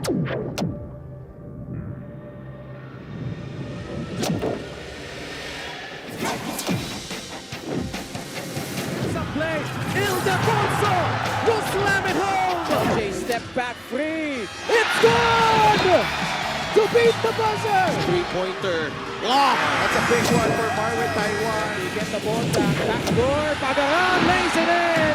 Play, Ildefonso will slam it home. Jay step back free. It's good to beat the buzzer. Three-pointer. Oh, that's a big one for Marwin Taiwan. He gets the ball backdoor. Pagaran lays it in.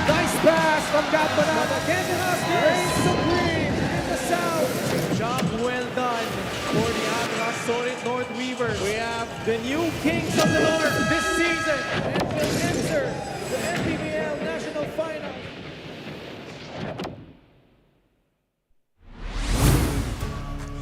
Nice pass from Guv Bernos. Quezon reigns supreme in the south. Job well done for the Abra Solid North Weavers. We have the new kings of the north this season and will enter the MPBL National Final.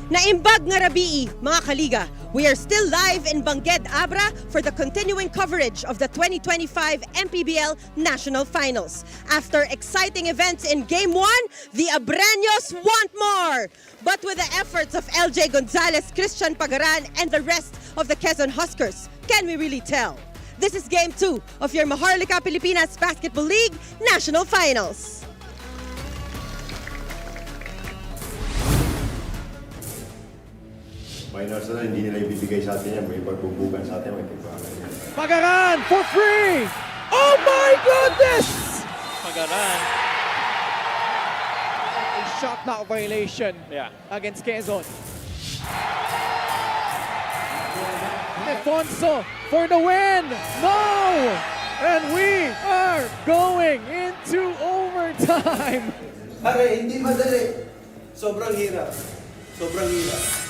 Naimbag nga rabii, mga kaliga. We are still live in Bangged, Abra for the continuing coverage of the 2025 MPBL National Finals. After exciting events in Game 1, the Abreños want more. But with the efforts of LJ Gonzalez, Christian Pagaran, and the rest of the Quezon Huskers, can we really tell? This is Game 2 of your Maharlika Pilipinas Basketball League National Finals. Minors na hindi nila ibibigay sa atin yan. May pagbubugan sa atin. May pagbubugan yan. Pagaran for free! Oh my goodness! Pagaran. A shot knock violation against Quezon. Ildefonso for the win! No! And we are going into overtime! Pare, hindi madali. Sobrang hirap. Sobrang hirap.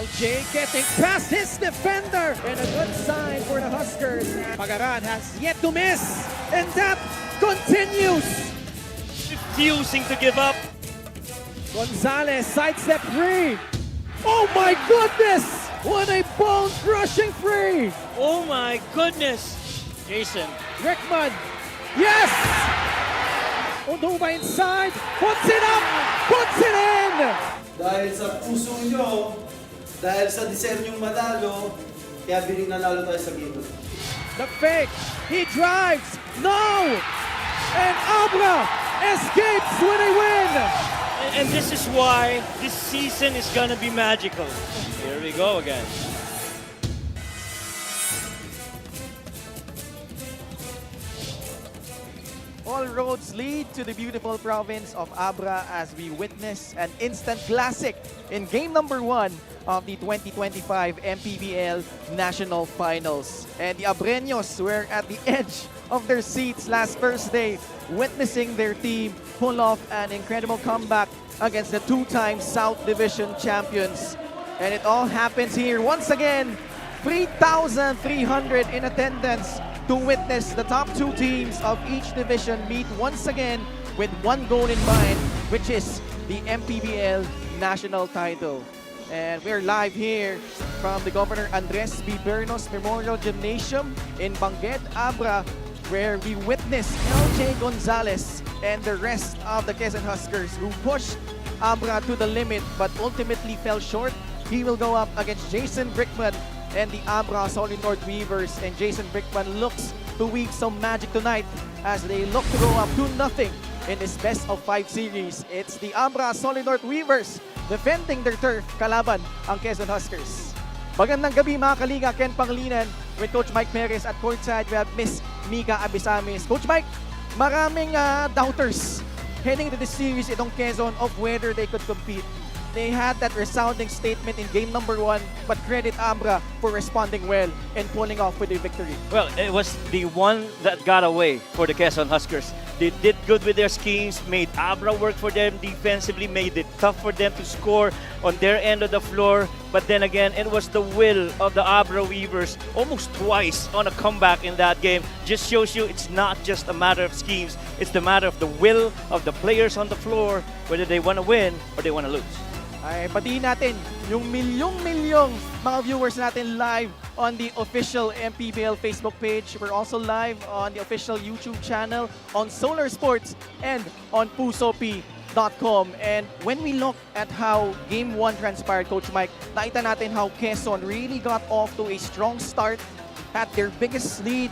LJ getting past his defender and a good sign for the Huskers. Pagaran has yet to miss and that continues. Refusing to give up. Gonzalez sidestep free. Oh my goodness! What a bone-crushing free! Oh my goodness. Jason. Brickman. Yes! Oduba inside. Puts it up. Puts it in. Dahil sa puso nyo, dahil sa deserve nyong manalo, kaya biling nanalo tayo sa game. The fake. He drives. No! And Abra escapes with a win. And this is why this season is gonna be magical. Here we go again. All roads lead to the beautiful province of Abra as we witness an instant classic in game number 1 of the 2025 MPBL National Finals. And the Abreños were at the edge of their seats last Thursday, witnessing their team pull off an incredible comeback against the two-time South Division champions. And it all happens here once again, 3,300 in attendance to witness the top two teams of each division meet once again with one goal in mind, which is the MPBL national title. And we're live here from the Governor Andres B. Bernos Memorial Gymnasium in Bangged, Abra, where we witness LJ Gonzalez and the rest of the Quezon Huskers who pushed Abra to the limit but ultimately fell short. He will go up against Jason Brickman and the Abra Solid North Weavers, and Jason Brickman looks to weave some magic tonight as they look to go up 2-0 in this best of 5 series. It's the Abra Solid North Weavers defending their turf kalaban ang Quezon Huskers. Magandang gabi mga kaliga, Ken Panglinan with Coach Mike Perez at courtside we have Miss Mika Abisamis. Coach Mike, maraming doubters heading into this series itong Quezon of whether they could compete. They had that resounding statement in game number 1, but credit Abra for responding well and pulling off with a victory. Well, it was the one that got away for the Quezon Huskers. They did good with their schemes, made Abra work for them defensively, made it tough for them to score on their end of the floor. But then again, it was the will of the Abra Weavers almost twice on a comeback in that game. Just shows you it's not just a matter of schemes. It's the matter of the will of the players on the floor, whether they want to win or they want to lose. Ay batiin natin yung milyong-milyong mga viewers natin live on the official MPBL Facebook page. We're also live on the official YouTube channel, on Solar Sports, and on pusopi.com. And when we look at how Game 1 transpired, Coach Mike, nakita natin how Quezon really got off to a strong start. had their biggest lead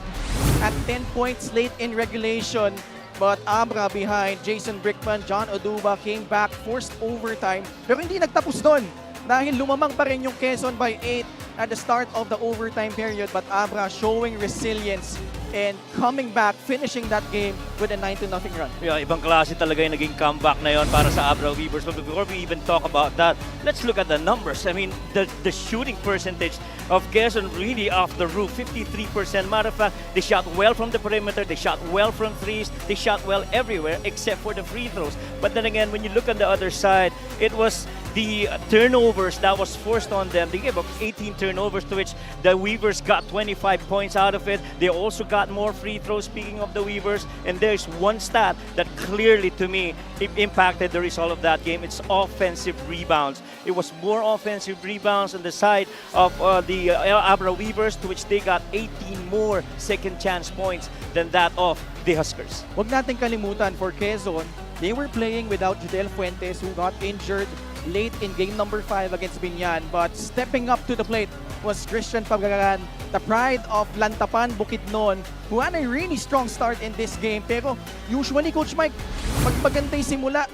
at 10 points late in regulation. But Abra behind Jason Brickman, John Oduba came back, forced overtime. Pero hindi nagtapos doon dahil lumamang pa rin yung Quezon by 8 at the start of the overtime period. But Abra showing resilience and coming back, finishing that game with a 9-0 run. Yeah, ibang klase talaga yung naging comeback na yon para sa Abra Weavers. But before we even talk about that, let's look at the numbers. I mean, the shooting percentage of Quezon really off the roof, 53%. Matter of fact, they shot well from the perimeter, they shot well from threes, they shot well everywhere except for the free throws. But then again, when you look on the other side, it was the turnovers that was forced on them. They gave up 18 turnovers, to which the Weavers got 25 points out of it. They also got more free throws, speaking of the Weavers. And there's one stat that clearly, to me, impacted the result of that game. It's offensive rebounds. It was more offensive rebounds on the side of the Abra Weavers, to which they got 18 more second chance points than that of the Huskers. Huwag natin kalimutan, for Quezon, they were playing without Judel Fuentes, who got injured late in game number 5 against Binyan. But stepping up to the plate was Christian Pagaran, the pride of Lantapan, Bukidnon, who had a really strong start in this game. Pero usually, Coach Mike, pag magandang simula,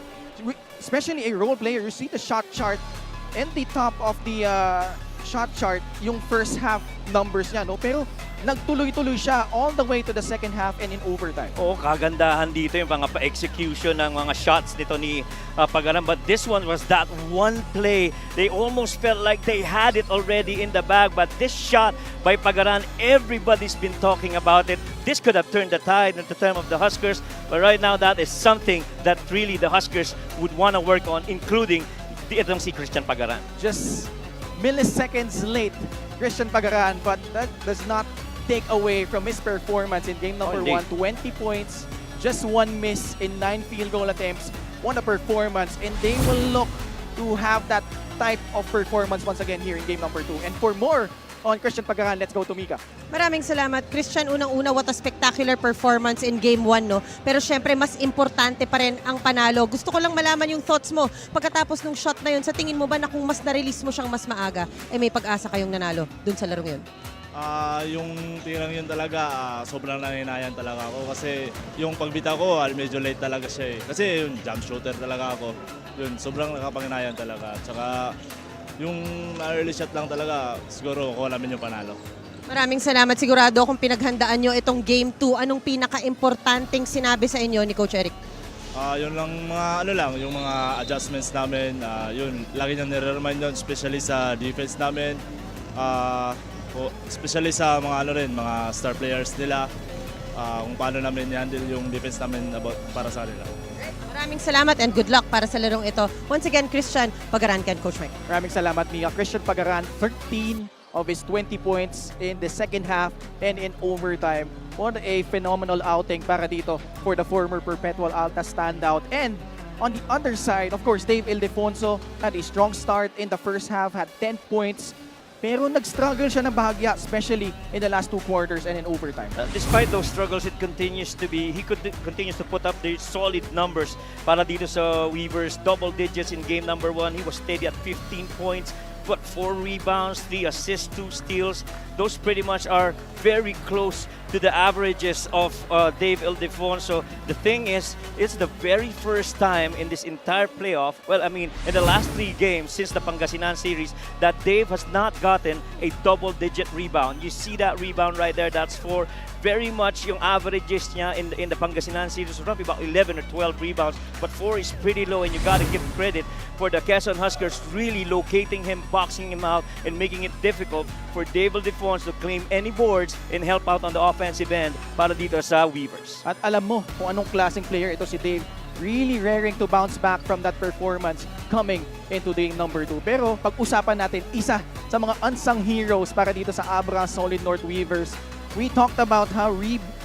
especially a role player, you see the shot chart and the top of the shot chart, yung first half numbers niya, no? Pero nagtuloy-tuloy siya all the way to the second half and in overtime. Oo, kagandahan dito yung mga pa-execution ng mga shots nito ni Pagaran. But this one was that one play. They almost felt like they had it already in the bag. But this shot by Pagaran, everybody's been talking about it. This could have turned the tide at the time of the Huskers. But right now, that is something that really the Huskers would want to work on, including itong si Christian Pagaran. Just milliseconds late, Christian Pagaran, but that does not take away from his performance in game number 1. 20 points, just 1 miss in 9 field goal attempts. What a performance, and they will look to have that type of performance once again here in game number 2. And for more on Christian Pagaran, let's go to Mika. Maraming salamat, Christian. Unang-una, what a spectacular performance in Game 1, no? Pero syempre, mas importante pa rin ang panalo. Gusto ko lang malaman yung thoughts mo. Pagkatapos ng shot na yun, sa tingin mo ba na kung mas na-release mo siyang mas maaga, may pag-asa kayong nanalo dun sa larong yun? Yung tirang yun talaga, sobrang nanginayang talaga ako kasi yung pagbita ko, medyo late talaga siya eh. Kasi yung jump shooter talaga ako. Yun, sobrang nakapanginayan talaga. Tsaka yung early shot lang talaga, siguro ko namin yung panalo. Maraming salamat. Sigurado kung pinaghandaan nyo itong Game 2, anong pinaka-importanting sinabi sa inyo ni Coach Eric? Yun lang yung mga adjustments namin. Yun, lagi niyang nire-remind yun, especially sa defense namin. Especially sa mga mga star players nila, kung paano namin i-handle yung defense namin para sa kanila. Maraming salamat and good luck para sa larong ito. Once again, Christian Pagaran and Coach Mike. Maraming salamat, Mika. Christian Pagaran, 13 of his 20 points in the second half and in overtime. What a phenomenal outing para dito for the former Perpetual Alta standout. And on the other side, of course, Dave Ildefonso had a strong start in the first half, had 10 points. Pero nag-struggle siya ng bahagya, especially in the last 2 quarters and in overtime. Despite those struggles, he continues to put up the solid numbers para dito sa Weavers. Double digits in game number 1. He was steady at 15 points. But 4 rebounds, 3 assists, 2 steals. Those pretty much are very close to the averages of Dave Ildefonso. The thing is, it's the very first time in this entire playoff, well, I mean, in the last 3 games since the Pangasinan series, that Dave has not gotten a double-digit rebound. You see that rebound right there, that's 4. Very much yung averages niya in the Pangasinan series, roughly about 11 or 12 rebounds, but 4 is pretty low, and you gotta give credit for the Quezon Huskers really locating him, boxing him out, and making it difficult for Dave Ildefonso to claim any boards and help out on the offensive end para dito sa Weavers. At alam mo kung anong klaseng player ito si Dave. Really raring to bounce back from that performance coming into game number 2. Pero pag-usapan natin, isa sa mga unsung heroes para dito sa Abra Solid North Weavers. We talked about how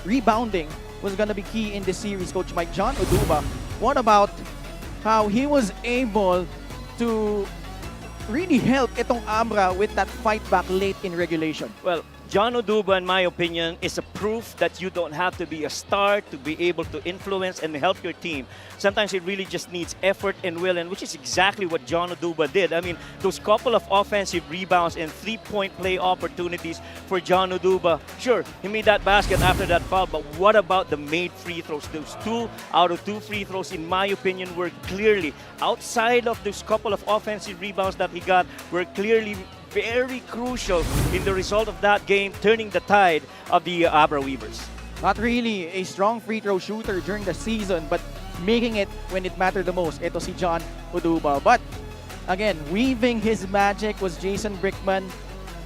rebounding was gonna be key in this series, Coach Mike. John Oduba, what about how he was able to really help itong Abra with that fight back late in regulation? Well, John Oduba, in my opinion, is a proof that you don't have to be a star to be able to influence and help your team. Sometimes it really just needs effort and will, and which is exactly what John Oduba did. I mean, those couple of offensive rebounds and three-point play opportunities for John Oduba. Sure, he made that basket after that foul, but what about the made free throws? Those 2 out of 2 free throws, in my opinion, were clearly, outside of those couple of offensive rebounds that he got, were clearly very crucial in the result of that game, turning the tide of the Abra Weavers. Not really a strong free throw shooter during the season, but making it when it mattered the most. Ito si John Oduba. But again, weaving his magic was Jason Brickman.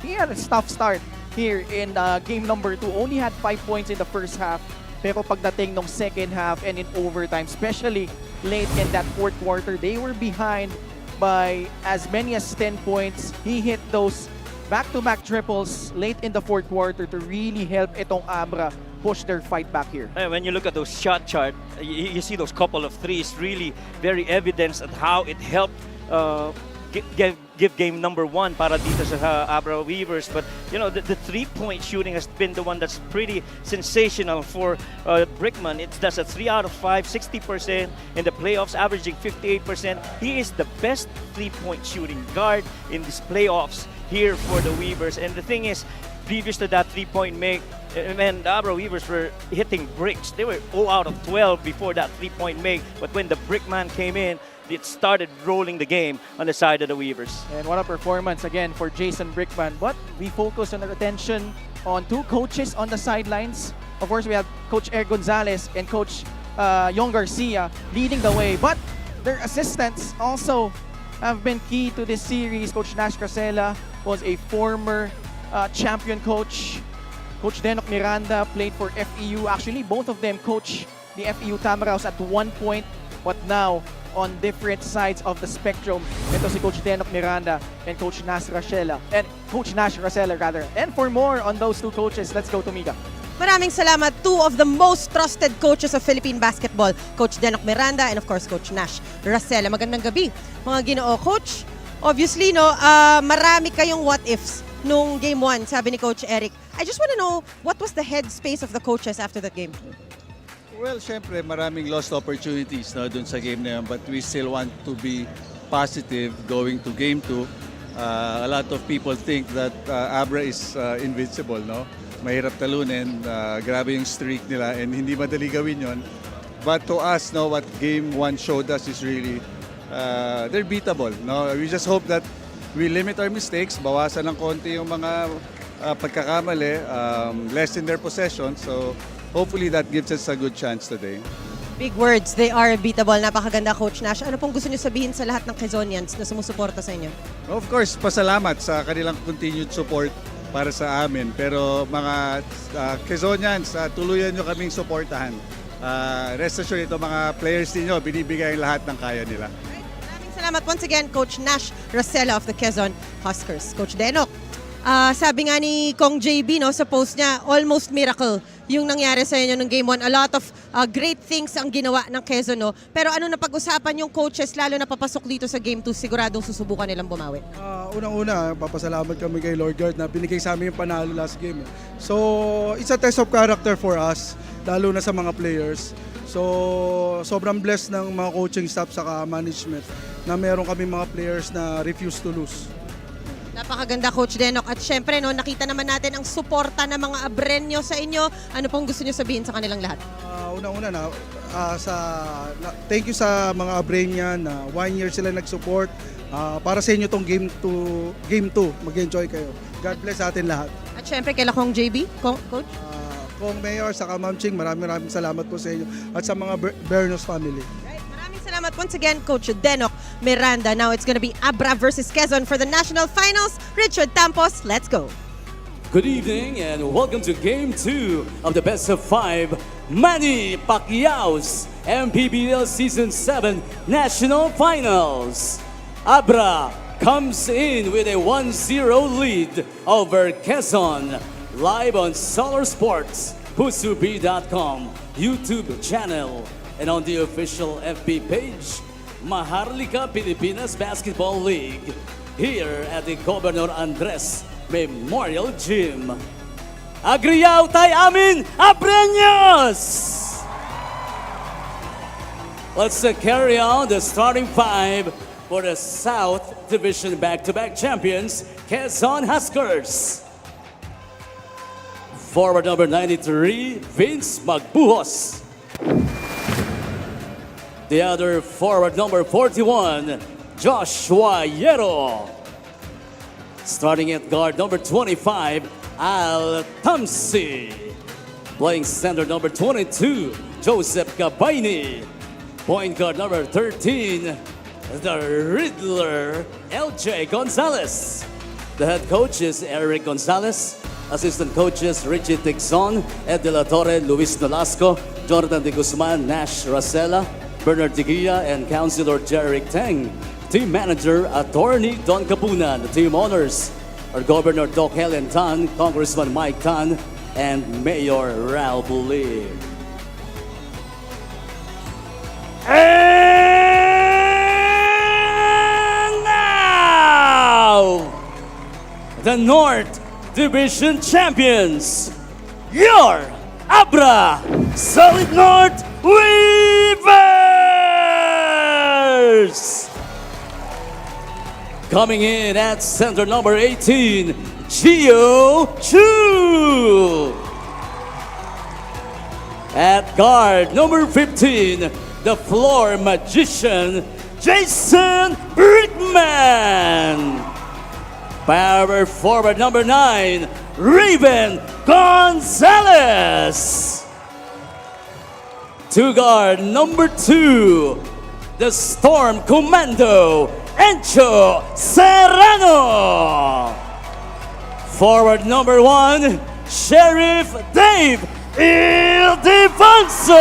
He had a tough start here in game number 2. Only had 5 points in the first half. Pero pagdating ng second half and in overtime, especially late in that fourth quarter, they were behind by as many as 10 points. He hit those back-to-back triples late in the fourth quarter to really help itong Abra push their fight back here. When you look at those shot chart, you see those couple of threes, really very evidence of how it helped give game number 1 para dito sa Abra Weavers. But you know, the three-point shooting has been the one that's pretty sensational for Brickman. That's a 3 out of 5, 60% in the playoffs, averaging 58%. He is the best three-point shooting guard in these playoffs here for the Weavers. And the thing is, previous to that three-point make, man, the Abra Weavers were hitting bricks. They were 0 out of 12 before that three-point make. But when the Brickman came in, it started rolling the game on the side of the Weavers. And what a performance again for Jason Brickman. But we focus on our attention on 2 coaches on the sidelines. Of course, we have Coach Eric Gonzalez and Coach Yong Garcia leading the way. But their assistants also have been key to this series. Coach Nash Casella was a former champion coach. Coach Denok Miranda played for FEU. Actually, both of them coached the FEU Tamaraws at one point, but now on different sides of the spectrum. Ito si Coach Denok Miranda and Coach Nash Racela. And Coach Nash Racela rather. And for more on those 2 coaches, let's go to Mika. Maraming salamat, 2 of the most trusted coaches of Philippine basketball, Coach Denok Miranda and of course Coach Nash Racela. Magandang gabi, mga Ginoo. Coach, obviously, no, marami kayong what-ifs nung game 1, sabi ni Coach Eric. I just want to know, what was the headspace of the coaches after that game? Well, syempre, maraming lost opportunities no, dun sa game na yun, but we still want to be positive going to game 2. A lot of people think that Abra is invincible, no? Mahirap talunin, grabe yung streak nila, and hindi madali gawin yon. But to us, no, what game 1 showed us is really they're beatable. No? We just hope that we limit our mistakes, bawasan ng konti yung mga pagkakamali, lessen their possession. So hopefully that gives us a good chance today. Big words, they are beatable. Napakaganda, Coach Nash. Ano pong gusto niyo sabihin sa lahat ng Quezonians na sumusuporta sa inyo? Of course, pasalamat sa kanilang continued support para sa amin. Pero mga Quezonians, tuluyan nyo kaming suportahan. Rest assured, ito mga players ninyo, binibigay ang lahat ng kaya nila. Maraming salamat once again, Coach Nash Racela of the Quezon Huskers. Coach Denok, sabi nga ni Kong JB no, sa post niya, almost miracle yung nangyari sa inyo ng Game 1. A lot of great things ang ginawa ng Quezon. No? Pero ano na pag-usapan yung coaches, lalo na papasok dito sa Game 2, siguradong susubukan nilang bumawi? Unang-una, papasalamat kami kay Lord God na binigay sa amin yung panalo last game. So, it's a test of character for us, lalo na sa mga players. So, sobrang blessed ng mga coaching staff sa management na meron kami mga players na refuse to lose. Napakaganda, Coach Denok. At syempre, no, nakita naman natin ang suporta ng mga Abreño sa inyo. Ano pong gusto niyo sabihin sa kanilang lahat? Una-una thank you sa mga Abreñan na 1 year sila nag-support. Para sa inyo tong game 2, mag-enjoy kayo. God bless sa atin lahat. At syempre, kay Kong JB, Coach? Kong Mayor, saka Ma'am Ching, maraming salamat po sa inyo. At sa mga Bernos family. Salamat once again, Coach Denok Miranda. Now it's going to be Abra versus Quezon for the national finals. Richard Tampos, let's go. Good evening and welcome to Game 2 of the Best of 5 Manny Pacquiao's MPBL Season 7 National Finals. Abra comes in with a 1-0 lead over Quezon. Live on Solar Sports, pusubi.com, YouTube channel, and on the official FB page, Maharlika Pilipinas Basketball League, here at the Governor Andres Memorial Gym. agriyaw tay amin Abreños! Let's carry on the starting five for the South Division back-to-back champions, Quezon Huskers. Forward number 93, Vince Magbuhos. The other forward number 41, Joshua Yero. Starting at guard number 25, Al Tamsi. Playing center number 22, Joseph Gabayni. Point guard number 13, the Riddler, LJ Gonzalez. The head coach is Eric Gonzalez. Assistant coaches Richie Tixon, Ed De La Torre, Luis Nolasco, Jonathan De Guzman, Nash Racela, Bernard Digia, and Councilor Jeric Teng. Team manager, Attorney Don Capunan. The team owners are Governor Doc Helen Tan, Congressman Mike Tan, and Mayor Raul Bulig. And now, the North Division champions, your Abra Solid North Weavers! Coming in at center number 18, Gio Chu. At guard number 15, the floor magician, Jason Brickman. Power forward number 9, Raven Gonzalez. To guard number 2, the Storm Commando, Encho Serrano. Forward number 1, Sheriff Dave Ildefonso.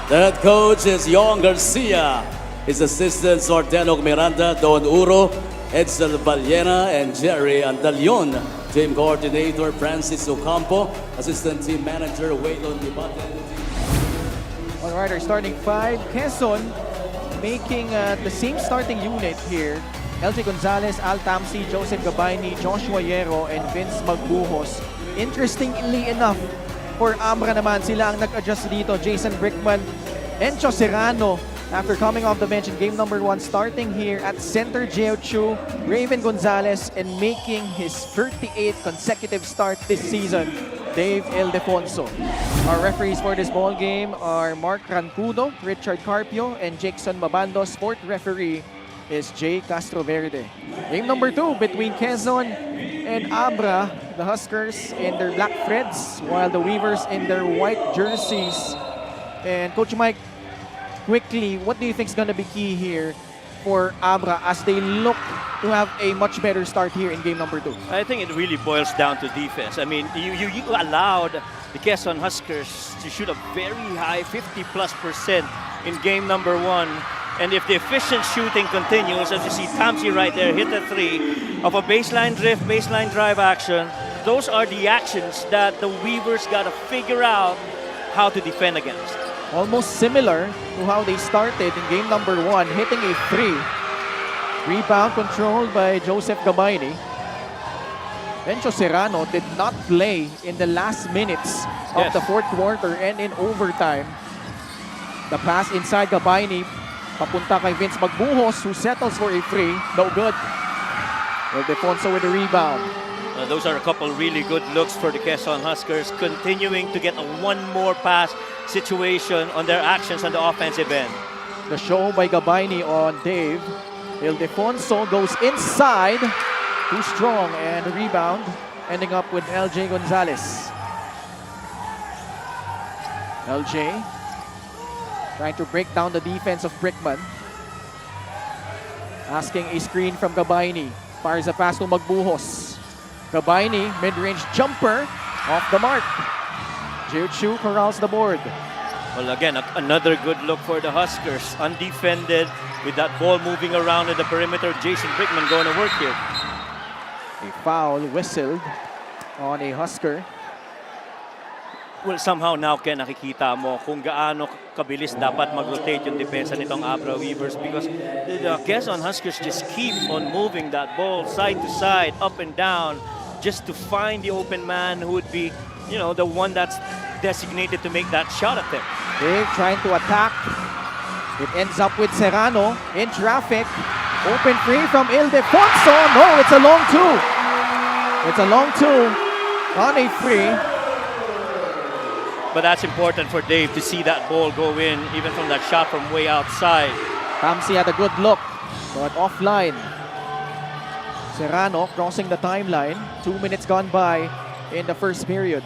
The head coach is Yon Garcia. His assistants are Denok Miranda, Don Uro, Edsel Valera, and Jerry Andalion. Team coordinator Francis Ocampo. Assistant team manager Waylon Dibate. All right, our starting five. Quezon making the same starting unit here. LJ Gonzalez, Al Tamsi, Joseph Gabayni, Joshua Yero, and Vince Magbuhos. Interestingly enough, for Abra naman, sila ang nag-adjust dito. Jason Brickman, Encho Serrano, after coming off the bench in game number 1, starting here at center, Gio Chu, Raven Gonzalez, and making his 38th consecutive start this season, Dave Ildefonso. Our referees for this ball game are Mark Rancudo, Richard Carpio, and Jackson Mabando. Sport referee is Jay Castroverde. Game number 2 between Quezon and Abra, the Huskers in their black threads, while the Weavers in their white jerseys. And Coach Mike, quickly, what do you think is going to be key here for Abra as they look to have a much better start here in game number 2? I think it really boils down to defense. I mean, you allowed the Quezon Huskers to shoot a very high 50+% in game number 1. And if the efficient shooting continues, as you see Tamsi right there hit the 3 of a baseline drift, baseline drive action, those are the actions that the Weavers got to figure out how to defend against. Almost similar to how they started in game number 1, hitting a 3. Rebound controlled by Joseph Gabayni. Encho Serrano did not play in the last minutes of the fourth quarter and in overtime. The pass inside Gabayni, papunta kay Vince Magbuhos, who settles for a 3. No good. Ildefonso with the rebound. Those are a couple really good looks for the Quezon Huskers, continuing to get a one more pass situation on their actions on the offensive end. The show by Gabayni on Dave. Ildefonso goes inside. Too strong, and the rebound ending up with LJ Gonzalez. LJ trying to break down the defense of Brickman. Asking a screen from Gabayni. Fires a pass to Magbuhos. Gabayni, mid-range jumper, off the mark. Jiu-Chu corrals the board. Well, again, another good look for the Huskers. Undefended with that ball moving around in the perimeter. Jason Brickman going to work here. A foul whistled on a Husker. Well, somehow now, Ken, nakikita mo kung gaano kabilis dapat mag-rotate yung depensa nitong Abra Weavers because the Quezon Huskers just keep on moving that ball side to side, up and down, just to find the open man who would be, you know, the one that's designated to make that shot at them. Dave trying to attack. It ends up with Serrano in traffic. Open free from Ildefonso. No, it's a long two. It's a long two on a free. But that's important for Dave to see that ball go in, even from that shot from way outside. Tamsi had a good look, but offline. Serrano crossing the timeline. 2 minutes gone by in the first period.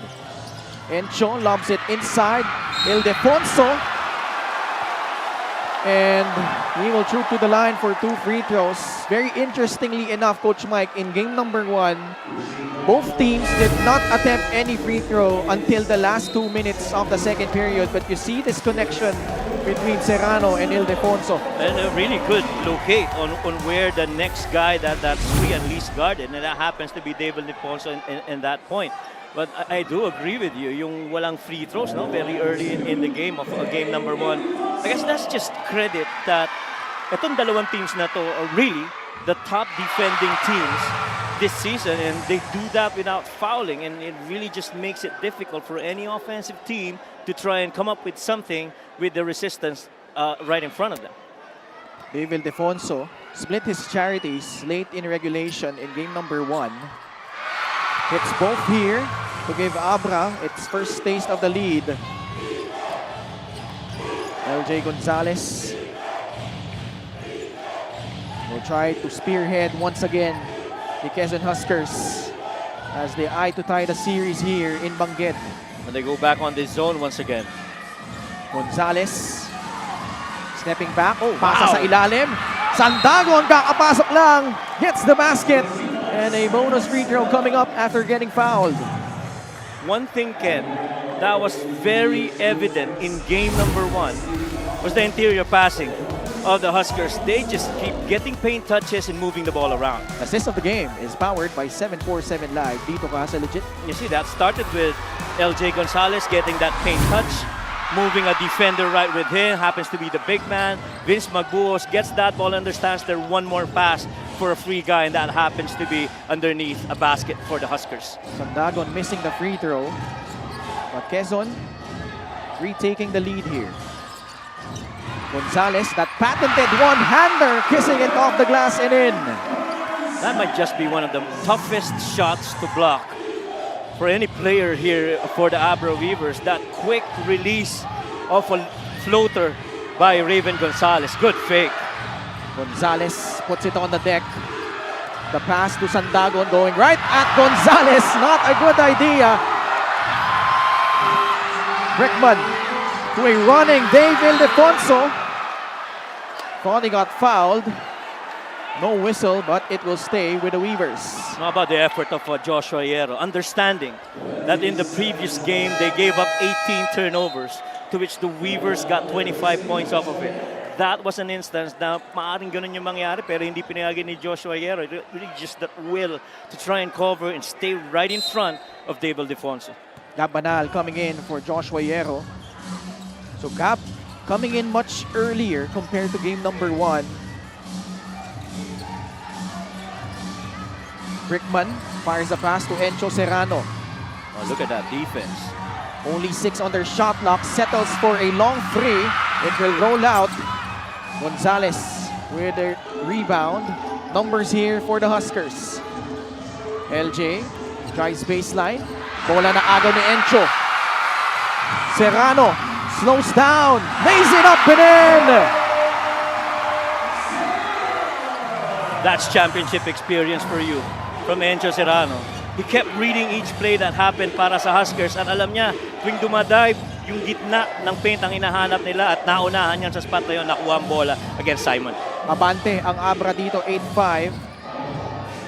Encho lobs it inside. Ildefonso. And he will shoot to the line for 2 free throws. Very interestingly enough, Coach Mike, in game number 1, both teams did not attempt any free throw until the last 2 minutes of the second period. But you see this connection between Serrano and Ildefonso. And a really good locate on where the next guy that's free and least guarded. And that happens to be David Ildefonso in that point. But I do agree with you, yung walang free throws, no, very early in the game of game number 1. I guess that's just credit that itong dalawang teams na to are really the top defending teams this season, and they do that without fouling, and it really just makes it difficult for any offensive team to try and come up with something with the resistance right in front of them. Dave Ildefonso split his charities late in regulation in game number 1. Hits both here to give Abra its first taste of the lead. LJ Gonzalez will try to spearhead once again the Quezon Huskers as they eye to tie the series here in Bangued. And they go back on this zone once again. Gonzalez stepping back. Oh, pasa sa ilalim. Sandagon kakapasok lang. Gets the basket. And a bonus free throw coming up after getting fouled. One thing, Ken, that was very evident in game number 1 was the interior passing of the Huskers. They just keep getting paint touches and moving the ball around. Assist of the game is powered by 747 Live. Dito ka sa legit. You see, that started with LJ Gonzalez getting that paint touch, moving a defender right with him, happens to be the big man. Vince Magbuos gets that ball, understands there one more pass for a free guy, and that happens to be underneath a basket for the Huskers. Sandagon missing the free throw, but Quezon retaking the lead here. Gonzalez, that patented one-hander, kissing it off the glass and in. That might just be one of the toughest shots to block for any player here for the Abra Weavers. That quick release of a floater by Raven Gonzalez. Good fake. Gonzalez puts it on the deck. The pass to Sandagon going right at Gonzalez. Not a good idea. Brickman to a running Dave Ildefonso. Thought he got fouled. No whistle, but it will stay with the Weavers. How about the effort of Joshua Hierro? Understanding that in the previous game, they gave up 18 turnovers, to which the Weavers got 25 points off of it. That was an instance na maaaring ganun yung mangyari, pero hindi pinayagan ni Joshua Hierro. Really just that will to try and cover and stay right in front of Dave Ildefonso. Gab Banal coming in for Joshua Hierro. So Gab coming in much earlier compared to game number 1. Brickman fires a pass to Encho Serrano. Oh, look at that defense. Only 6 on their shot clock. Settles for a long free. It will roll out. Gonzalez with a rebound. Numbers here for the Huskers. LJ tries baseline. Bola na agaw ni Encho. Serrano slows down. Lays it up and in. That's championship experience for you from Encho Serrano. He kept reading each play that happened para sa Huskers, at alam niya, tuwing dumadive, yung gitna ng paint ang hinahanap nila at naunahan yan sa spot na yun, nakuha ang bola against Simon. Abante ang Abra dito, 8-5.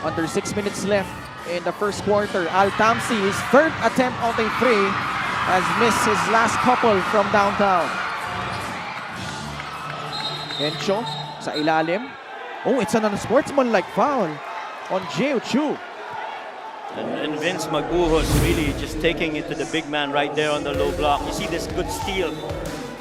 Under 6 minutes left in the first quarter. Al Tamsi, his third attempt on a free, has missed his last couple from downtown. Encho sa ilalim. Oh, it's an unsportsmanlike foul on Jeo Chu. And Vince Magbuhos really just taking it to the big man right there on the low block. You see this good steal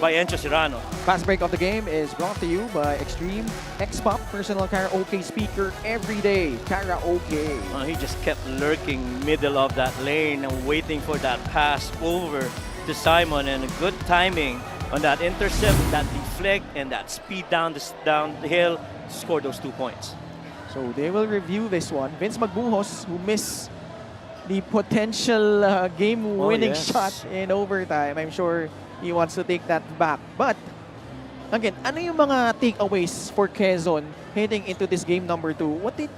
by Encho Serrano. Fast break of the game is brought to you by Extreme X-Pop personal karaoke speaker every day. Karaoke. He just kept lurking middle of that lane and waiting for that pass over to Simon, and a good timing on that intercept, that deflect, and that speed down the hill to score those 2 points. So they will review this one. Vince Magbuhos, who missed the potential game-winning yes. shot in overtime. I'm sure he wants to take that back. But, again, ano yung mga takeaways for Quezon heading into this game number 2? What did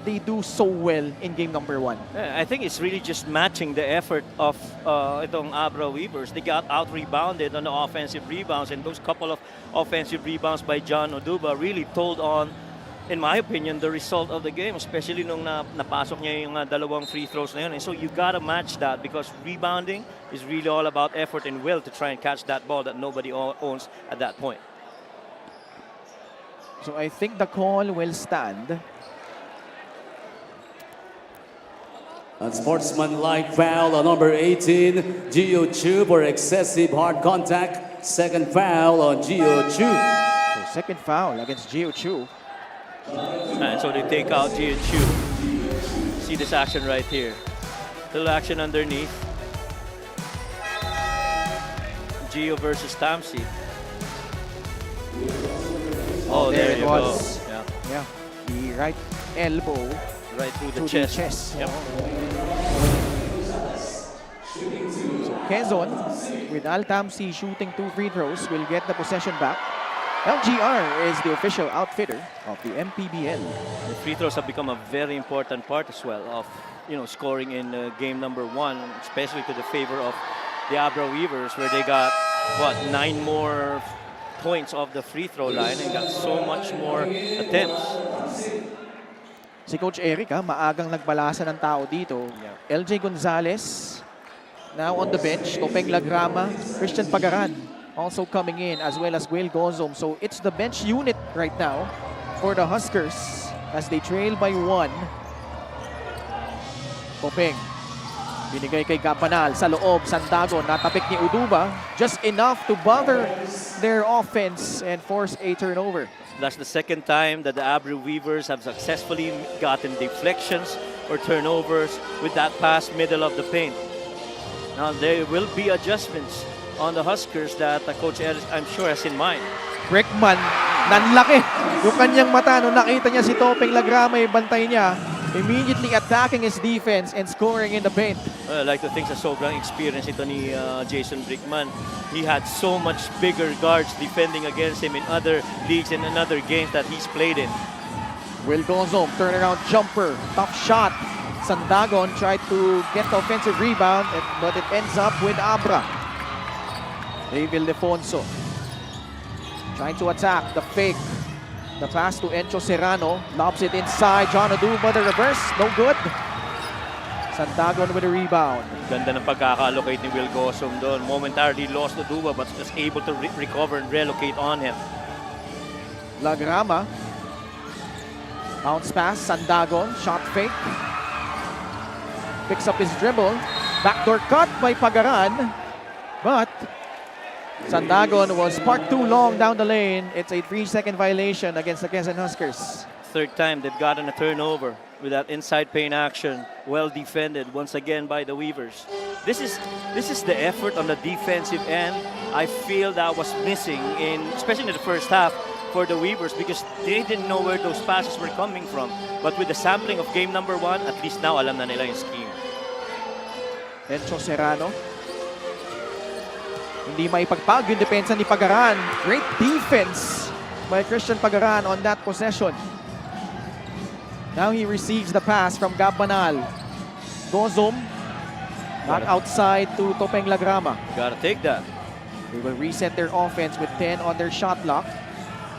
they do so well in game number 1? I think it's really just matching the effort of itong Abra Weavers. They got out-rebounded on the offensive rebounds, and those couple of offensive rebounds by John Oduba really told on, in my opinion, the result of the game, especially nung napasok niya yung dalawang free throws na yun. And so you gotta match that, because rebounding is really all about effort and will to try and catch that ball that nobody owns at that point. So I think the call will stand. Unsportsmanlike foul on number 18, Gio Chu, for excessive hard contact. Second foul on Gio Chu. So second foul against Gio Chu. And so they take out Gio Chu. See this action right here. Little action underneath. Gio versus Tamsi. Oh, there it you was. go. Yeah, the right elbow Right through the to chest. the chest. Yep. So Quezon, with Al Tamsi shooting 2 free throws, will get the possession back. LGR is the official outfitter of the MPBL. The free throws have become a very important part as well of, scoring in game number 1, especially to the favor of the Abra Weavers, where they got 9 more points off the free throw line and got so much more attempts. Si Coach Eric, maagang nagbalasa ng tao dito. LJ Gonzalez, now on the bench. Topeng Lagrama, Christian Pagaran also coming in, as well as Will Gozom. So it's the bench unit right now for the Huskers as they trail by 1. Topeng, binigay kay Kapanal sa loob. Sandagon, natapik ni Oduba. Just enough to bother their offense and force a turnover. That's the second time that the Abra Weavers have successfully gotten deflections or turnovers with that pass middle of the paint. Now there will be adjustments on the Huskers that Coach Ellis, I'm sure, has in mind. Brickman, nanlaki yung kanyang mata nung nakita niya si Topeng Lagrama, bantay niya, immediately attacking his defense and scoring in the paint. I like to think sa sobrang experience ito ni Jason Brickman. He had so much bigger guards defending against him in other leagues and in other games that he's played in. Will Gozom, turnaround jumper, tough shot. Sandagon tried to get the offensive rebound, but it ends up with Abra. Ildefonso trying to attack, the fake. The pass to Encho Serrano, lobs it inside. John Oduba, the reverse, no good. Sandagon with a rebound. Ganda ng pagkaka-allocate ni Will Gozom doon. Momentarily lost Oduba but was able to recover and relocate on him. Lagrama, bounce pass, Sandagon, shot fake. Picks up his dribble. Backdoor cut by Pagaran. But Sandagon was parked too long down the lane. It's a 3-second violation against the Quezon Huskers. Third time they've gotten a turnover with that inside paint action. Well defended once again by the Weavers. This is the effort on the defensive end. I feel that was missing especially in the first half for the Weavers, because they didn't know where those passes were coming from. But with the sampling of game number 1, at least now alam na nila yung scheme. Encho Serrano. Hindi maipagpag yung depensa ni Pagaran. Great defense by Christian Pagaran on that possession. Now he receives the pass from Gabanal. Gozom back outside to Topeng Lagrama. Gotta take that. They will reset their offense with 10 on their shot clock.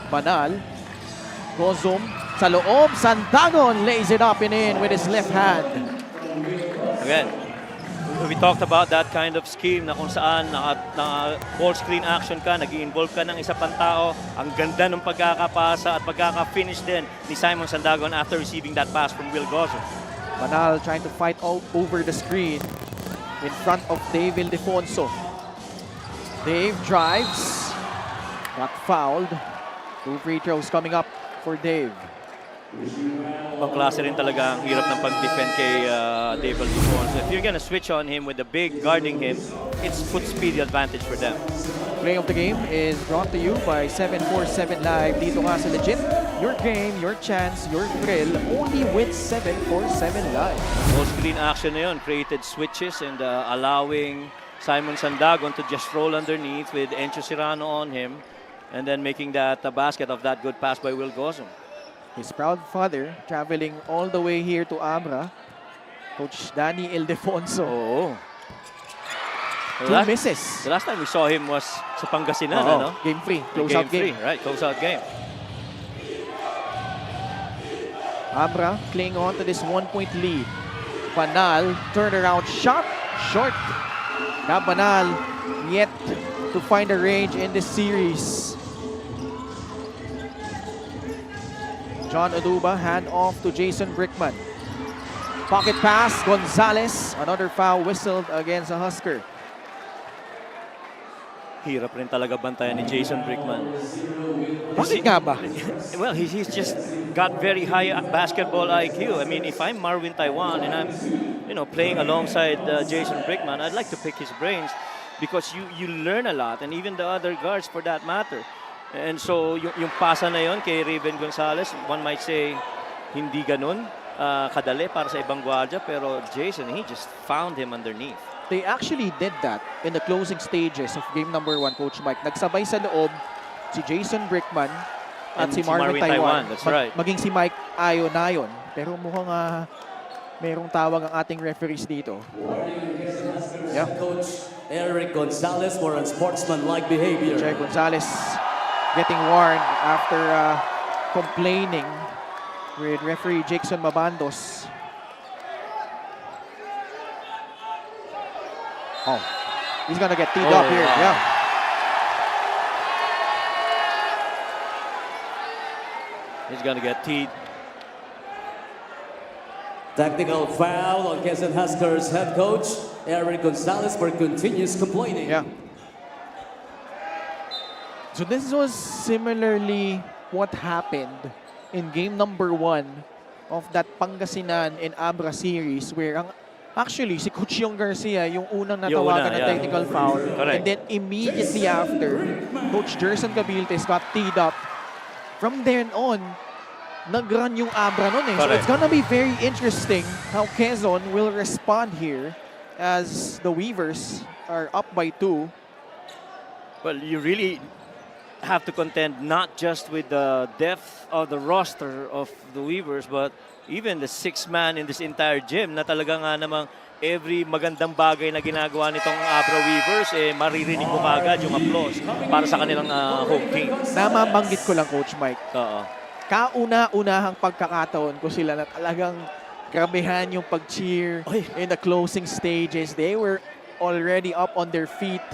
Banal. Gozom sa loob. Sandagon lays it up and in with his left hand. Again, we talked about that kind of scheme na kung saan ball screen action ka, nag-i-involve ka ng isa pang tao. Ang ganda ng pagkakapasa at pagkaka-finish din ni Simon Sandagon after receiving that pass from Will Gozom. Banal trying to fight over the screen in front of Ildefonso. Dave drives. Got fouled. 2 free throws coming up for Dave. Ibang klase rin talaga ang hirap ng pag-defend kay Dave Ildefonso. If you're gonna switch on him with the big guarding him, it's foot speed advantage for them. Play of the game is brought to you by 747 Live. Dito nga sa Legit. Your game, your chance, your thrill. Only with 747 Live. Full screen action na yun. Created switches and allowing Simon Sandagon to just roll underneath with Encho Serrano on him. And then making that basket of that good pass by Will Gozum. His proud father traveling all the way here to Abra. Coach Danny Ildefonso. Oo. 2 misses. The last time we saw him was sa Pangasinan, Oo, ano? game 3. Close-out game. Right, close-out game. Abra clinging on to this 1-point lead. Banal, turnaround shot, short. Now Banal yet to find a range in this series. John Oduba, hand off to Jason Brickman. Pocket pass, Gonzalez. Another foul whistled against a Husker. Hirap rin talaga bantayan ni Jason Brickman. Bakit nga ba? Well, he's just got very high basketball IQ. I mean, if I'm Marvin Taiwan and I'm, playing alongside Jason Brickman, I'd like to pick his brains because you learn a lot, and even the other guards for that matter. And so, yung pasa na yon kay Raven Gonzalez, one might say, hindi ganun kadali para sa ibang gwardiya, pero Jason, he just found him underneath. They actually did that in the closing stages of game number 1, Coach Mike. Nagsabay sa loob si Jason Brickman at And si Marvin Taiwan. That's right. Maging si Mike ayon. Pero mukhang merong tawag ang ating referees dito. Yeah. Coach Eric Gonzalez for unsportsmanlike behavior. Jay Gonzalez getting warned after complaining with referee Jackson Mabandos. Oh, he's gonna get teed up here. Wow. Yeah. He's gonna get teed. Technical foul on Quezon Huskers head coach Eric Gonzalez for continuous complaining. Yeah. So this was similarly what happened in game number 1 of that Pangasinan and Abra series where actually si Coach Yong Garcia yung unang natawagan ng technical foul. Correct. And then immediately after, Coach Jerson Gabiltes got teed up. From then on, nag-run yung Abra nun eh. So it's gonna be very interesting how Quezon will respond here as the Weavers are up by 2. Well, you really have to contend not just with the depth of the roster of the Weavers, but even the 6th man in this entire gym na talaga nga namang every magandang bagay na ginagawa nitong Abra Weavers, maririnig mo kagad yung applause para sa kanilang home team. Namabanggit ko lang, Coach Mike. Oo. Kauna-unahang pagkakataon ko sila na talagang grabehan yung pag-cheer in the closing stages. They were already up on their feet.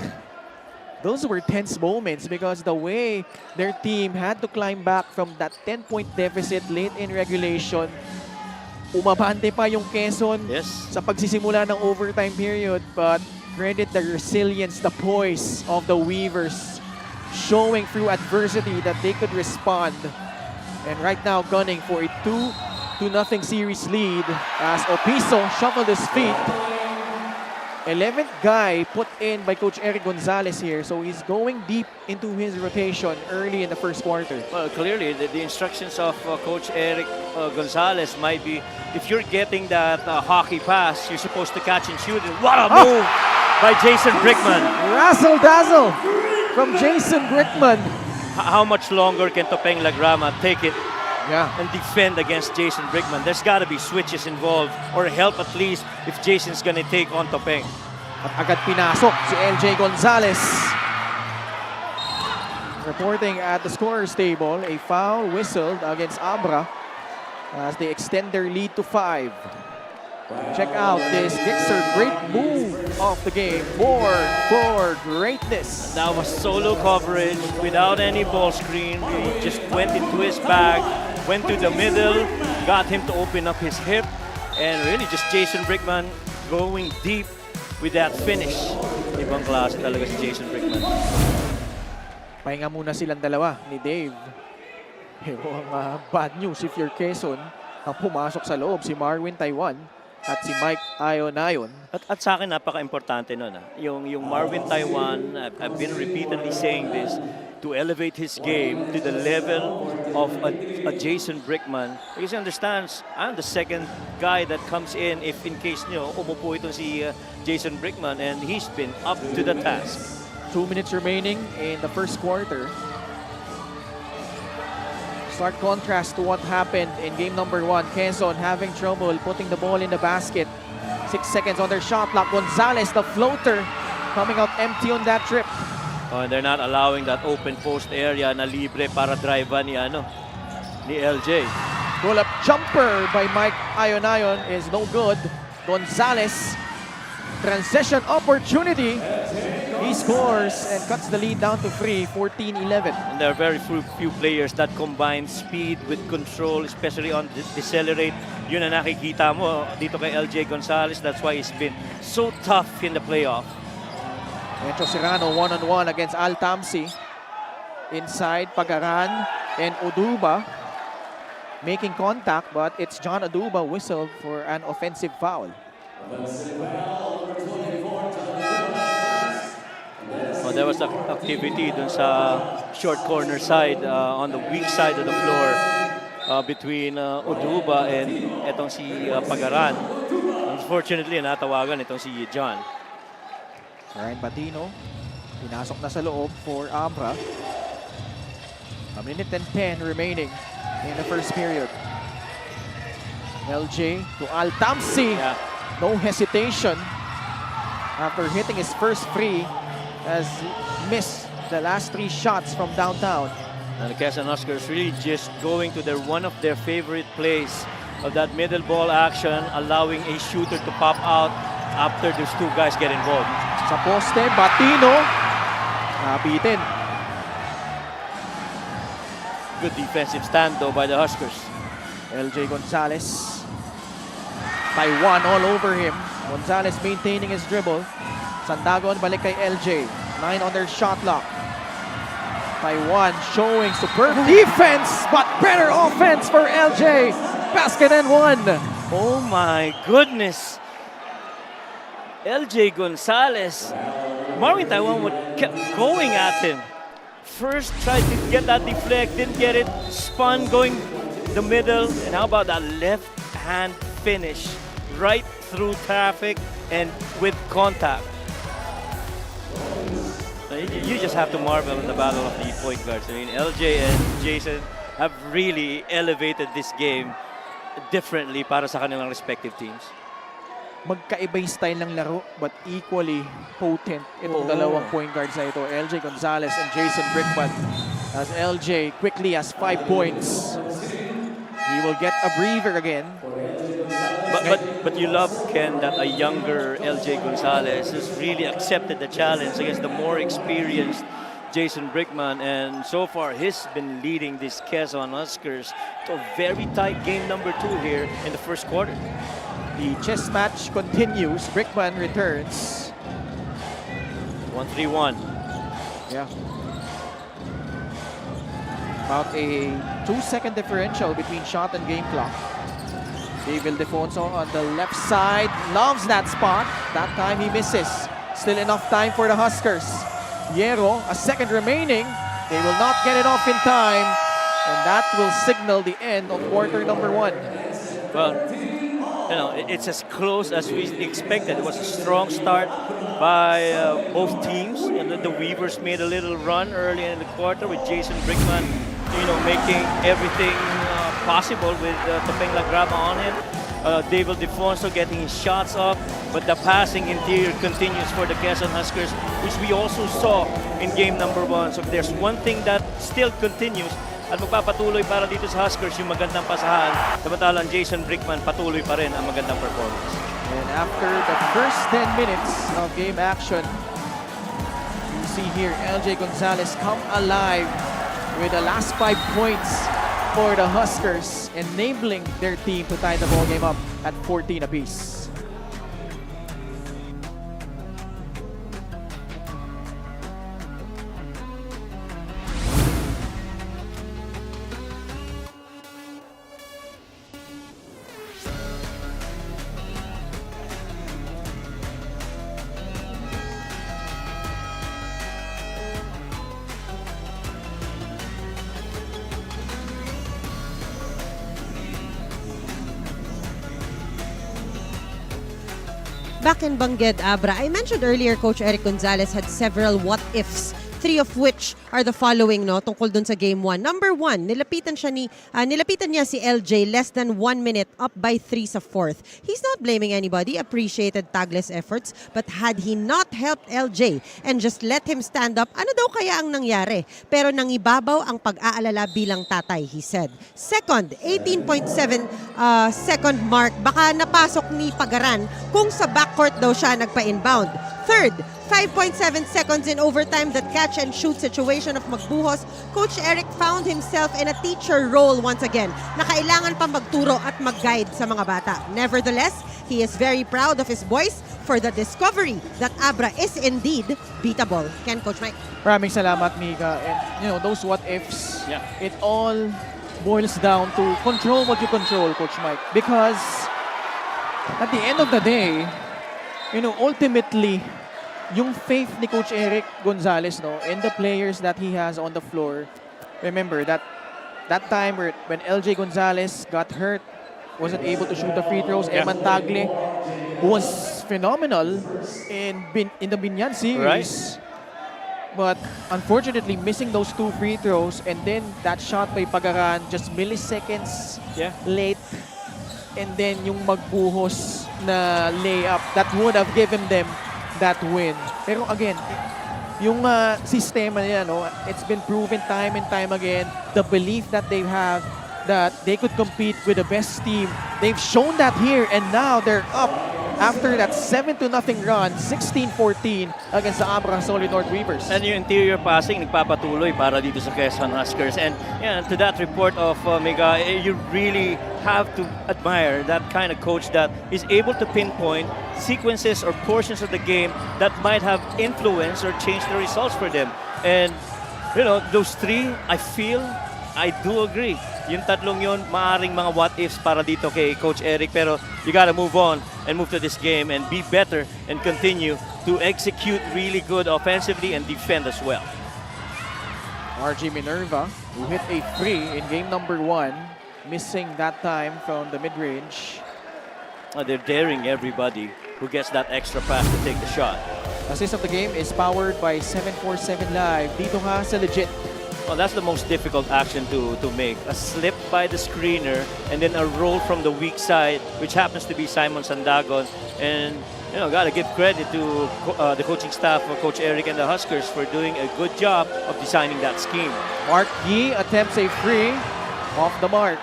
Those were tense moments because the way their team had to climb back from that 10-point deficit late in regulation, umabante pa yung Quezon sa pagsisimula ng overtime period, but credit the resilience, the poise of the Weavers showing through adversity that they could respond. And right now gunning for a 2-0 series lead as Opiso shuffled his feet. 11th guy put in by Coach Eric Gonzalez here, so he's going deep into his rotation early in the first quarter. Well, clearly, the instructions of Coach Eric Gonzalez might be, if you're getting that hockey pass, you're supposed to catch and shoot it. What a move by Jason Brickman. Razzle-dazzle from Jason Brickman. How much longer can Topeng Lagrama take it and defend against Jason Brickman? There's got to be switches involved or help at least if Jason's going to take on Topeng. At agad pinasok si LJ Gonzalez. Reporting at the scorer's table, a foul whistled against Abra as they extend their lead to 5. Check out this Gixer, great move of the game. More for greatness. That was solo coverage without any ball screen. He just went into his bag, went to the middle, got him to open up his hip, and really just Jason Brickman going deep with that finish. Ibang klase talaga si Jason Brickman. Pahinga muna silang dalawa ni Dave. Pero ang bad news if you're Quezon, ang pumasok sa loob si Marwin Taiwan at si Mike Ayonayon. At sa akin, napaka-importante nun. Yung Marvin Taiwan, I've been repeatedly saying this, to elevate his game to the level of a Jason Brickman. Because he understands, I'm the second guy that comes in if in case nyo, umupo ito si Jason Brickman, and he's been up to the task. 2 minutes remaining in the first quarter. Stark contrast to what happened in game number 1. Quezon having trouble putting the ball in the basket. 6 seconds on their shot clock. Gonzalez, the floater, coming out empty on that trip. Oh, and they're not allowing that open post area na libre para drive-an ni LJ. Pull-up jumper by Mike Ayonayon is no good. Gonzalez, transition opportunity. He scores and cuts the lead down to 3, 14-11. And there are very few players that combine speed with control, especially on decelerate. Yun ang nakikita mo dito kay LJ Gonzalez. That's why he's been so tough in the playoff. Metro Serrano one-on-one against Al Tamsi. Inside, Pagaran and Oduba making contact, but it's John Oduba whistled for an offensive foul. Oh, there was activity dun sa short corner side on the weak side of the floor between Oduba and etong si Pagaran. Unfortunately, natawagan itong si John. Ryan Batino, pinasok na sa loob for Abra. A minute and 10 remaining in the first period. LJ to Al Tamsi. Yeah. No hesitation. After hitting his first free, has missed the last 3 shots from downtown. And the Quezon Huskers really just going to one of their favorite plays of that middle ball action, allowing a shooter to pop out after those 2 guys get involved. Sa poste, Batino. Nabitin. Good defensive stand though by the Huskers. LJ Gonzalez. Taiwan all over him. Gonzalez maintaining his dribble. Sandagon balik kay LJ. 9 on their shot clock. Taiwan showing superb defense, but better offense for LJ. Basket and 1. Oh my goodness. LJ Gonzalez. Marvin Taiwan kept going at him. First tried to get that deflect, didn't get it. Spun going the middle. And how about that left hand finish? Right through traffic and with contact. You just have to marvel in the battle of the point guards. I mean, LJ and Jason have really elevated this game differently para sa kanilang respective teams. Magkaiba yung style ng laro, but equally potent itong dalawang point guards na ito, LJ Gonzalez and Jason Brickman. As LJ quickly has 5 points. He will get a breather again. But you love, Ken, that a younger LJ Gonzalez has really accepted the challenge against the more experienced Jason Brickman, and so far he's been leading this Quezon Huskers to a very tight game number 2 here in the first quarter. The chess match continues. Brickman returns. 1-3-1. Yeah. About a 2-second differential between shot and game clock. Ildefonso on the left side, loves that spot. That time he misses. Still enough time for the Huskers. Hierro, a second remaining. They will not get it off in time. And that will signal the end of quarter number 1. Well, you know, it's as close as we expected. It was a strong start by both teams. And the Weavers made a little run early in the quarter with Jason Brickman, you know, making everything possible with Topeng Lagrama on him. Ildefonso getting his shots up, but the passing interior continues for the Quezon Huskers, which we also saw in game number 1. So if there's one thing that still continues at magpapatuloy para dito sa Huskers yung magandang pasahan, samantalang Jason Brickman patuloy pa rin ang magandang performance. And after the first 10 minutes of game action, you see here LJ Gonzalez come alive with the last 5 points for the Huskers, enabling their team to tie the ball game up at 14 apiece. Back in Bangged, Abra, I mentioned earlier Coach Eric Gonzalez had several what-ifs, 3 of which are the following, no, tungkol dun sa Game 1. Number 1, nilapitan niya si LJ less than 1 minute up by 3 sa 4th. He's not blaming anybody, appreciated tagless efforts, but had he not helped LJ and just let him stand up, ano daw kaya ang nangyari? Pero nangibabaw ang pag-aalala bilang tatay, he said. Second, 18.7 second mark, baka napasok ni Pagaran kung sa backcourt daw siya nagpa-inbound. Third, 5.7 seconds in overtime, that catch and shoot situation of Magbuhos. Coach Eric found himself in a teacher role once again, na kailangan pa magturo at mag-guide sa mga bata. Nevertheless, he is very proud of his boys for the discovery that Abra is indeed beatable. Ken, Coach Mike. Maraming salamat, Mika. And, those what-ifs, Yeah. it all boils down to control what you control, Coach Mike. Because at the end of the day, ultimately, yung faith ni Coach Eric Gonzalez, and the players that he has on the floor. Remember that time when LJ Gonzalez got hurt, wasn't able to shoot the free throws. Yeah. Eman Tagle, who was phenomenal in the Binyan series. Right. But unfortunately, missing those 2 free throws, and then that shot by Pagaran just milliseconds late. And then yung Magbuhos na layup that would have given them that win. Pero again, yung sistema niya, it's been proven time and time again, the belief that they have that they could compete with the best team. They've shown that here, and now they're up after that 7-0 run, 16-14 against the Abra Solid North Weavers. And yung interior passing nagpapatuloy para dito sa Quezon Huskers. And to that report of Mika, you really have to admire that kind of coach that is able to pinpoint sequences or portions of the game that might have influenced or changed the results for them. And those 3, I do agree. Yung tatlong yun, maaring mga what-ifs para dito kay Coach Eric. Pero you gotta move on and move to this game and be better and continue to execute really good offensively and defend as well. RG Minerva, who hit a 3 in game number 1, missing that time from the mid-range. They're daring everybody who gets that extra pass to take the shot. Assist of the game is powered by 747 Live. Dito nga sa Legit. Well, that's the most difficult action to make. A slip by the screener and then a roll from the weak side, which happens to be Simon Sandagon. And, gotta give credit to the coaching staff of Coach Eric and the Huskers for doing a good job of designing that scheme. Mark Yee attempts a free off the mark.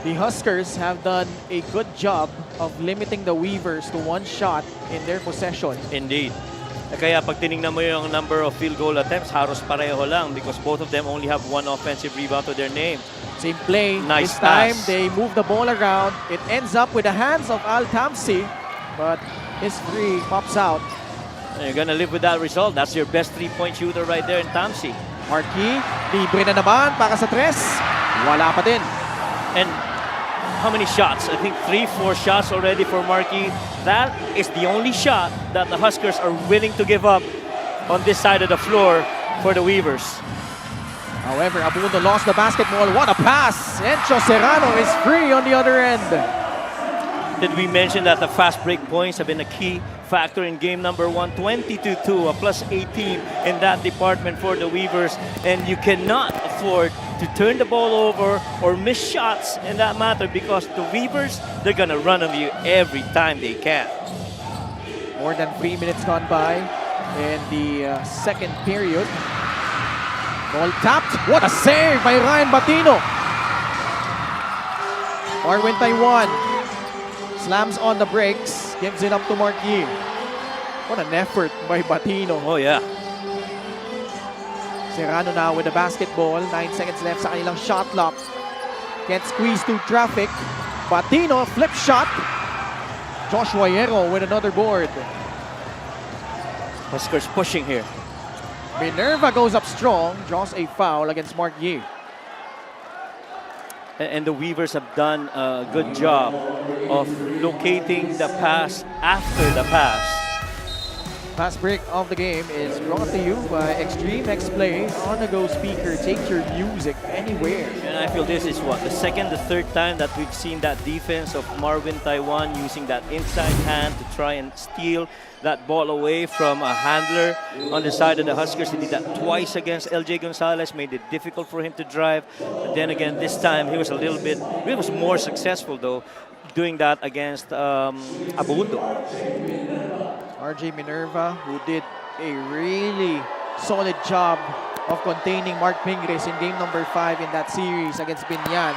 The Huskers have done a good job of limiting the Weavers to 1 shot in their possession. Indeed. Kaya pag tinignan mo yung number of field goal attempts, halos pareho lang because both of them only have 1 offensive rebound to their name. Same play. Nice this time, pass. they move the ball around. It ends up with the hands of Al Tamsi, but his 3 pops out. And you're gonna live with that result. That's your best 3-point shooter right there in Tamsi. Marquis, libre na naman para sa 3. Wala pa din. And how many shots? I think 3-4 shots already for Markey. That is the only shot that the Huskers are willing to give up on this side of the floor for the Weavers. However, Abundo lost the basketball. What a pass! Encho Serrano is free on the other end. Did we mention that the fast break points have been a key factor in game number 1? 20-2, a plus 18 in that department for the Weavers. And you cannot afford to turn the ball over or miss shots in that matter because the Weavers, they're gonna run on you every time they can. More than 3 minutes gone by in the second period. Ball tapped. What a save by Ryan Batino. Marwin Taiwan slams on the brakes, gives it up to Marquis. What an effort by Batino. Oh yeah. Serrano now with the basketball. 9 seconds left sa kanilang shot clock. Can't squeeze through traffic. Batino, flip shot. Joshua Hierro with another board. Huskers pushing here. Minerva goes up strong, draws a foul against Mark Yee. And the Weavers have done a good job of locating the pass after the pass. Fast break of the game is brought to you by Extreme X Play on-the-go speaker. Take your music anywhere. And I feel this is what, the second, the third time that we've seen that defense of Marvin Taiwan using that inside hand to try and steal that ball away from a handler on the side of the Huskers. He did that twice against LJ Gonzalez, made it difficult for him to drive. But then again, this time he was more successful though, doing that against Abundo. RJ Minerva, who did a really solid job of containing Mark Pingres in game number 5 in that series against Binyan.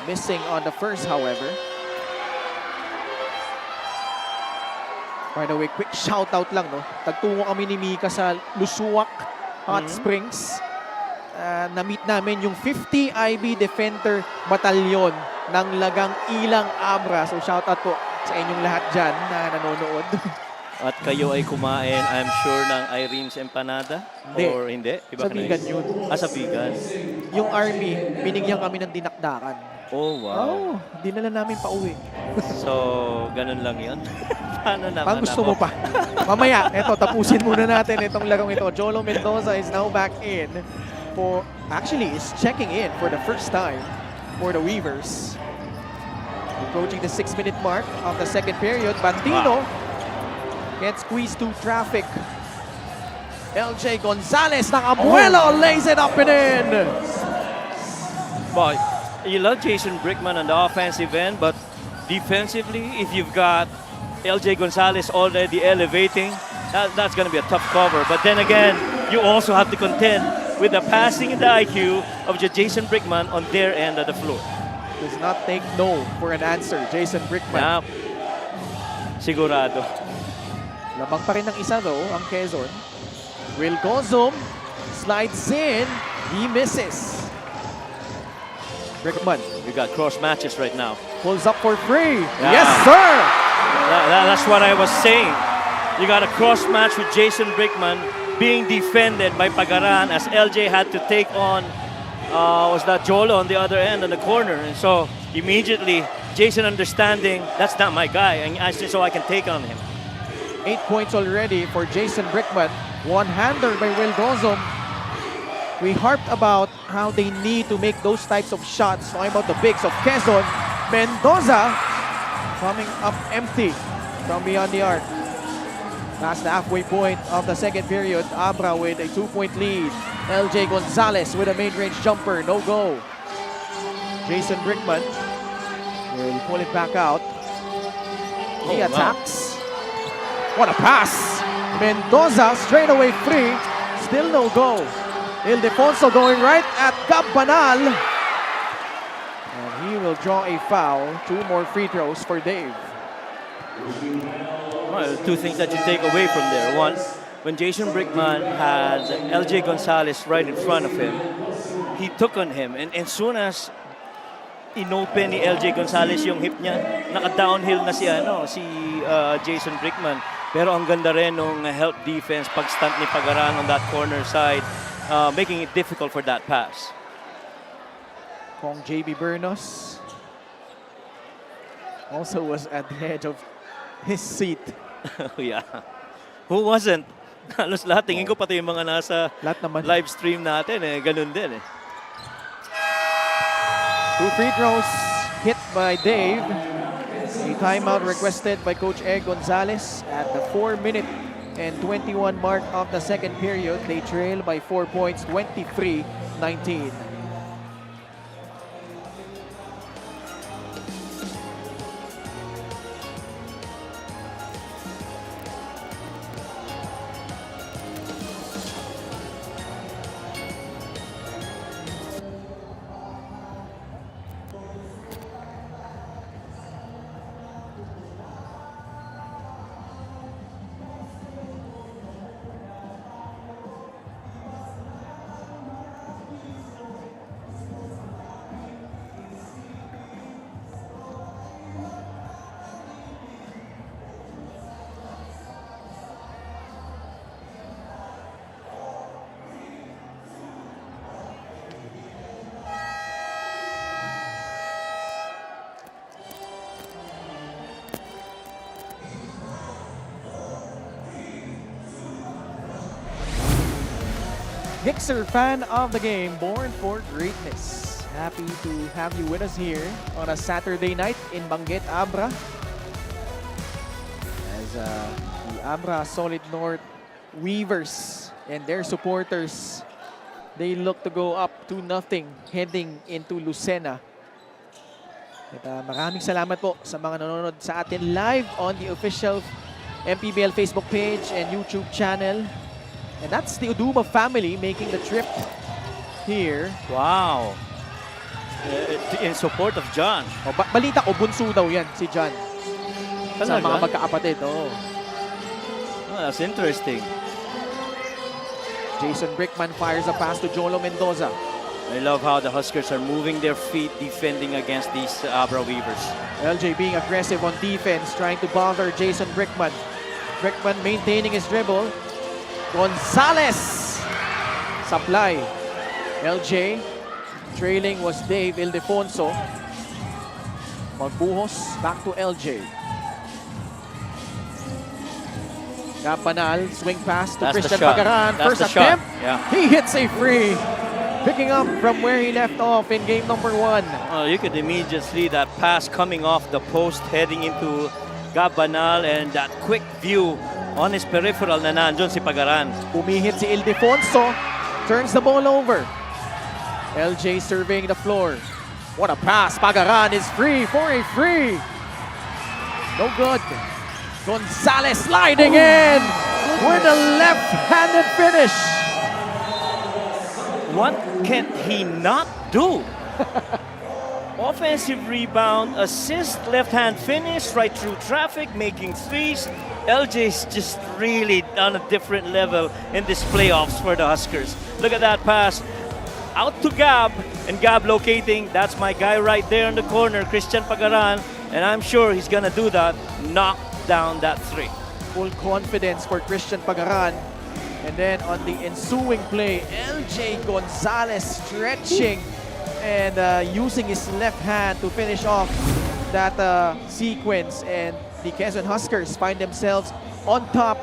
Missing on the first, however. By the way, quick shout out lang, no? Tagtungo kami ni Mika sa Lusuak Hot Springs. Na-meet namin yung 50 IB Defender Batalyon ng Lagang Ilang Abra. So shout out po sa inyong lahat dyan na nanonood. At kayo ay kumain, I'm sure, ng Irene's Empanada? Hindi. Or hindi? Iba Sa ka na vegan yun. Sa vegan. Yung army, binigyan kami ng dinakdakan. Oh, wow. Oh, dinala namin pa uwi. So, ganun lang yun? Paano naman Pang gusto mo pa. Mamaya, eto, tapusin muna natin itong larong ito. Jolo Mendoza is now back in for, actually, is checking in for the first time for the Weavers. Approaching the 6-minute mark of the second period. Bandino can't squeeze through traffic. LJ Gonzalez ng Abuelo lays it up and in. But you love Jason Brickman on the offensive end, but defensively, if you've got LJ Gonzalez already elevating, that's going to be a tough cover. But then again, you also have to contend with the passing and the IQ of Jason Brickman on their end of the floor. Does not take no for an answer, Jason Brickman. Yeah. Sigurado. Lamang pa rin ng isa though, ang Quezon. Will Gozum slides in, he misses. Brickman. We got cross matches right now. Pulls up for free. Yeah. Yes, sir! That's what I was saying. You got a cross match with Jason Brickman being defended by Pagaran as LJ had to take on was that Jolo on the other end on the corner. And so immediately Jason understanding that's not my guy, and so I can take on him. 8 points already for Jason Brickman. One-hander by Will Gozum. We harped about how they need to make those types of shots. Talking about the bigs of Quezon. Mendoza coming up empty from beyond the arc. Past the halfway point of the second period, Abra with a 2-point lead. LJ Gonzalez with a mid-range jumper, no go. Jason Brickman will pull it back out. He attacks. What a pass! Mendoza straight away free, still no go. Ildefonso going right at Guv Bernos. And he will draw a foul. 2 more free throws for Dave. Well, 2 things that you take away from there. One, when Jason Brickman had LJ Gonzalez right in front of him, he took on him. And as soon as inopen ni LJ Gonzalez yung hip niya, naka-downhill na si Jason Brickman. Pero ang ganda rin nung help defense, pag-stunt ni Pagaran on that corner side, making it difficult for that pass. Kong JB Bernos also was at the edge of his seat. Yeah. Who wasn't? Halos lahat. Tingin ko pati yung mga nasa live stream natin. Ganun din. 2 free throws hit by Dave. A timeout requested by Coach Egg Gonzalez at the 4-minute and 21 mark of the second period. They trail by 4 points, 23-19. Gixxer fan of the game, born for greatness. Happy to have you with us here on a Saturday night in Benguet, Abra. As the Abra Solid North Weavers and their supporters, they look to go up 2-0 heading into Lucena. At maraming salamat po sa mga nanonood sa atin live on the official MPBL Facebook page and YouTube channel. And that's the Oduba family making the trip here. Wow. In support of John. O, balita ko, bunso daw yan si John. Sa Talaga? mga magkakapatid. Oh. Oh, that's interesting. Jason Brickman fires a pass to Jolo Mendoza. I love how the Huskers are moving their feet defending against these Abra Weavers. LJ being aggressive on defense, trying to bother Jason Brickman. Brickman maintaining his dribble. Gonzalez! Supply. LJ. Trailing was Dave Ildefonso. Magbuhos, back to LJ. Campanal, swing pass to That's the Christian shot. Pagaran. That's First the shot. attempt. Yeah. He hits a free. Picking up from where he left off in game number 1. Oh, you could immediately see that pass coming off the post heading into Gabanal, and that quick view on his peripheral na nandun si Pagaran. Umihit si Ildefonso. Turns the ball over. LJ surveying the floor. What a pass. Pagaran is free for a free. No good. Gonzalez sliding in with a left-handed finish. What can he not do? Offensive rebound, assist, left-hand finish, right through traffic, making threes. LJ's just really on a different level in this playoffs for the Huskers. Look at that pass. Out to Gab, and Gab locating. That's my guy right there in the corner, Christian Pagaran. And I'm sure he's gonna do that. Knock down that three. Full confidence for Christian Pagaran. And then on the ensuing play, LJ Gonzalez stretching and using his left hand to finish off that sequence. And the Quezon Huskers find themselves on top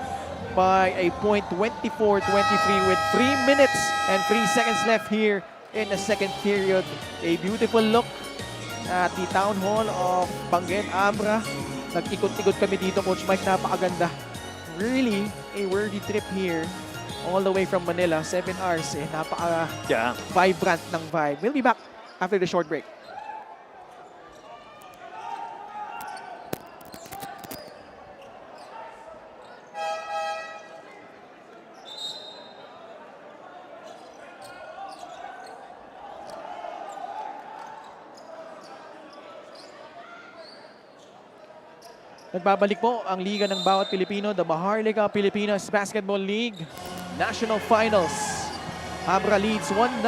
by a point, 24-23, with 3 minutes and 3 seconds left here in the second period. A beautiful look at the town hall of Benguet, Abra. Nag-ikot-ikot kami dito, Coach Mike, napakaganda. Really a worthy trip here. All the way from Manila, 7 hours. Napaka-vibrant ng vibe. We'll be back after the short break. Nagbabalik po ang liga ng bawat Pilipino, the Maharlika Pilipinas Basketball League National Finals. Abra leads 1-0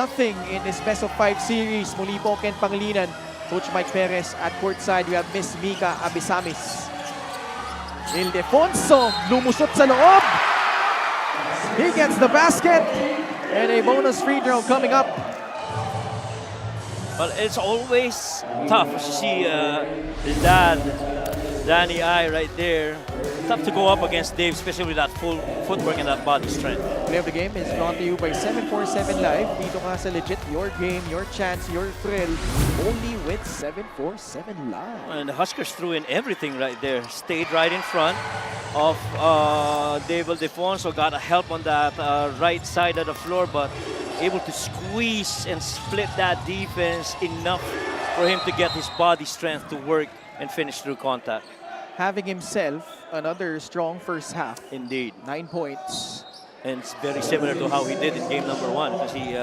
in this best of 5 series. Muli po Ken Pangilinan, Coach Mike Perez at courtside we have Miss Mika Abisamis. Ildefonso lumusot sa loob. He gets the basket and a bonus free throw coming up. Well, it's always tough to see his dad, Danny I right there. Tough to go up against Dave, especially with that full footwork and that body strength. Play of the game is brought to you by 747 Live. Dito ka sa legit, your game, your chance, your thrill. Only with 747 Live. And the Huskers threw in everything right there. Stayed right in front of Dave Ildefonso. Got a help on that right side of the floor, but able to squeeze and split that defense enough for him to get his body strength to work and finish through contact. Having himself another strong first half. Indeed. 9 points. And it's very similar to how he did in game number 1 kasi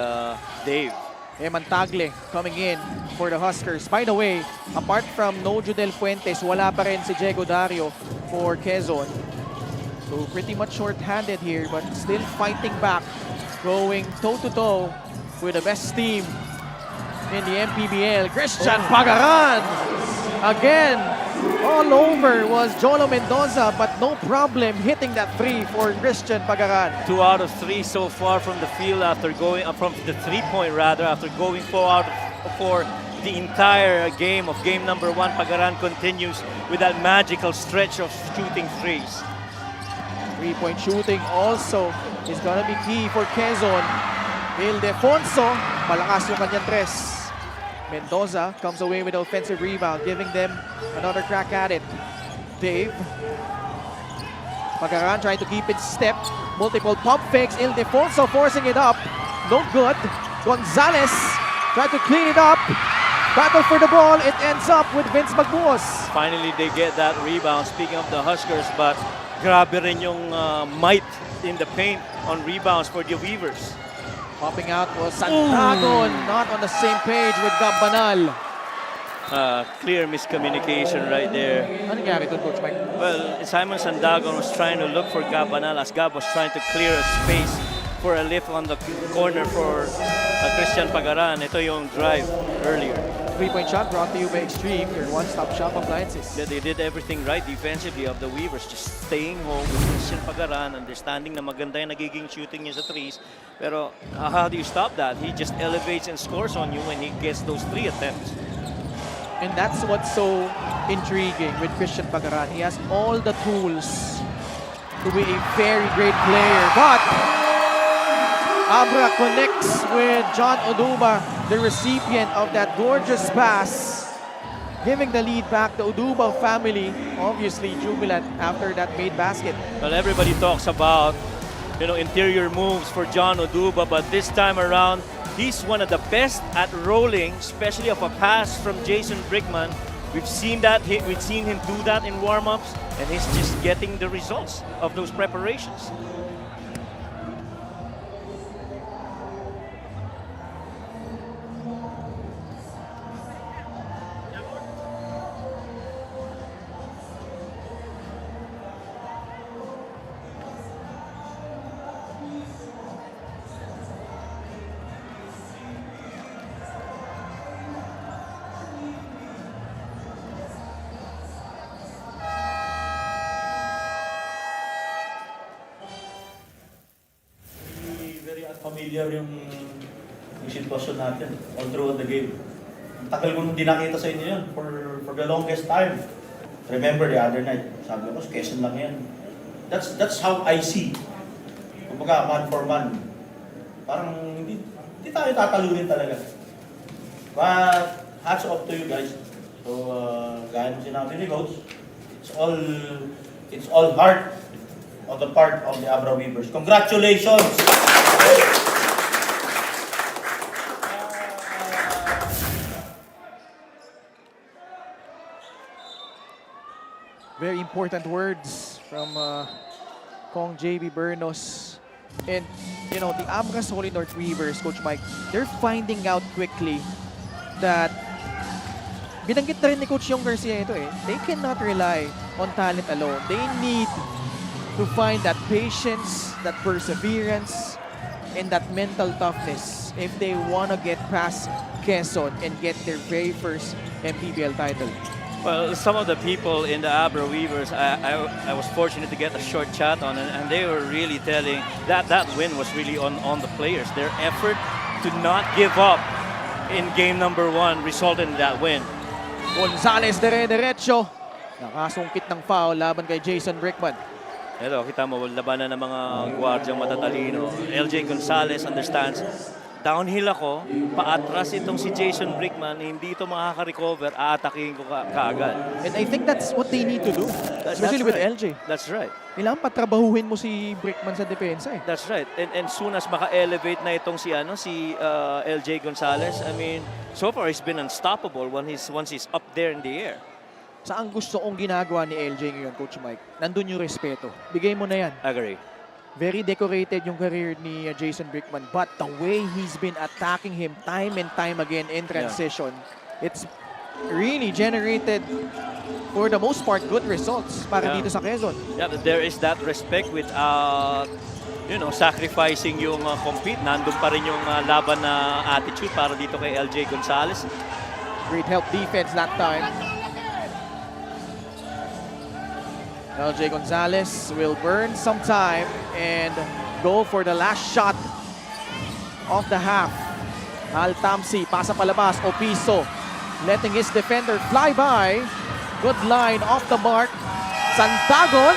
Dave. Eman Tagle coming in for the Huskers. By the way, apart from Nojo Del Fuentes, wala pa rin si Diego Dario for Quezon. So pretty much short-handed here, but still fighting back. Going toe-to-toe with the best team in the MPBL. Christian Pagaran! Again, all over was Jolo Mendoza, but no problem hitting that three for Christian Pagaran. 2 out of 3 so far from the field after going from the 3-point after going 4 out of 4 the entire game of game number 1. Pagaran continues with that magical stretch of shooting threes. 3-point shooting also is gonna be key for Quezon. Ildefonso, malakas yung kanyang tres. Mendoza comes away with the offensive rebound, giving them another crack at it. Dave. Pagaran trying to keep it step. Multiple pump fakes. Ildefonso forcing it up. No good. Gonzalez tried to clean it up. Battle for the ball. It ends up with Vince Magbuos. Finally, they get that rebound. Speaking of the Huskers, but grabe rin yung might in the paint on rebounds for the Weavers. Popping out was Santagon, not on the same page with Guv Bernos. Clear miscommunication right there. Ano nangyari doon, Coach Mike? Well, Simon Sandagon was trying to look for Guv Bernos as Guv was trying to clear a space for a lift on the corner for Christian Pagaran. Ito yung drive earlier. Three-point shot brought to you by Extreme, your one-stop shop appliances. Yeah, they did everything right defensively of the Weavers, just staying home with Christian Pagaran, understanding na maganda yung nagiging shooting niya sa threes. Pero how do you stop that? He just elevates and scores on you when he gets those 3 attempts. And that's what's so intriguing with Christian Pagaran. He has all the tools to be a very great player. But Abra connects with John Oduba, the recipient of that gorgeous pass, giving the lead back. The Oduba family obviously jubilant after that made basket. Well, everybody talks about, interior moves for John Oduba, but this time around, he's one of the best at rolling, especially of a pass from Jason Brickman. We've seen him do that in warm-ups, and he's just getting the results of those preparations. Familiar yung sitwasyon natin all throughout the game. Ang tagal ko nung dinakita sa inyo yun for the longest time. Remember the other night, sabi ko, Quezon lang yan. That's how I see. Kumbaga, man for man. Parang hindi tayo tatalunin talaga. But hats off to you guys. So, gaya ng sinabi ni Coach, it's all heart on the part of the Abra Weavers. Congratulations! Very important words from Kong Guv Bernos. And, the Abra Solid North Weavers, Coach Mike, they're finding out quickly that binanggit na rin ni Coach Yong Garcia ito they cannot rely on talent alone. They need to find that patience, that perseverance, and that mental toughness if they want to get past Quezon and get their very first MPBL title. Well, some of the people in the Abra Weavers, I was fortunate to get a short chat on, and they were really telling that win was really on the players. Their effort to not give up in game number 1 resulted in that win. Gonzalez dire-diretso. Nakasungkit ng foul laban kay Jason Brickman. Ito, kita mo, labanan ng mga gwardyang matatalino. LJ Gonzalez understands, downhill ako, paatras itong si Jason Brickman, hindi ito makaka-recover, aatakihin ko kaagad. And I think that's what they need to do, especially with LJ. That's right. Kailangan patrabahuhin mo si Brickman sa depensa That's right. And soon as maka-elevate na itong si LJ Gonzalez, I mean, so far he's been unstoppable once he's up there in the air. Saan gusto kong ginagawa ni LJ ngayon, Coach Mike? Nandun yung respeto. Bigay mo na yan. Agree. Very decorated yung career ni Jason Brickman, but the way he's been attacking him time and time again in transition, it's really generated, for the most part, good results para dito sa Quezon. Yeah, there is that respect without, sacrificing yung compete. Nandun pa rin yung laban na attitude para dito kay LJ Gonzalez. Great help defense that time. LJ Gonzalez will burn some time and go for the last shot of the half. Al Tamsi, pasa palabas, Opiso, letting his defender fly by. Good line off the mark. Santagon,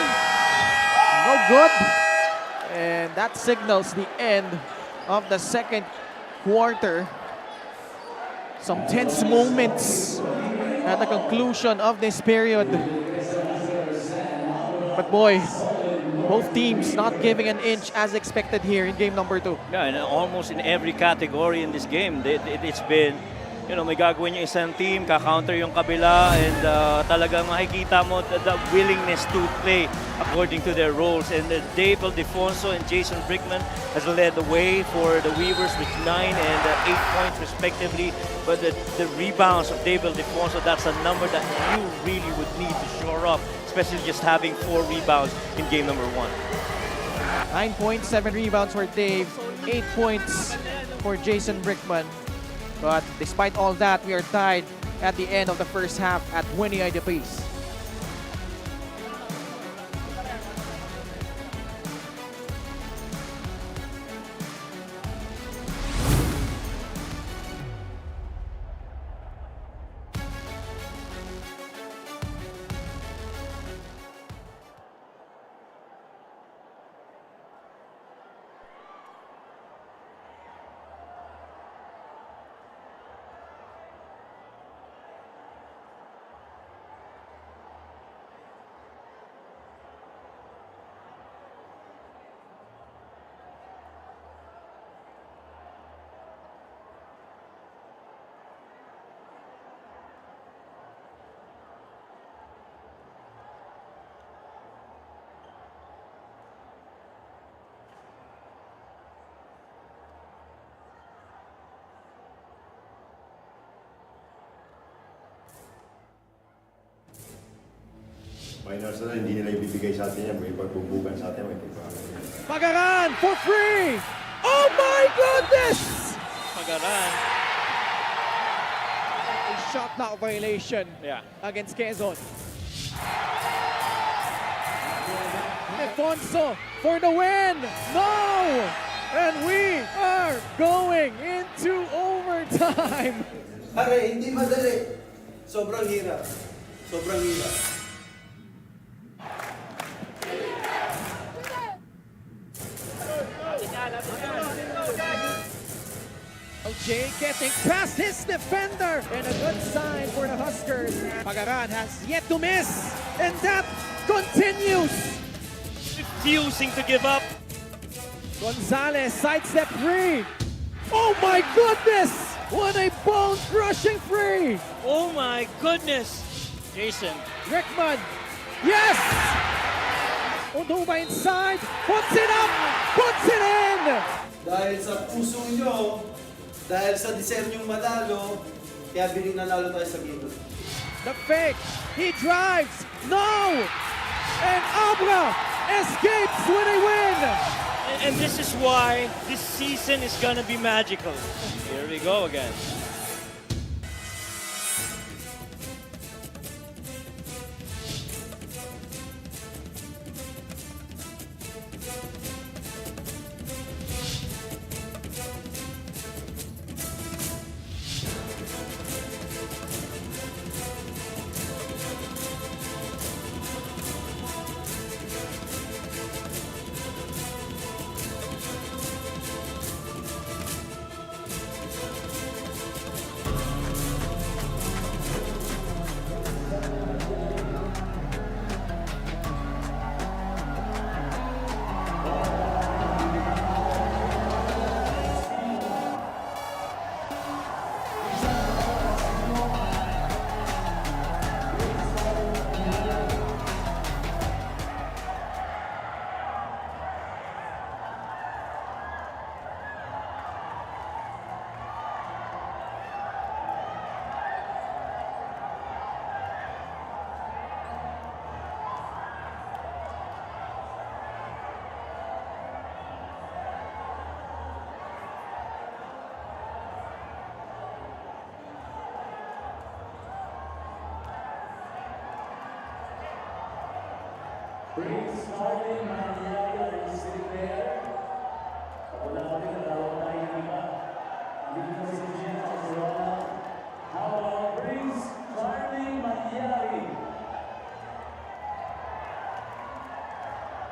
no good. And that signals the end of the second quarter. Some tense moments at the conclusion of this period. But boy, both teams not giving an inch as expected here in game number 2. Yeah, and almost in every category in this game, it's been, may gagawin yung isang team, ka-counter yung kabila, and talagang makikita mo the willingness to play according to their roles. And Ildefonso and Brickman has led the way for the Weavers with 9 and 8 points respectively. But the rebounds of Ildefonso, that's a number that you really would need to shore up, especially just having 4 rebounds in game number 1. 9 points, 7 rebounds for Dave, 8 points for Brickman. But despite all that, we are tied at the end of the first half at 20 apiece. Minors na hindi nila ibibigay sa atin yan. May pagbubugan sa atin. Pagaran for free! Oh my goodness! Pagaran. A shot clock violation against Quezon. Ildefonso for the win! No! And we are going into overtime! Pare, hindi madali. Sobrang hirap. Sobrang hirap. Jay getting past his defender, and a good sign for the Huskers. Pagaran has yet to miss, and that continues. Refusing to give up. Gonzalez sidestep free. Oh my goodness! What a bone-crushing free! Oh my goodness! Jason. Brickman. Yes! Oduba inside, puts it up, puts it in! Dahil sa puso nyo, dahil sa disenyong manalo, kaya biling nanalo tayo sa game. The fake, he drives, no! And Abra escapes with a win! And this is why this season is gonna be magical. Here we go again.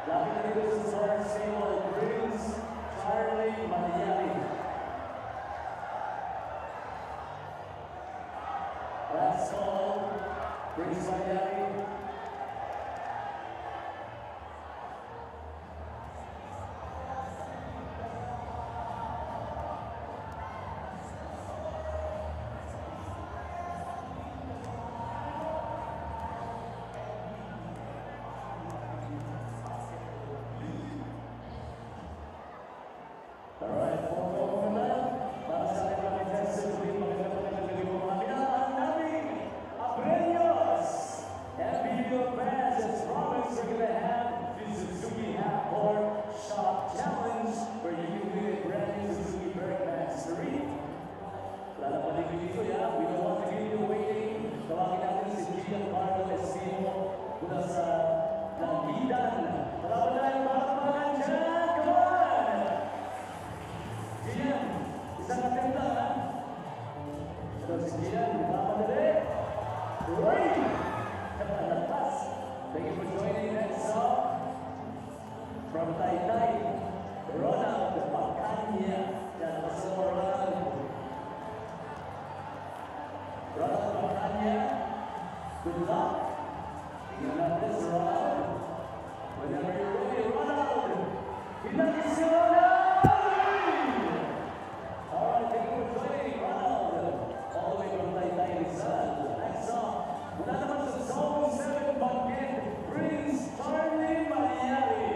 Lapit na dito sa Sarah Seymour, Prince Charlie Maniari. Brings Miami. MPBL fans, as promised, we're gonna have the Suzuki half-court shot challenge where you can win a brand new Suzuki Brickman 3. Wala na paligid dito, ya. We don't want to give you waiting. Tawagin natin si Giancarlo Espino mula sa Langidan. Talaban tayo mga kapagan dyan. Come on! Gian, isang atenda, ha? Ito si Gian, nagpapadali. Right! Thank you for joining next song from Taytay, Ronald Pacanya. Yan, kasama Ronald. Ronald Pacanya, good luck. Tingnan natin si Ronald. Whenever you're ready, Ronald. Pinagi si Ronald! Alright, thank you for joining Ronald. All the way from Taytay, Rizal. Next song, mula naman sa Zone 7 Banquet, brings Charlie Mariari.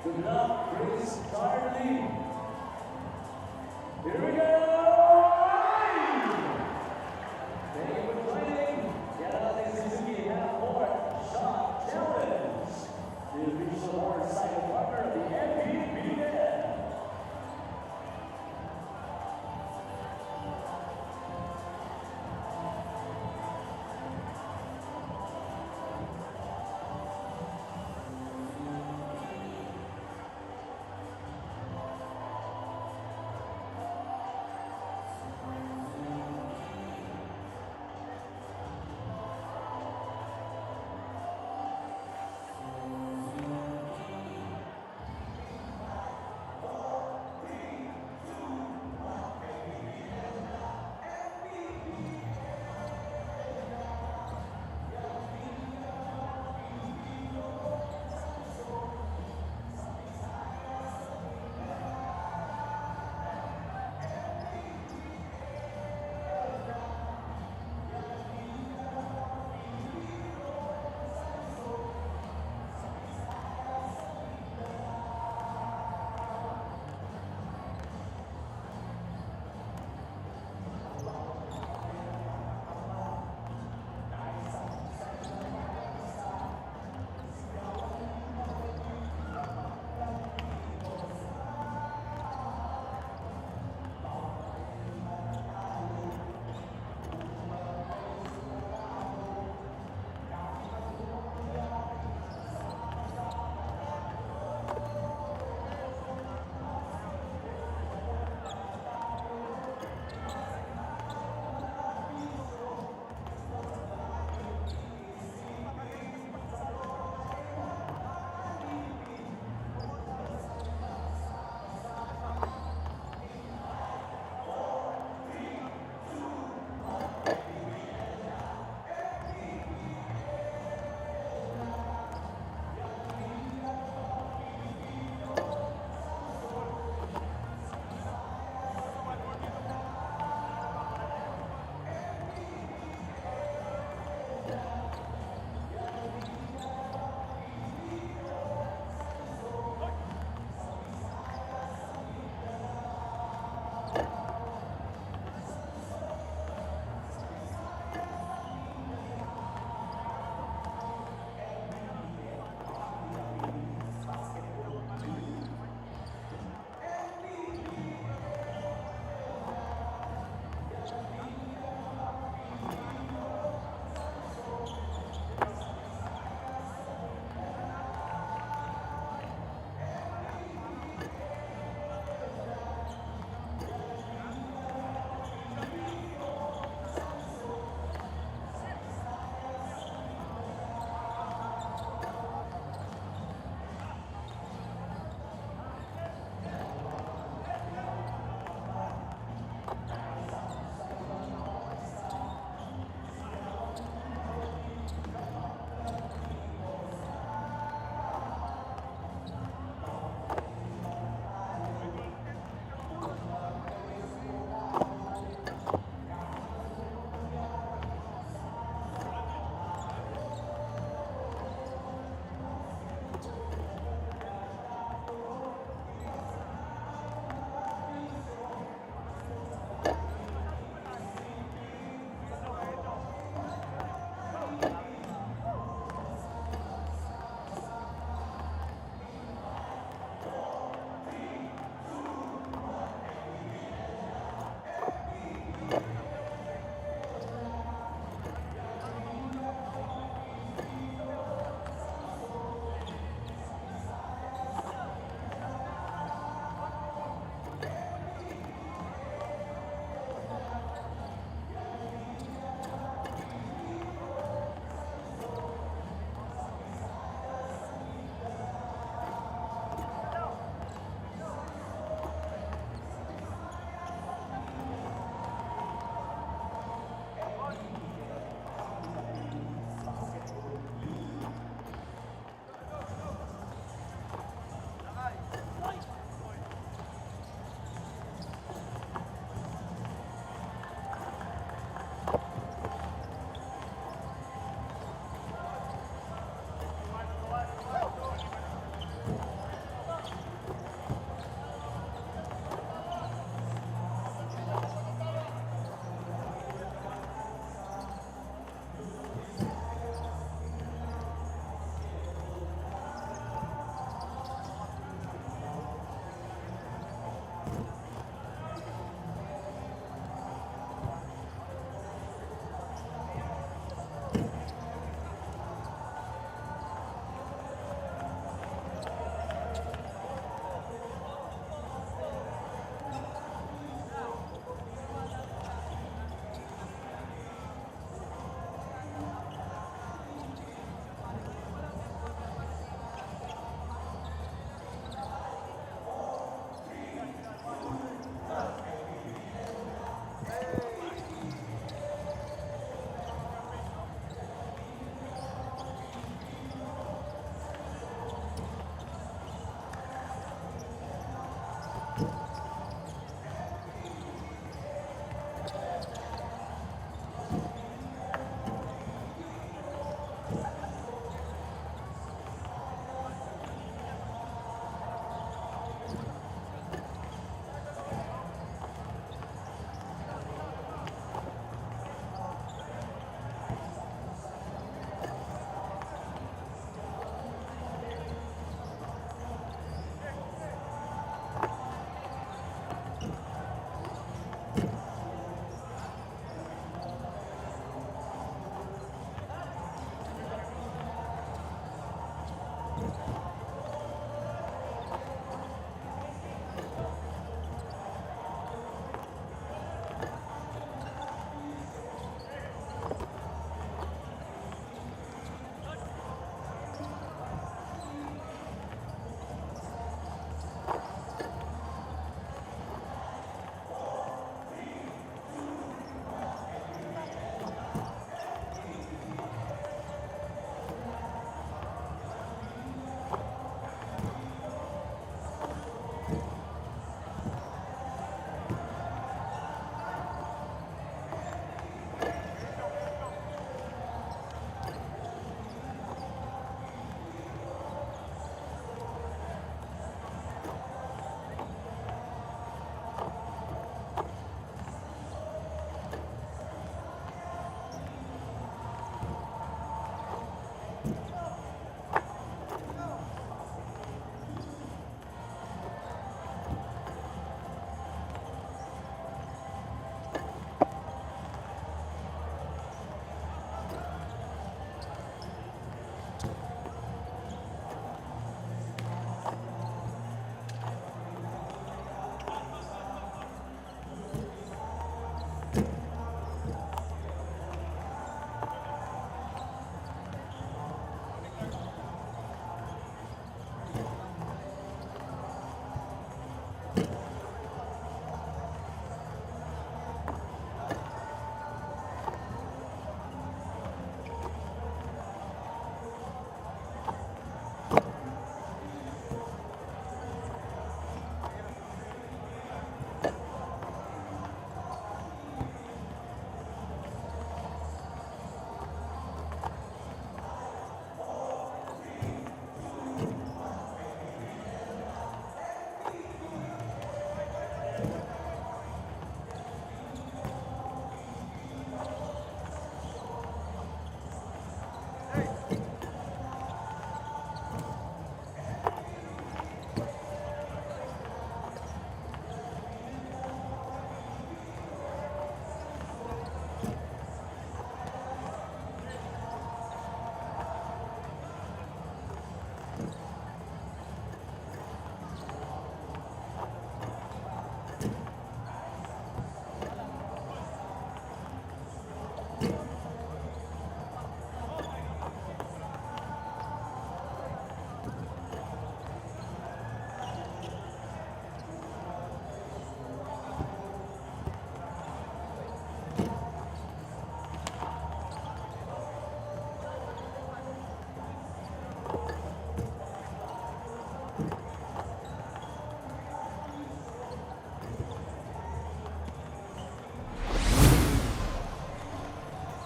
Good luck, brings Charlie. Here we go! Thank you for joining. Get out of the Suzuki half-court shot challenge. The official order.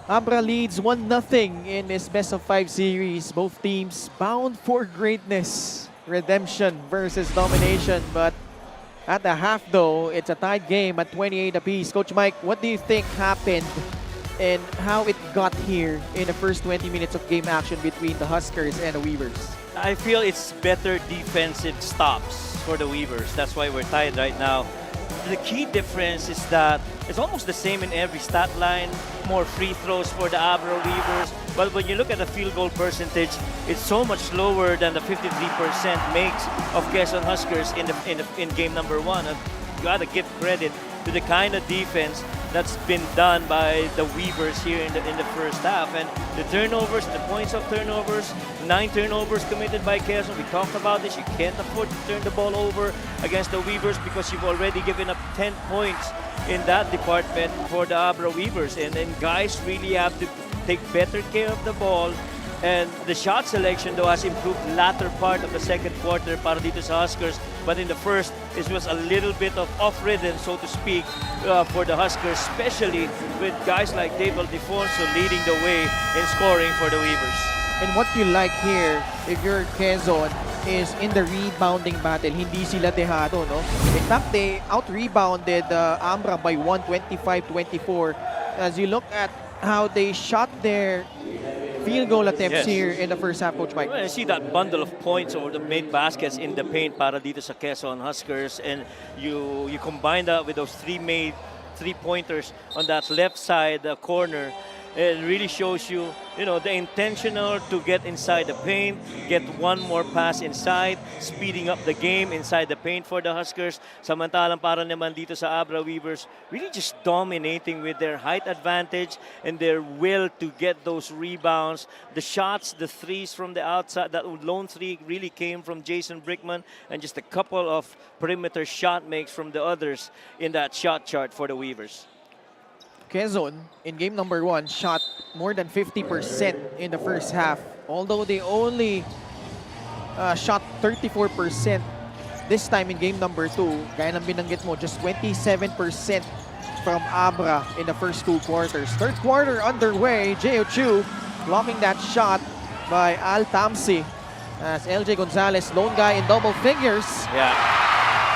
Abra leads 1-0 in this best-of-5 series. Both teams bound for greatness. Redemption versus domination. But at the half, though, it's a tied game at 28 apiece. Coach Mike, what do you think happened and how it got here in the first 20 minutes of game action between the Huskers and the Weavers? I feel it's better defensive stops for the Weavers. That's why we're tied right now. The key difference is that it's almost the same in every stat line. More free throws for the Abra Weavers. But when you look at the field goal percentage, it's so much lower than the 53% makes of Quezon Huskers in game number 1. And you gotta give credit to the kind of defense that's been done by the Weavers here in the first half. And the turnovers, the points of turnovers, 9 turnovers committed by Quezon. We talked about this. You can't afford to turn the ball over against the Weavers because you've already given up 10 points in that department for the Abra Weavers. And then guys really have to take better care of the ball. And the shot selection, though, has improved latter part of the second quarter para dito sa Huskers. But in the first, it was a little bit of off-rhythm, so to speak, for the Huskers, especially with guys like Ildefonso leading the way in scoring for the Weavers. And what you like here, if you're Quezon, is in the rebounding battle, hindi sila dehado, no? In fact, they out-rebounded Abra by 125-24. As you look at how they shot their field goal attempts here in the first half, Coach Mike. Well, I see that bundle of points over the made baskets in the paint para dito sa Quezon Huskers, and you combine that with those 3 made 3-pointers on that left side corner. It really shows you, the intentional to get inside the paint, get one more pass inside, speeding up the game inside the paint for the Huskers. Samantalang para naman dito sa Abra Weavers, really just dominating with their height advantage and their will to get those rebounds. The shots, the threes from the outside, that lone three really came from Jason Brickman, and just a couple of perimeter shot makes from the others in that shot chart for the Weavers. Quezon, in game number 1, shot more than 50% in the first half. Although they only shot 34% this time in game number 2. Gaya ng binanggit mo, just 27% from Abra in the first 2 quarters. Third quarter underway, J.O. Chu blocking that shot by Al Tamsi. As LJ Gonzalez, lone guy in double figures. Yeah.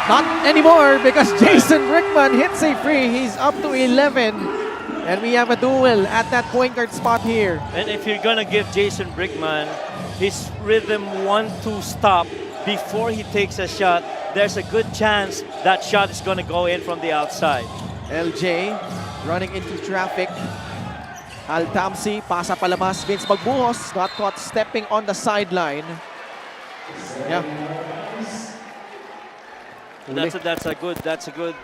Not anymore because Jason Brickman hits a free. He's up to 11. And we have a duel at that point guard spot here. And if you're gonna give Jason Brickman his rhythm 1-2 stop before he takes a shot, there's a good chance that shot is gonna go in from the outside. LJ running into traffic. Al Tamsi, pasa palabas. Vince Magbuhos got caught stepping on the sideline. Yeah. That's a good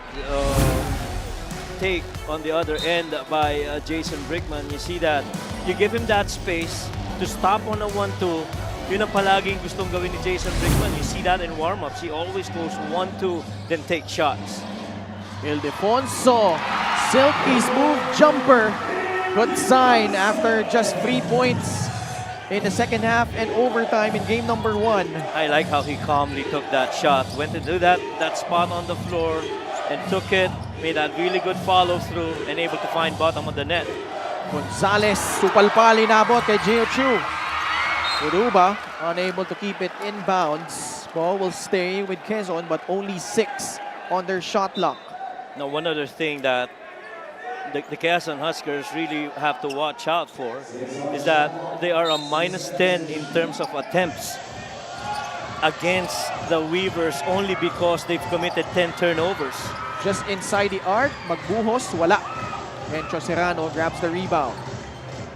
take on the other end by Jason Brickman. You see that you give him that space to stop on a 1-2. Yun ang palaging gustong gawin ni Jason Brickman. You see that in warm-ups. He always goes 1-2, then take shots. Ildefonso, silky smooth jumper. Good sign after just 3 points in the second half and overtime in game number 1. I like how he calmly took that shot. Went to do that spot on the floor and took it, made that really good follow-through and able to find bottom of the net. Gonzalez, supalpal inabot kay J.O. Chu. Oduba, unable to keep it in bounds. Ball will stay with Quezon but only 6 on their shot clock. Now, one other thing that the Quezon Huskers really have to watch out for is that they are a -10 in terms of attempts against the Weavers only because they've committed 10 turnovers. Just inside the arc, magbuhos, wala. Encho Serrano grabs the rebound.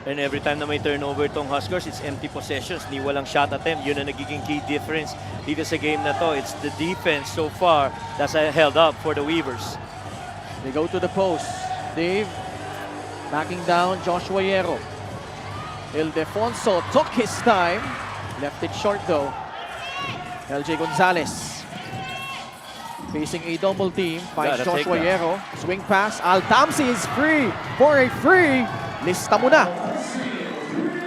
And every time na may turnover itong Huskers, it's empty possessions, ni walang shot attempt. Yun ang nagiging key difference dito sa game na to. It's the defense so far that's held up for the Weavers. They go to the post. Dave backing down Joshua Yero. Ildefonso took his time. Left it short though. LJ Gonzalez facing a double team. Finds Joshua Yero. Swing pass. Altamsi is free for a free. Lista mo na.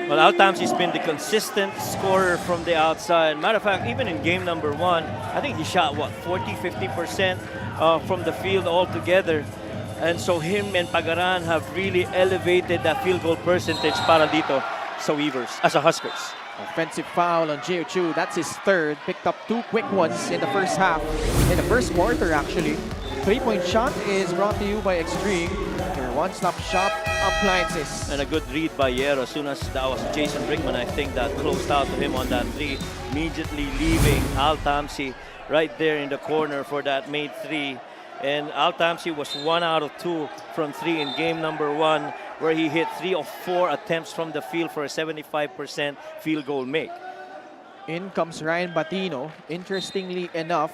Well, Altamsi's been the consistent scorer from the outside. Matter of fact, even in game number 1, I think he shot, what, 40-50% from the field altogether. And so him and Pagaran have really elevated that field goal percentage para dito sa Weavers, as a Huskers. Offensive foul on Gio Chu. That's his third. Picked up 2 quick ones in the first half. In the first quarter, actually. 3-point shot is brought to you by Extreme, your one-stop shop appliances. And a good read by Yero. As soon as that was Jason Brickman, I think that closed out to him on that 3. Immediately leaving Altamsi right there in the corner for that made 3. And Altamsi was 1 out of 2 from 3 in game number 1, where he hit 3 of 4 attempts from the field for a 75% field goal make. In comes Ryan Batino. Interestingly enough,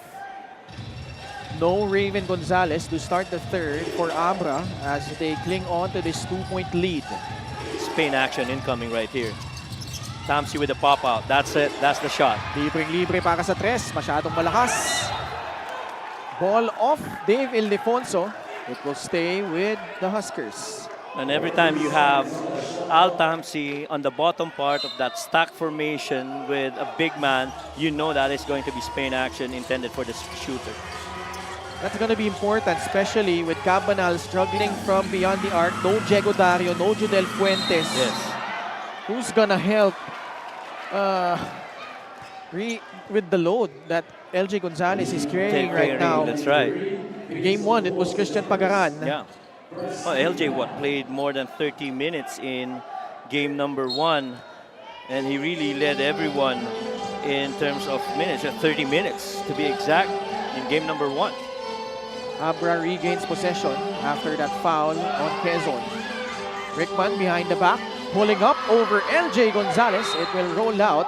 no Raven Gonzalez to start the third for Abra as they cling on to this 2-point lead. Spain action incoming right here. Tamsi with the pop out. That's it. That's the shot. Libreng-libre para sa tres. Masyadong malakas. Ball off Dave Ildefonso. It will stay with the Huskers. And every time you have Altamsi on the bottom part of that stack formation with a big man, you know that is going to be Spain action intended for the shooter. That's going to be important, especially with Cabanal struggling from beyond the arc. No Diego Dario, no Judel Fuentes. Yes. Who's going to help with the load that LJ Gonzalez is carrying right now? That's right. In game 1, it was Christian Pagaran. Yeah. Well, LJ played more than 30 minutes in game number 1, and he really led everyone in terms of minutes, 30 minutes to be exact in game number 1. Abra regains possession after that foul on Quezon. Brickman behind the back, pulling up over LJ Gonzalez. It will roll out.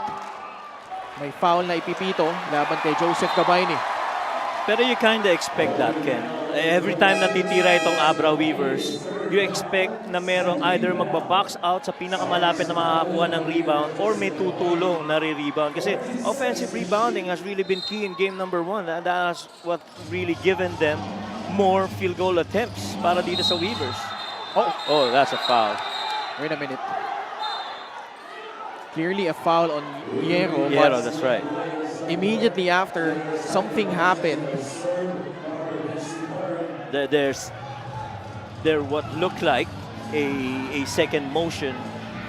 May foul na ipipito laban kay Joseph Gabayni. Pero you kind of expect that, Ken. Every time natitira itong Abra Weavers, you expect na merong either magbabox out sa pinakamalapit na makakakuha ng rebound or may tutulong na re-rebound. Kasi offensive rebounding has really been key in game number 1. And that's what really given them more field goal attempts para dito sa Weavers. Oh, that's a foul. Wait a minute. Clearly a foul on Yero. Yero, that's right. Immediately after, something happened. There what looked like a second motion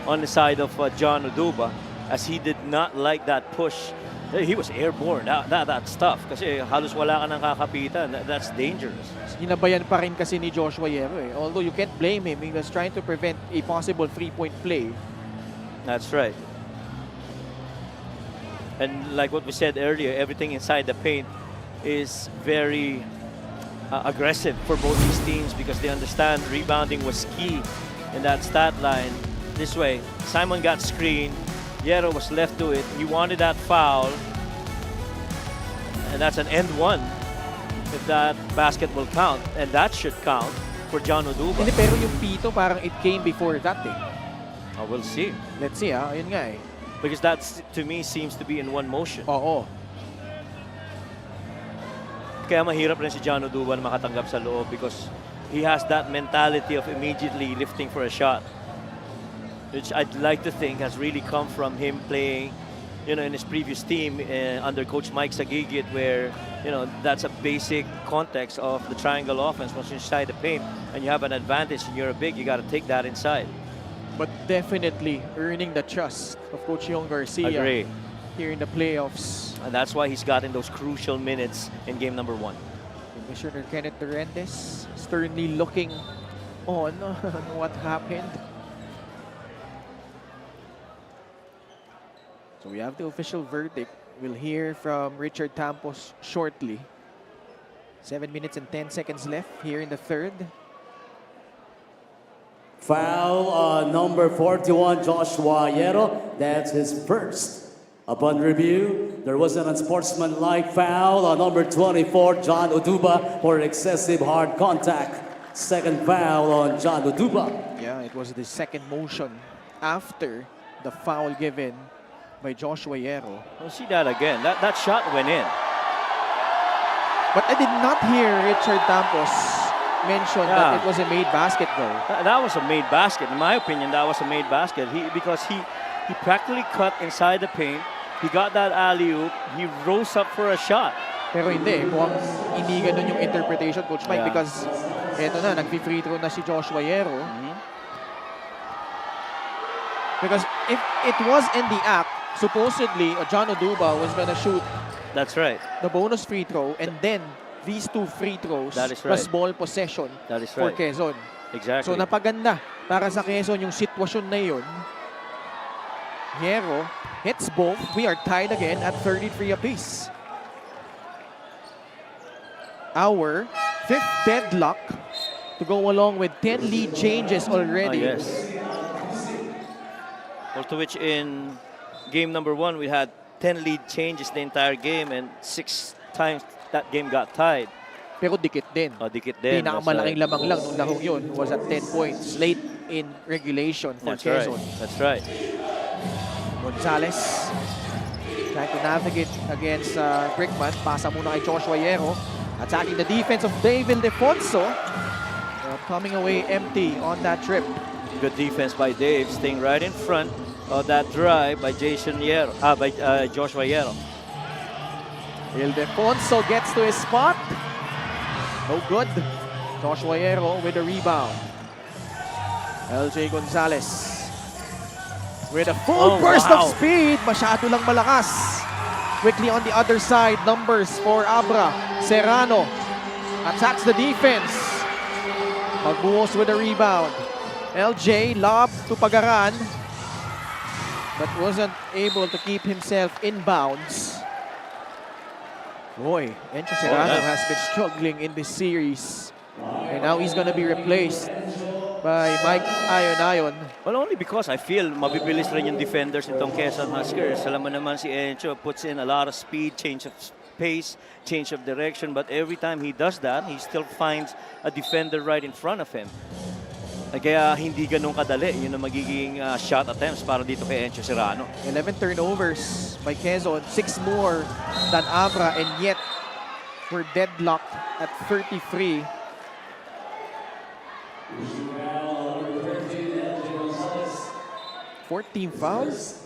on the side of John Oduba, as he did not like that push. He was airborne. That's tough kasi halos wala ka nang kakapitan. That's dangerous. Hinabayan pa rin kasi ni Joshua Yero eh. Although you can't blame him, he was trying to prevent a possible 3-point play. That's right. And like what we said earlier, everything inside the paint is very aggressive for both these teams because they understand rebounding was key in that stat line. This way, Simon got screened. Yero was left to it. He wanted that foul. And that's an end one if that basket will count. And that should count for John Oduba. Hindi, pero yung pito parang it came before that eh. Oh, we'll see. Let's see ayun nga eh. Because that, to me, seems to be in one motion. Oo. Kaya mahirap rin si John Oduba na makatanggap sa loob because he has that mentality of immediately lifting for a shot, which I'd like to think has really come from him playing, in his previous team under Coach Mike Sagigit, where, that's a basic context of the triangle offense. Once you're inside the paint and you have an advantage and you're a big, you got to take that inside. But definitely earning the trust of Coach Yong Garcia. Agree. Here in the playoffs. And that's why he's gotten those crucial minutes in game number 1. Commissioner Kenneth Durendes sternly looking on what happened. So we have the official verdict. We'll hear from Richard Tampos shortly. 7 minutes and 10 seconds left here in the third. Foul on number 41, Joshua Hierro. That's his first. Upon review, there was an unsportsmanlike foul on number 24, John Oduba, for excessive hard contact. Second foul on John Oduba. Yeah, it was the second motion after the foul given by Joshua Hierro. We'll see that again. That shot went in. But I did not hear Richard Tampos mention that it was a made basket though. That was a made basket. In my opinion, that was a made basket. Because he practically cut inside the paint. He got that alley-oop. He rose up for a shot. Pero hindi. Mukhang hindi ganun yung interpretation, Coach Mike, because eto na, nag-free throw na si Joshua Hierro. Because if it was in the act, supposedly, John Oduba was gonna shoot. That's right. The bonus free throw, and then these two free throws That is plus right. ball possession That is for right. Quezon. Exactly. So napaganda para sa Quezon yung sitwasyon na yun. Hierro hits both. We are tied again at 33 apiece. Our fifth deadlock to go along with 10 lead changes already. yes. Also, which in game number 1, we had 10 lead changes the entire game, and 6 times that game got tied. Pero dikit din. Dikit din. Pinakamalaking lamang lang nung larong yun was at 10 points late in regulation for That's Quezon. right. That's right. Gonzalez trying to navigate against Brickman. Pasa muna kay Joshua Hierro. Attacking the defense of Ildefonso. Coming away empty on that trip. Good defense by Dave, staying right in front of that drive by Joshua Hierro. Ildefonso gets to his spot. No good. Joshua Hierro with a rebound. LJ Gonzalez with a full burst of speed. Masyado lang malakas. Quickly on the other side, numbers for Abra. Serrano attacks the defense. Magbuhos with a rebound. LJ lob to Pagaran, but wasn't able to keep himself in bounds. Boy, Encho Serrano has been struggling in this series. And now he's going to be replaced by Mike Ayon. Well, only because I feel mabibilis rin yung defenders nitong Quezon Huskers. Alam mo naman si Encho puts in a lot of speed, change of pace, change of direction, but every time he does that, he still finds a defender right in front of him. Kaya hindi ganun kadali yun ang magiging shot attempts para dito kay Encho Serrano. 11 turnovers by Quezon, 6 more than Abra, and yet we're deadlocked at 33. 14 fouls?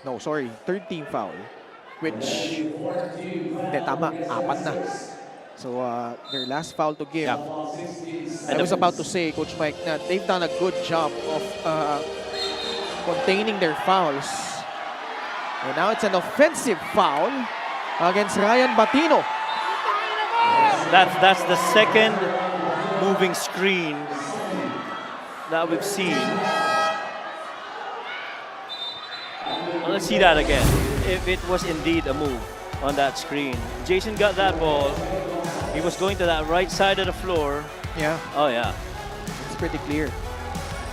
No, sorry, 13 foul. Which, hindi, tama, 4 na. So, their last foul to give. I was about to say, Coach Mike, that they've done a good job of containing their fouls. And now it's an offensive foul against Ryan Batino. That's the second moving screen that we've seen. Well, let's see that again. If it was indeed a move on that screen. Jason got that ball. He was going to that right side of the floor. Yeah. Oh, yeah. It's pretty clear.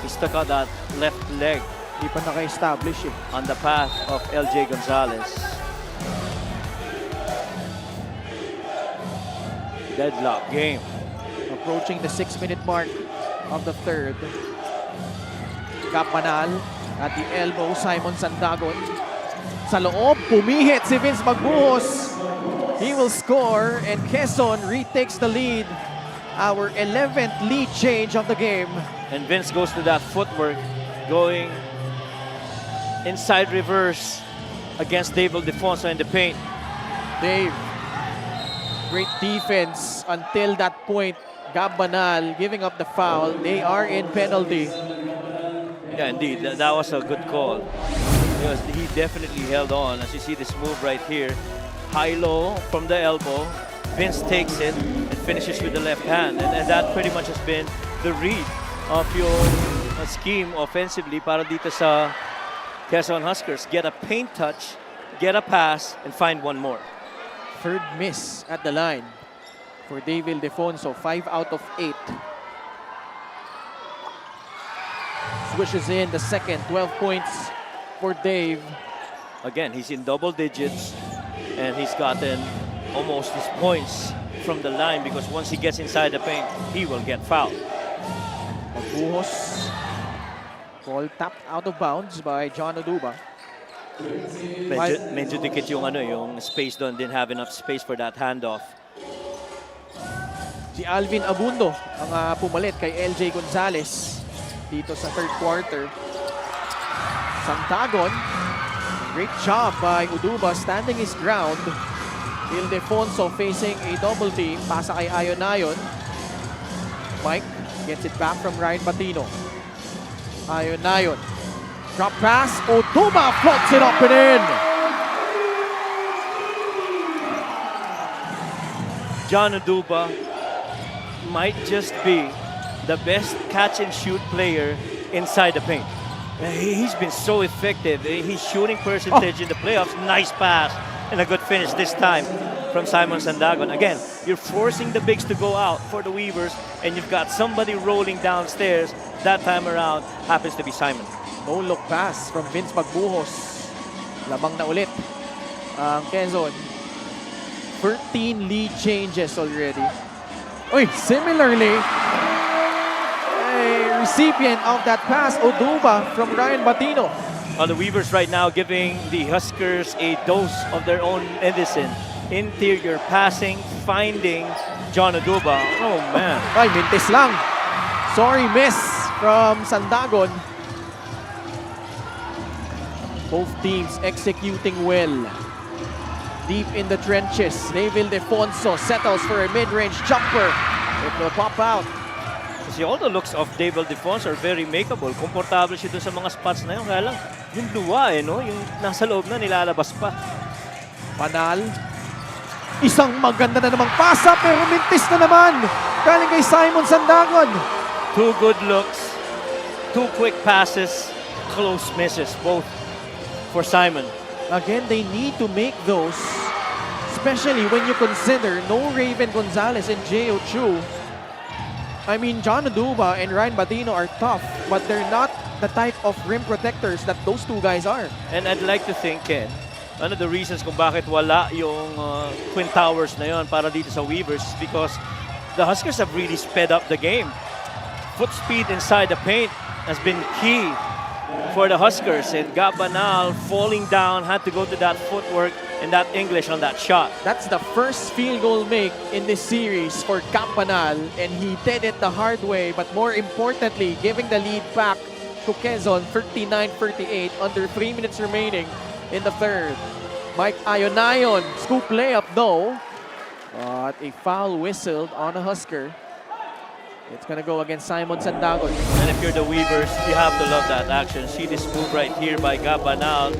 He stuck out that left leg. Di pa naka-establish eh. On the path of LJ Gonzalez. Deadlock game. Approaching the 6-minute mark of the third. Kapanal at the elbow, Simon Sandagon. Sa loob, pumihit si Vince Magbuhos. He will score and Quezon retakes the lead. Our 11th lead change of the game. And Vince goes to that footwork, going inside reverse against Dave Ildefonso in the paint. Dave, great defense until that point. Gab Banal giving up the foul. They are in penalty. Yeah, indeed. That was a good call. He definitely held on. As you see this move right here. High-low from the elbow. Vince takes it and finishes with the left hand. And that pretty much has been the read of yung scheme offensively para dito sa Quezon Huskers. Get a paint touch, get a pass, and find one more. Third miss at the line for Dave Ildefonso, 5 out of 8. Swishes in the second, 12 points for Dave. Again, he's in double digits and he's gotten almost his points from the line because once he gets inside the paint, he will get fouled. Magbuhos. Ball tapped out of bounds by John Oduba. Medyo dikit yung yung space doon. Didn't have enough space for that handoff. Si Alvin Abundo ang pumalit kay LJ Gonzalez dito sa third quarter. Santagon, great job by Oduba standing his ground. Ildefonso facing a double team. Pasa kay Ayonayon. Mike gets it back from Ryan Batino. Ayonayon. Drop pass. Oduba floats it up and in. John Oduba might just be the best catch and shoot player inside the paint. He's been so effective. His shooting percentage in the playoffs, nice pass and a good finish this time from Simon Sandagon. Again, you're forcing the bigs to go out for the Weavers and you've got somebody rolling downstairs. That time around happens to be Simon. No look pass from Vince Magbuhos. Lamang na ulit ang Quezon. 13 lead changes already. Uy, similarly, recipient of that pass, Oduba from Ryan Batino. The Weavers right now giving the Huskers a dose of their own medicine. Interior passing, finding John Oduba. Oh man. Ay, mintis lang. Sorry, miss from Sandagon. Both teams executing well. Deep in the trenches, Dave Ildefonso settles for a mid-range jumper. It will pop out. Kasi all the looks of Dave Ildefonso are very makeable. Komportable siya dun sa mga spots na yun. Kaya lang, yung luwa no? Yung nasa loob na, nilalabas pa. Panal. Isang maganda na namang pasa, pero mintis na naman. Galing kay Simon Sandagon. Two good looks, two quick passes, close misses, both for Simon. Again, they need to make those, especially when you consider no Raven Gonzalez and J.O. Chu. I mean, John Oduba and Ryan Batino are tough, but they're not the type of rim protectors that those two guys are. And I'd like to think, Ken, one of the reasons kung bakit wala yung Twin Towers na yon para dito sa Weavers is because the Huskers have really sped up the game. Foot speed inside the paint has been key for the Huskers, and Gabanal falling down, had to go to that footwork and that English on that shot. That's the first field goal make in this series for Campanal, and he did it the hard way, but more importantly, giving the lead back to Quezon, 39-38, under 3 minutes remaining in the third. Mike Ayonayon, scoop layup though, but a foul whistled on a Husker. It's gonna go against Simon Sandagon. And if you're the Weavers, you have to love that action. See this move right here by Gabanal.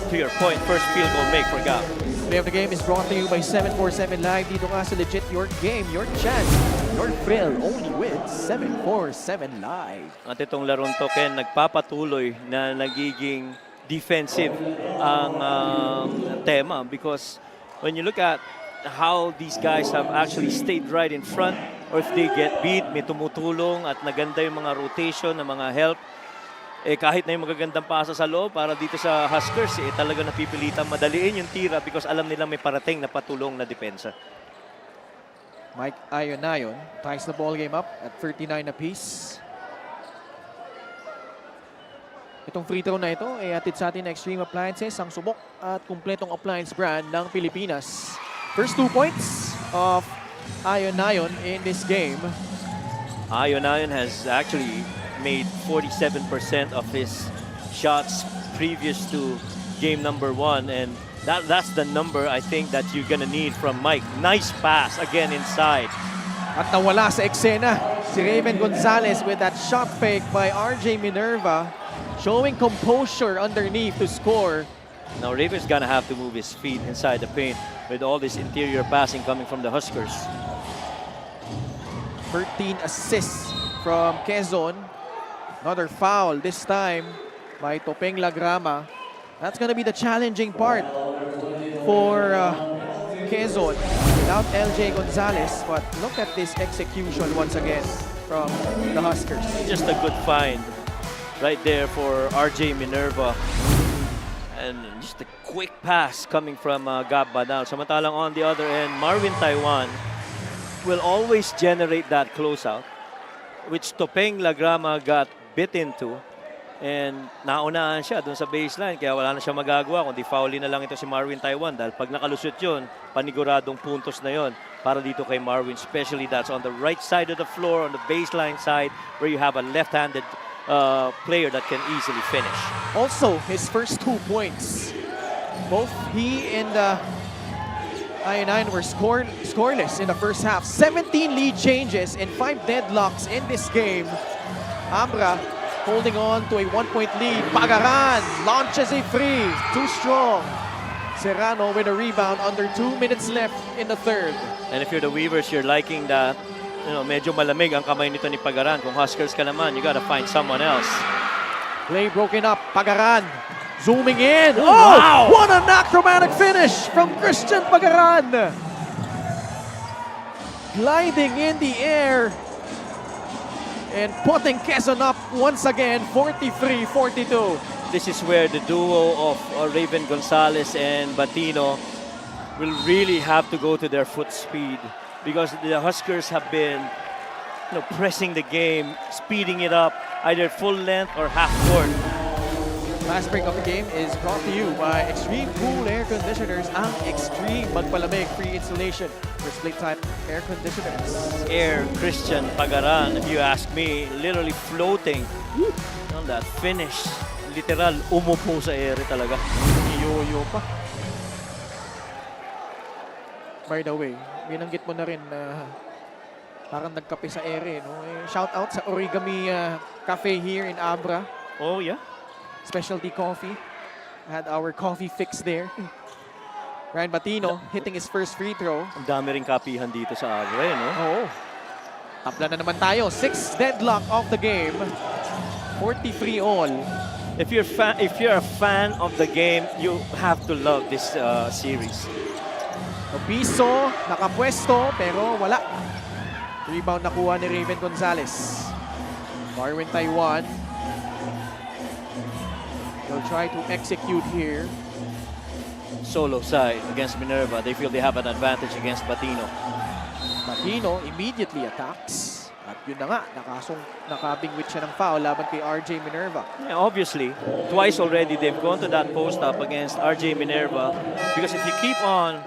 To your point, first field goal make for Gab. Play of the game is brought to you by 747 Live. Dito nga sa Legit Your Game, Your Chance, Your Thrill, only with 747 Live. At itong larong to, Ken, nagpapatuloy na nagiging defensive ang tema because when you look at how these guys have actually stayed right in front, or if they get beat, may tumutulong at naganda yung mga rotation, ng mga help. Kahit na yung magagandang pasa sa loob para dito sa Huskers, talaga napipilitan madaliin yung tira because alam nila may parating na patulong na depensa. Mike Ayonayon ties the ball game up at 39 apiece. Itong free throw na ito ay atid sa atin na Extreme Appliances, ang subok at kumpletong appliance brand ng Pilipinas. First 2 points of Ayonayon in this game. Ayonayon has actually made 47% of his shots previous to game number 1, and that's the number I think that you're gonna need from Mike. Nice pass again inside. At nawala sa eksena si Raven Gonzalez with that shot fake by RJ Minerva, showing composure underneath to score. Now Raven's gonna have to move his feet inside the paint with all this interior passing coming from the Huskers. 13 assists from Quezon. Another foul, this time by Topeng Lagrama. That's going to be the challenging part for Quezon without LJ Gonzalez. But look at this execution once again from the Huskers. Just a good find right there for RJ Minerva. And just a quick pass coming from Guv Bernos. Samantalang on the other end, Marvin Taiwan will always generate that closeout, which Topeng Lagrama got bit into. And naunahan siya dun sa baseline, kaya wala na siya magagawa kundi foulin na lang ito si Marvin Taiwan dahil pag nakalusot yun, paniguradong puntos na yun para dito kay Marvin, especially that's on the right side of the floor, on the baseline side where you have a left-handed player that can easily finish. Also, his first 2 points. Both he and I9 were scoreless in the first half. 17 lead changes and 5 deadlocks in this game. Abra holding on to a 1-point lead. Pagaran launches a free. Too strong. Serrano with a rebound under 2 minutes left in the third. And if you're the Weavers, you're liking that, you know, medyo malamig ang kamay nito ni Pagaran. Kung Huskers ka naman, you gotta find someone else. Play broken up. Pagaran zooming in. Oh, wow! What an acrobatic finish from Christian Pagaran. Gliding in the air and putting Quezon up once again, 43-42. This is where the duo of Raven Gonzalez and Batino will really have to go to their foot speed because the Huskers have been, you know, pressing the game, speeding it up, either full length or half court. Last break of the game is brought to you by Extreme Cool Air Conditioners. Ang Extreme Magpalamig free installation for split type air conditioners. Air Christian Pagaran, if you ask me, literally floating on that finish. Literal, umupo sa air talaga. Iyoyo pa. By the way, binanggit mo na rin na parang nagkape sa ere, no? Shout out sa Origami Cafe here in Abra. Oh, yeah. Specialty coffee. Had our coffee fix there. Ryan Batino hitting his first free throw. Ang dami rin kapihan dito sa Abra, no? Oo. Tabla na naman tayo. 6 deadlock of the game. 43 all. If you're a fan of the game, you have to love this series. Opiso, nakapwesto, pero wala. Rebound nakuha ni Raven Gonzalez. Marvin Taiwan. They'll try to execute here. Solo side against Minerva. They feel they have an advantage against Batino. Batino immediately attacks. At yun na nga, nakabingwit siya ng foul laban kay RJ Minerva. Yeah, obviously, twice already they've gone to that post-up against RJ Minerva because if you keep on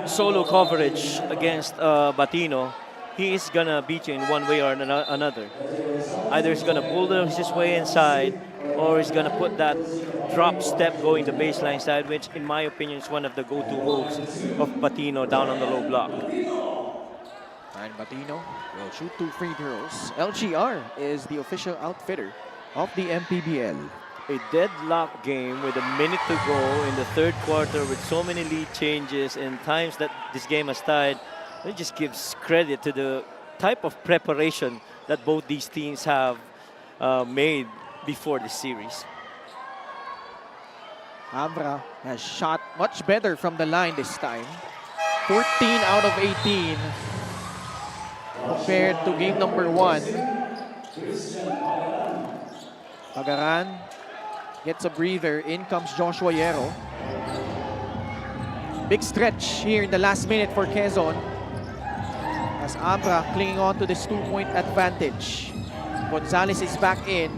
solo coverage against Batino, he is gonna beat you in one way or another. Either he's gonna bulldoze his way inside or he's gonna put that drop step going to baseline side, which in my opinion is one of the go-to moves of Batino down on the low block. And Batino will shoot 2 free throws. LGR is the official outfitter of the MPBL. A deadlock game with a minute to go in the third quarter with so many lead changes and times that this game has tied. It just gives credit to the type of preparation that both these teams have made before the series. Abra has shot much better from the line this time. 14 out of 18 compared to game number 1. Pagaran gets a breather. In comes Joshua Yero. Big stretch here in the last minute for Quezon, as Abra clinging on to this 2-point advantage. Gonzalez is back in.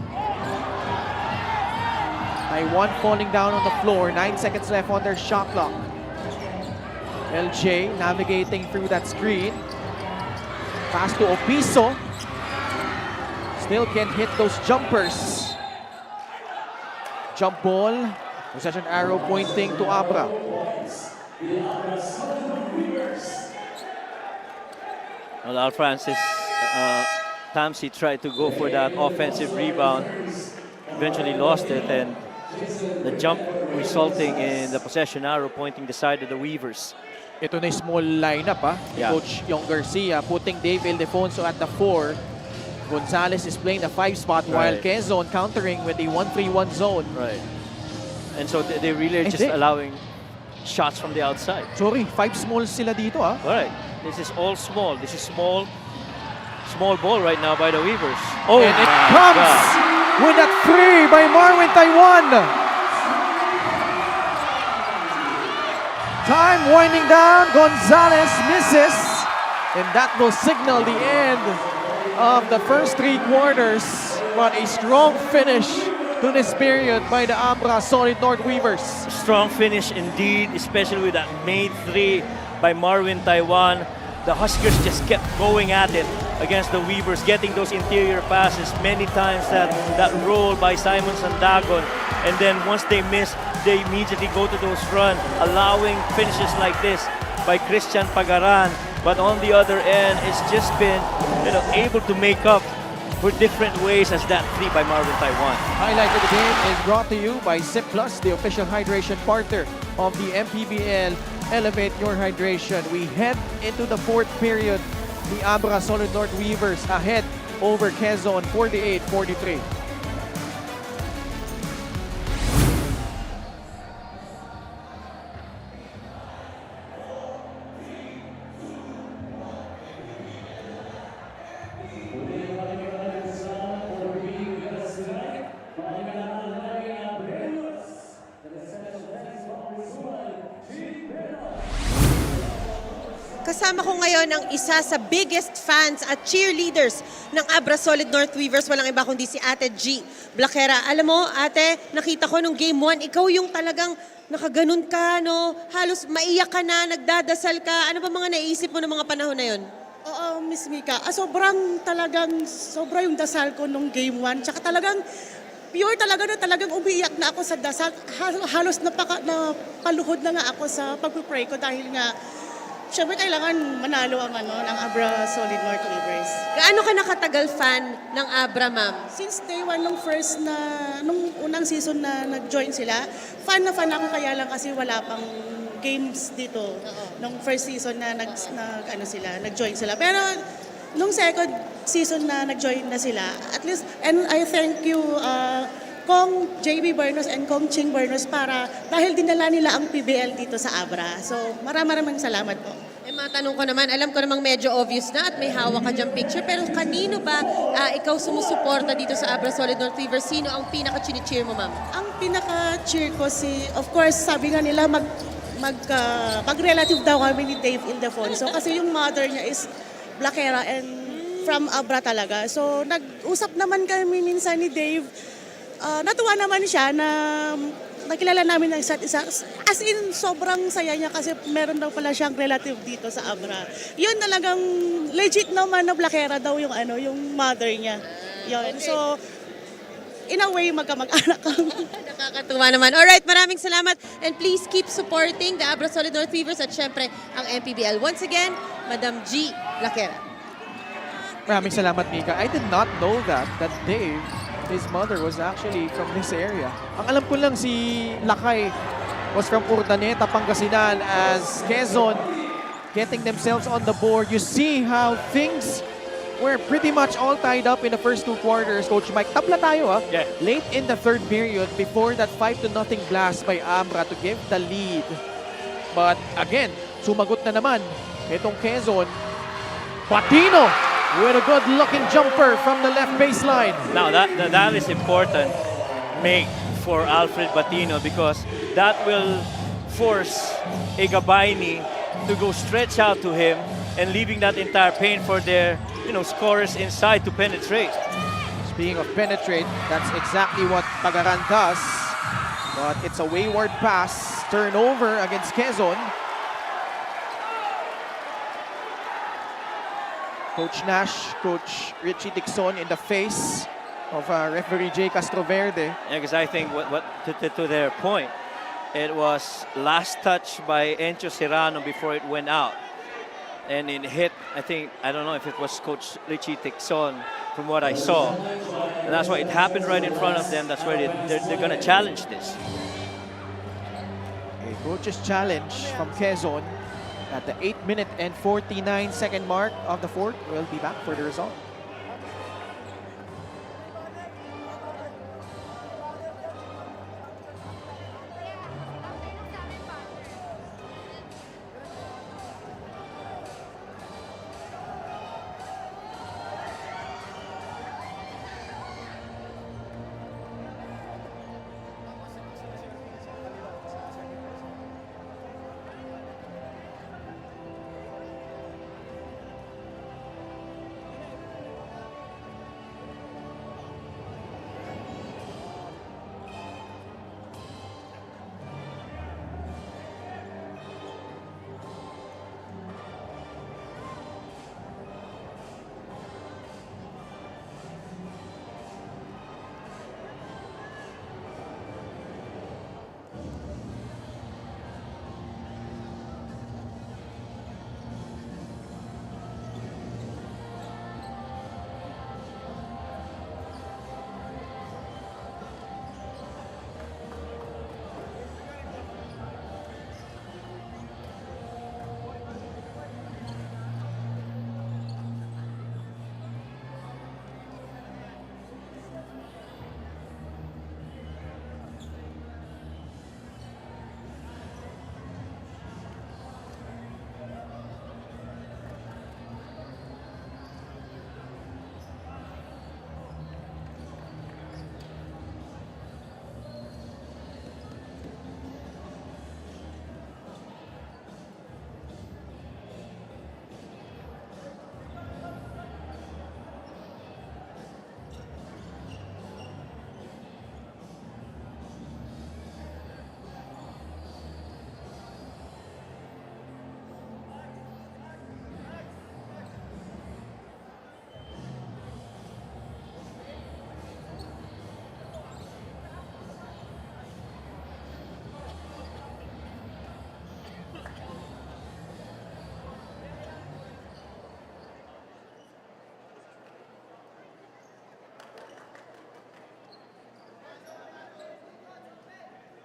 Taiwan falling down on the floor. 9 seconds left on their shot clock. LJ navigating through that screen. Pass to Opiso. Still can't hit those jumpers. Jump ball. Possession arrow pointing to Abra. Well, Al Francis Tamsi tried to go for that offensive rebound. Eventually lost it, and the jump resulting in the possession arrow pointing the side of the Weavers. Ito na small lineup, Yeah. Coach Yong Garcia putting Dave Ildefonso at the 4. Gonzalez is playing the 5 spot while Right. Quezon countering with a 1-3-1 zone. Right. And so they really are just Hindi. allowing shots from the outside. Sorry, 5 smalls sila dito ah. Alright, this is all small. This is small ball right now by the Weavers. Oh, And it my comes God. with that 3 by Marvin Taiwan. Time winding down, Gonzalez misses. And that will signal the end of the first 3 quarters. But a strong finish to this period by the Abra Solid North Weavers. Strong finish indeed, especially with that made 3 by Marvin Taiwan. The Huskers just kept going at it against the Weavers, getting those interior passes many times, that roll by Simon Sandagon. And then once they miss, they immediately go to those run, allowing finishes like this by Christian Pagaran. But on the other end, it's just been able to make up for different ways as that 3 by Marvin Taiwan. Highlight of the game is brought to you by Zip Plus, the official hydration partner of the MPBL. Elevate your hydration. We head into the 4th period. The Abra Solid North Weavers ahead over Quezon 48-43. Kasama ko ngayon ang isa sa biggest fans at cheerleaders ng Abra Solid North Weavers. Walang iba kundi si Ate G. Blakera. Alam mo, ate, nakita ko nung game 1, ikaw yung talagang nakaganon ka, no? Halos maiyak ka na, nagdadasal ka. Ano ba mga naisip mo ng mga panahon na yun? Oo, Miss Mika. Sobra yung dasal ko nung game 1. Tsaka talagang pure talagang umiiyak na ako sa dasal. Halos napaluhod na nga ako sa pag-pray ko dahil nga siyempre kailangan manalo ang ng Abra Solid North Weavers. Gaano ka nakatagal fan ng Abra, ma'am? Since day 1 nung unang season na nag-join sila, fan na fan ako, kaya lang kasi wala pang games dito. Nung first season na nag-join sila. Pero nung second season na nag-join na sila, at least, and I thank you Kong JB Bernos and Kong Ching Bernos dahil dinala nila ang PBL dito sa Abra. So maraming salamat po. Matanong ko naman, alam ko namang medyo obvious na at may hawak ka diyang picture, pero kanino ba ikaw sumusuporta dito sa Abra Solid North Weavers? Sino ang pinaka-cheer mo, ma'am? Ang pinaka-cheer ko of course, sabi nga nila mag-relative daw kami ni Dave Ildefonso kasi yung mother niya is Blakera and from Abra talaga. So nag-usap naman kami minsan ni Dave. Natuwa naman siya na nakilala namin ng isa't isa. As in, sobrang saya niya kasi meron daw pala siyang relative dito sa Abra. Yun talagang legit naman na Blakera daw yung mother niya. Yun. So, in a way, magkamag-anak kami. Nakakatuwa naman. Alright, maraming salamat. And please keep supporting the Abra Solid North Weavers at syempre ang MPBL. Once again, Madam G. Blakera. Maraming salamat, Mika. I did not know that Dave, his mother, was actually from this area. Ang alam ko lang si Lakay was from Urdaneta, Pangasinan, as Quezon getting themselves on the board. You see how things were pretty much all tied up in the first 2 quarters. Coach Mike, tabla tayo Yeah. Late in the 3rd period before that 5-0 blast by Abra to give the lead. But again, sumagot na naman itong Quezon. Patino with a good-looking jumper from the left baseline. Now that is important make for Alfred Batino because that will force Igabayni to go stretch out to him and leaving that entire paint for their scorers inside to penetrate. Speaking of penetrate, that's exactly what Pagaran does. But it's a wayward pass. Turnover against Quezon. Coach Nash, Coach Richie Dixon in the face of referee Jay Castroverde. Yeah, because I think to their point, it was last touch by Encho Serrano before it went out. And it hit, I don't know if it was Coach Richie Dixon from what I saw. And that's why it happened right in front of them. That's why they're going to challenge this. A coach's challenge from Quezon. At the 8-minute and 49-second mark of the 4th, we'll be back for the result.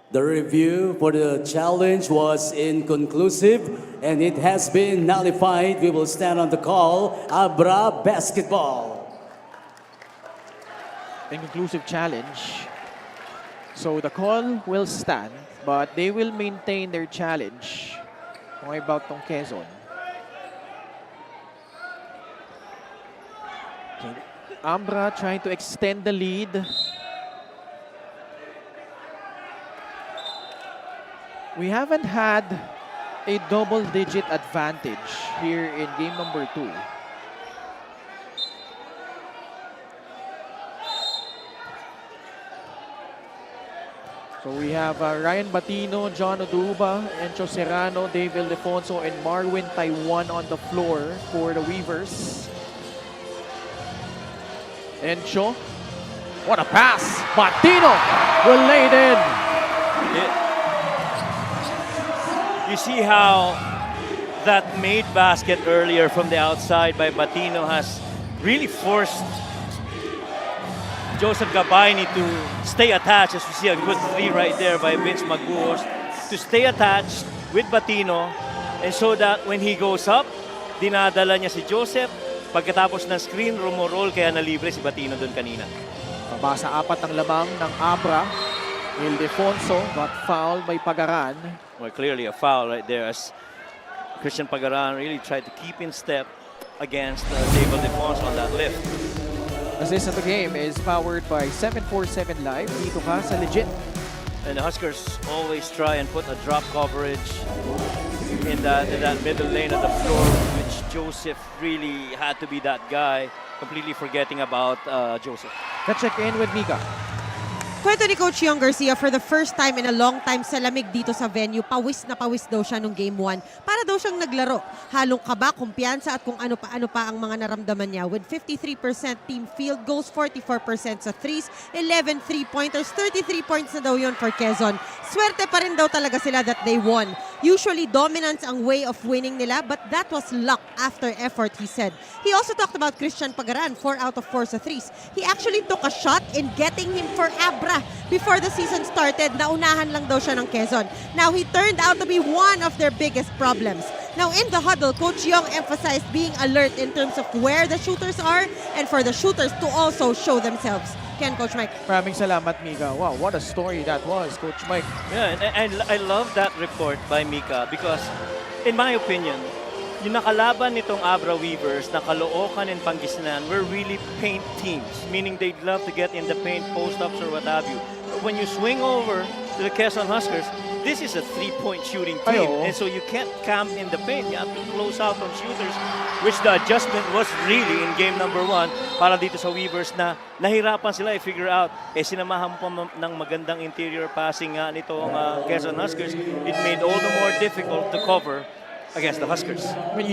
The review for the challenge was inconclusive and it has been nullified. We will stand on the call. Abra basketball. Inconclusive challenge. So the call will stand, but they will maintain their challenge. Kung about tong Quezon. So, Abra trying to extend the lead. We haven't had a double-digit advantage here in game number 2. So we have Ryan Batino, John Oduba, Encho Serrano, Dave Ildefonso, and Marwin Taiwan on the floor for the Weavers. Encho, what a pass! Batino will lay it in. You see how that made basket earlier from the outside by Batino has really forced Joseph Gabayni to stay attached, as we see a good three right there by Vince Maguos, to stay attached with Batino, and so that when he goes up, dinadala niya si Joseph. Pagkatapos ng screen, rumoroll, kaya nalibre si Batino doon kanina. Mabasa 4 ang lamang ng Abra. Ildefonso got fouled by Pagaran. Well, clearly a foul right there as Christian Pagaran really tried to keep in step against Dave Ildefonso on that lift. Assist of the game is powered by 747 Live. Dito ka sa legit. And the Huskers always try and put a drop coverage in that middle lane of the floor, which Joseph really had to be that guy, completely forgetting about Joseph. Let's check in with Mika. Kwento ni Coach Young Garcia, for the first time in a long time sa lamig dito sa venue, pawis na pawis daw siya nung game 1. Para daw siyang naglaro. Halong kaba, kumpiyansa at kung ano pa ang mga naramdaman niya. With 53% team field goals, 44% sa threes, 11 3-pointers, 33 points na daw yun for Quezon. Swerte pa rin daw talaga sila that they won. Usually dominance ang way of winning nila, but that was luck after effort, he said. He also talked about Christian Pagaran, 4 out of 4 sa threes. He actually took a shot in getting him for Abra. Before the season started, naunahan lang daw siya ng Quezon. Now, he turned out to be one of their biggest problems. Now, in the huddle, Coach Young emphasized being alert in terms of where the shooters are and for the shooters to also show themselves. Ken, Coach Mike. Maraming salamat, Mika. Wow, what a story that was, Coach Mike. Yeah, and I love that report by Mika because, in my opinion, yung nakalaban nitong Abra Weavers na Caloocan and Pangasinan were really paint teams, meaning they'd love to get in the paint, post-ups or what have you. But when you swing over to the Quezon Huskers, this is a three-point shooting team, and so you can't camp in the paint. You have to close out on shooters, which the adjustment was really in game number 1 para dito sa Weavers na nahirapan sila i-figure out. Sinamahan pa ng magandang interior passing nga nitong Quezon Huskers. It made all the more difficult to cover against the Huskers. When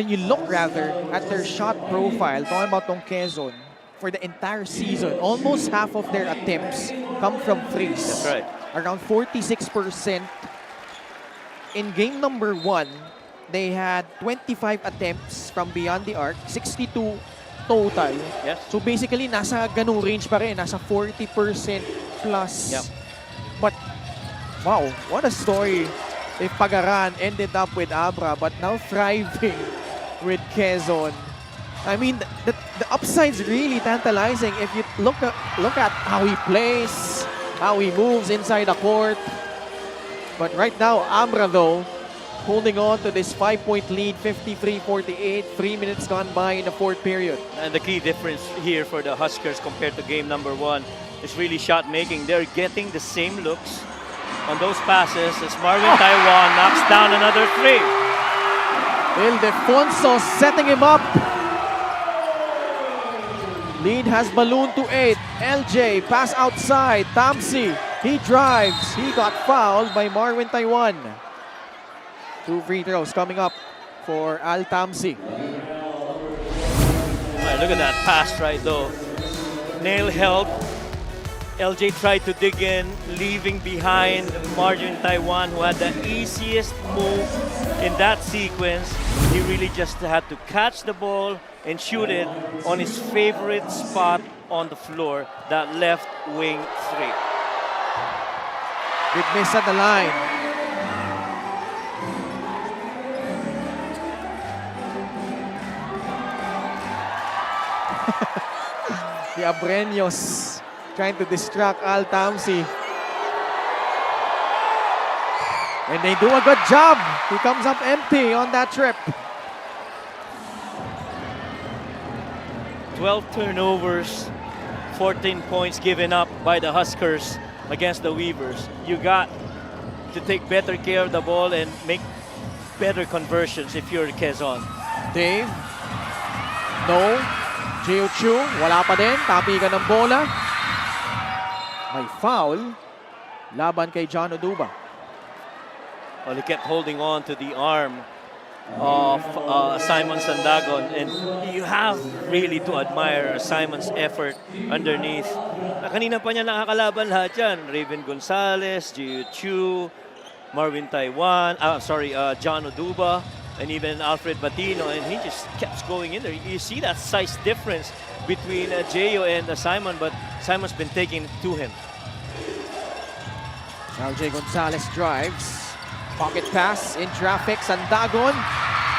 you look rather at their shot profile, talking about tong Quezon, for the entire season, almost half of their attempts come from threes. That's right. Around 46%. In game number 1, they had 25 attempts from beyond the arc, 62 total. Yes. So basically, nasa ganung range pa rin, nasa 40% plus. Yep. But, wow, what a story. If Pagaran ended up with Abra, but now thriving with Quezon. I mean, the upside's really tantalizing if you look at how he plays, how he moves inside the court. But right now, Abra though, holding on to this 5-point lead, 53-48, 3 minutes gone by in the 4th period. And the key difference here for the Huskers compared to game number 1 is really shot making. They're getting the same looks on those passes as Marwin Taiwan knocks down another 3. Ildefonso setting him up. Lead has ballooned to 8. LJ pass outside. Tamsi, he drives. He got fouled by Marwin Taiwan. 2 free throws coming up for Al Tamsi. Right, look at that pass right though. Nail help. LJ tried to dig in, leaving behind Marwin Taiwan, who had the easiest move in that sequence. He really just had to catch the ball and shoot it on his favorite spot on the floor, that left wing 3. Big miss at the line. The Abreños trying to distract Al Tamsi. And they do a good job. He comes up empty on that trip. 12 turnovers, 14 points given up by the Huskers against the Weavers. You got to take better care of the ball and make better conversions if you're Quezon. Dave. No. Gio Chu. Wala pa din. Tapigan ng bola. May foul. Laban kay John Oduba. Well, he kept holding on to the arm of Simon Sandagon, and you have really to admire Simon's effort underneath. Kanina pa niya nakakalaban lahat yan. Raven Gonzalez, Gio Chu, Marvin Taiwan, John Oduba, and even Alfred Batino, and he just kept going in there. You see that size difference between Gio and Simon, but Simon's been taking it to him. LJ Gonzalez drives. Pocket pass in traffic. Sandagon.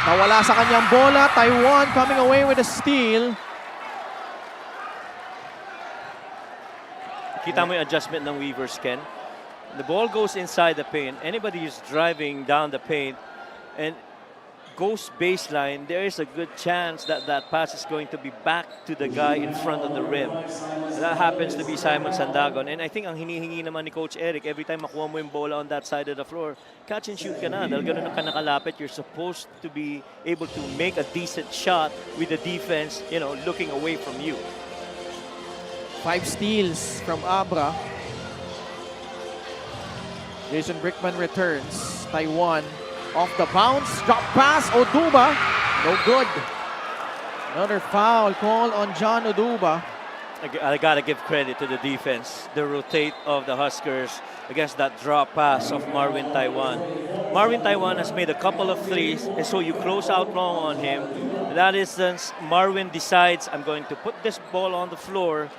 Nawala sa kanyang bola. Taiwan coming away with a steal. Kita mo yung adjustment ng Weavers, Ken. The ball goes inside the paint. Anybody who's driving down the paint and goes baseline, there is a good chance that that pass is going to be back to the guy in front of the rim. That happens to be Simon Sandagon. And I think ang hinihingi naman ni Coach Eric, every time makuha mo yung bola on that side of the floor, catch and shoot ka na. Dahil ganun ka nakalapit, you're supposed to be able to make a decent shot with the defense, looking away from you. 5 steals from Abra. Jason Brickman returns. Taiwan off the bounce. Drop pass. Oduba. No good. Another foul call on John Oduba. I gotta give credit to the defense. The rotate of the Huskers against that drop pass of Marvin Taiwan. Marvin Taiwan has made a couple of threes, and so you close out long on him. In that instance, Marvin decides, I'm going to put this ball on the floor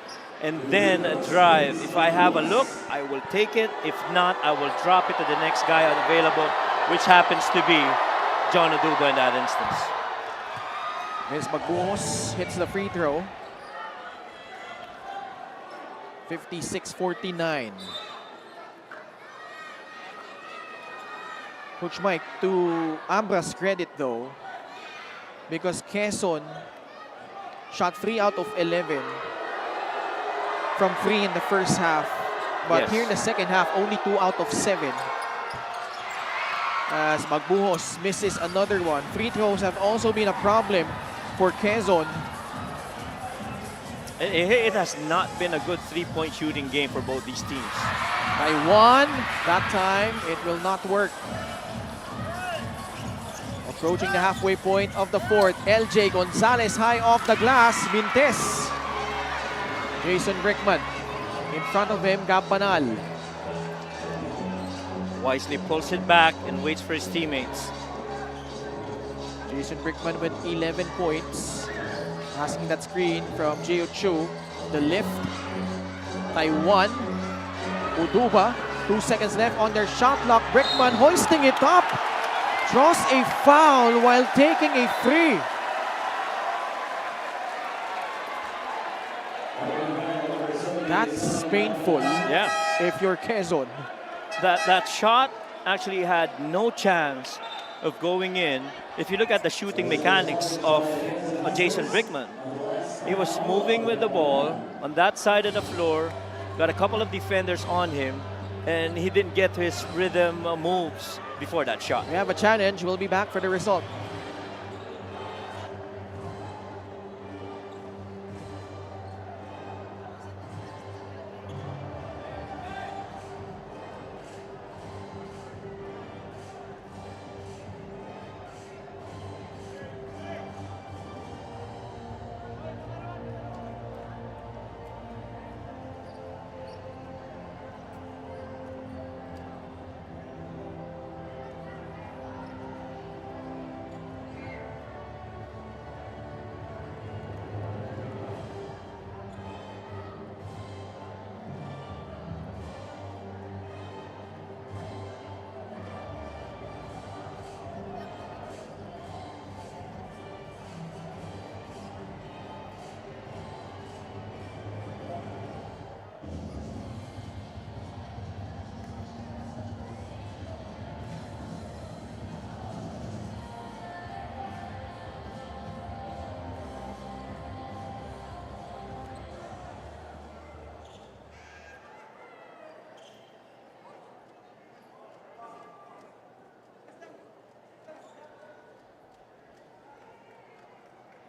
and then drive. If I have a look, I will take it. If not, I will drop it to the next guy available, which happens to be John Oduba in that instance. Miss Magbuhos hits the free throw. 56-49. Coach Mike, to Abra's credit though, because Quezon shot 3 out of 11 from 3 in the first half. But Yes. here in the second half, only 2 out of 7. As Magbuhos misses another one. Free throws have also been a problem for Quezon. It has not been a good three-point shooting game for both these teams. Taiwan, that time it will not work. Approaching the halfway point of the fourth, LJ Gonzalez high off the glass, Mintes. Jason Brickman in front of him, Guv Bernos. Wisely pulls it back and waits for his teammates. Jason Brickman with 11 points. Asking that screen from Gio Chu. The lift. Taiwan. Oduba. 2 seconds left on their shot clock. Brickman hoisting it up. Draws a foul while taking a free. That's painful. Yeah. If you're Quezon. That shot actually had no chance of going in. If you look at the shooting mechanics of Jason Brickman, he was moving with the ball on that side of the floor, got a couple of defenders on him, and he didn't get to his rhythm moves before that shot. We have a challenge. We'll be back for the result.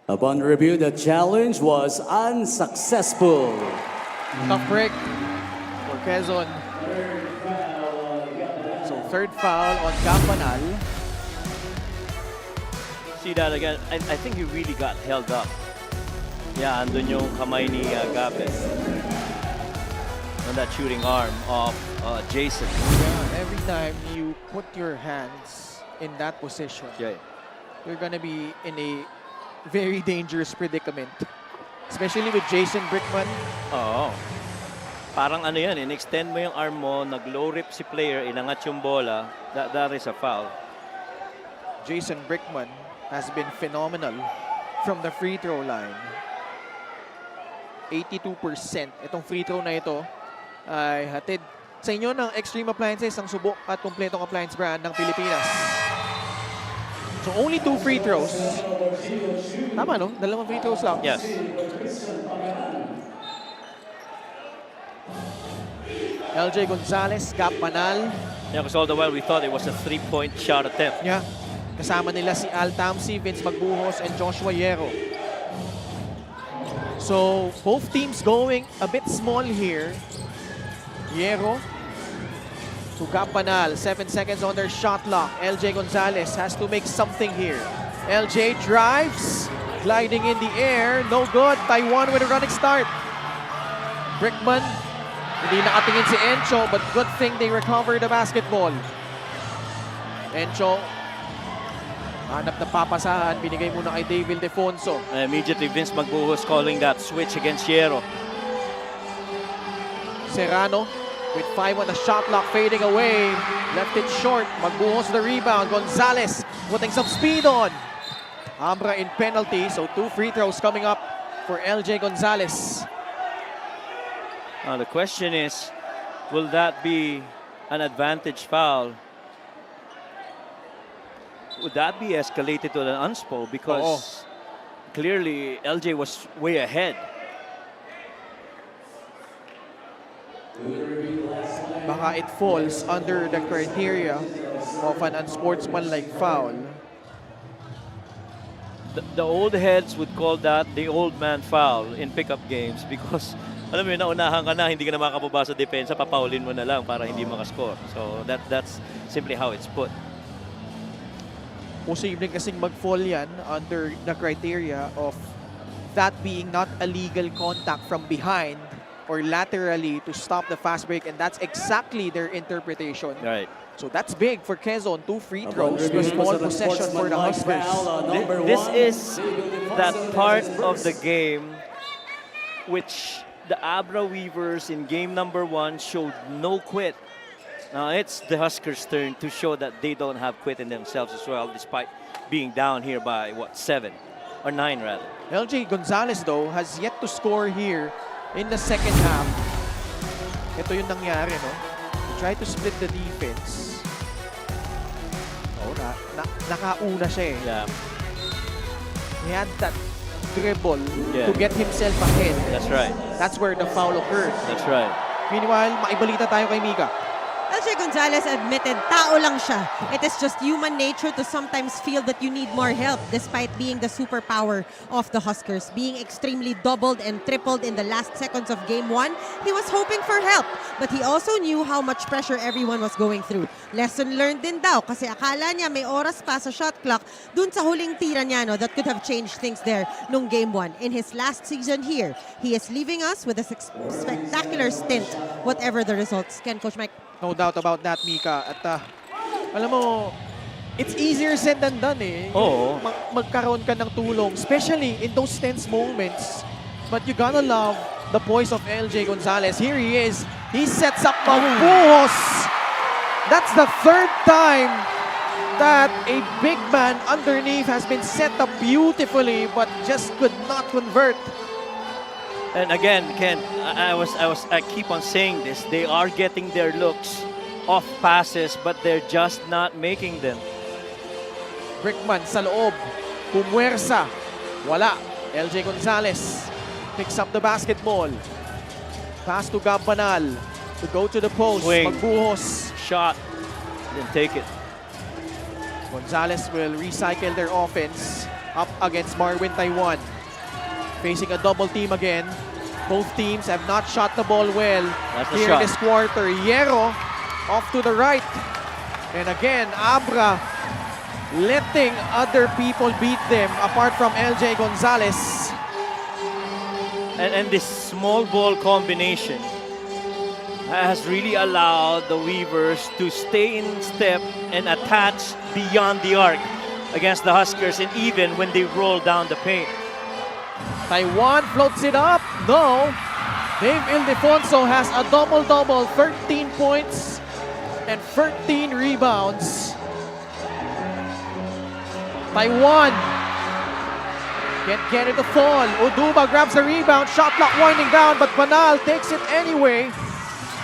Upon review, the challenge was unsuccessful. Tough break for Quezon. So third foul on Campanal. See that again? I think he really got held up. Yeah, andun yung kamay ni Gabes. On that shooting arm of Jason. Yeah, every time you put your hands in that position, you're gonna be in a very dangerous predicament. Especially with Jason Brickman. Oo. Parang ano yan, in-extend mo yung arm mo, nag-low rip si player, inangat yung bola, that is a foul. Jason Brickman has been phenomenal from the free throw line. 82% itong free throw na ito ay hatid sa inyo ng Extreme Appliances, ang subok at kumpletong appliance brand ng Pilipinas. So only 2 free throws. Tama, no? 2 free throws lang. Yes. LJ Gonzalez, Campanal. Yeah, because all the while we thought it was a 3-point shot attempt. Yeah. Kasama nila si Al Tamsi, Vince Magbuhos, and Joshua Yero. So both teams going a bit small here. Yero to Campanal. 7 seconds on their shot clock. LJ Gonzalez has to make something here. LJ drives, gliding in the air. No good. Taiwan with a running start. Brickman, hindi nakatingin si Encho, but good thing they recovered the basketball. Encho, hanap na papasahan. Binigay muna kay Dave Ildefonso. Immediately Vince Magbuhos calling that switch against Yero. Serrano with 5 on the shot clock, fading away. Left it short. Magbuhos the rebound. Gonzalez putting some speed on. Abra in penalty, so 2 free throws coming up for LJ Gonzalez. The question is, will that be an advantage foul? Would that be escalated to an unspo? Because clearly LJ was way ahead. Baka it falls under the criteria of an unsportsmanlike foul. The old heads would call that the old man foul in pickup games because alam mo yun, naunahan ka na, hindi ka na makapaba sa depensa, papaulin mo na lang para hindi makascore. So that's simply how it's put. Posibleng kasing mag-fall yan under the criteria of that being not a legal contact from behind or laterally to stop the fast break, and that's exactly their interpretation. Right. So that's big for Quezon. 2 free throws, a small possession for the Huskers. This is that part of the game which the Abra Weavers in game number 1 showed no quit. Now it's the Huskers' turn to show that they don't have quit in themselves as well, despite being down here by, what, 7 or 9 rather. LJ Gonzalez, though, has yet to score here in the second half. Ito yung nangyari, no? He tried to split the defense. Oh, nakauna siya eh. Yeah. He had that dribble to get himself ahead. That's right. That's where the foul occurred. That's right. Meanwhile, maibalita tayo kay Mika. LJ Gonzalez admitted, tao lang siya. It is just human nature to sometimes feel that you need more help despite being the superpower of the Huskers. Being extremely doubled and tripled in the last seconds of Game 1, he was hoping for help. But he also knew how much pressure everyone was going through. Lesson learned din daw kasi akala niya may oras pa sa shot clock dun sa huling tira niya, no, that could have changed things there nung Game 1. In his last season here, he is leaving us with a spectacular stint, whatever the results. Ken, Coach Mike? No doubt about that, Mika. At alam mo, it's easier said than done eh. Oo. Magkaroon ka ng tulong, especially in those tense moments. But you gotta love the poise of LJ Gonzalez. Here he is. He sets up Magbuhos. That's the 3rd time that a big man underneath has been set up beautifully but just could not convert. And again, Ken, I keep on saying this. They are getting their looks off passes, but they're just not making them. Brickman sa loob. Pumwersa. Wala. LJ Gonzalez picks up the basketball. Pass to Campanal to go to the post. Swing. Magbuhos. Shot. Didn't take it. Gonzalez will recycle their offense. up against Marwin Taiwan. Facing a double team again. Both teams have not shot the ball well here in this quarter. Hierro off to the right. And again, Abra letting other people beat them apart from LJ Gonzalez. And this small ball combination has really allowed the Weavers to stay in step and attach beyond the arc against the Huskers, and even when they roll down the paint. Taiwan floats it up. No. Dave Ildefonso has a double-double, 13 points and 13 rebounds. Taiwan can't get it to fall. Oduba grabs the rebound. Shot clock winding down, but Banal takes it anyway.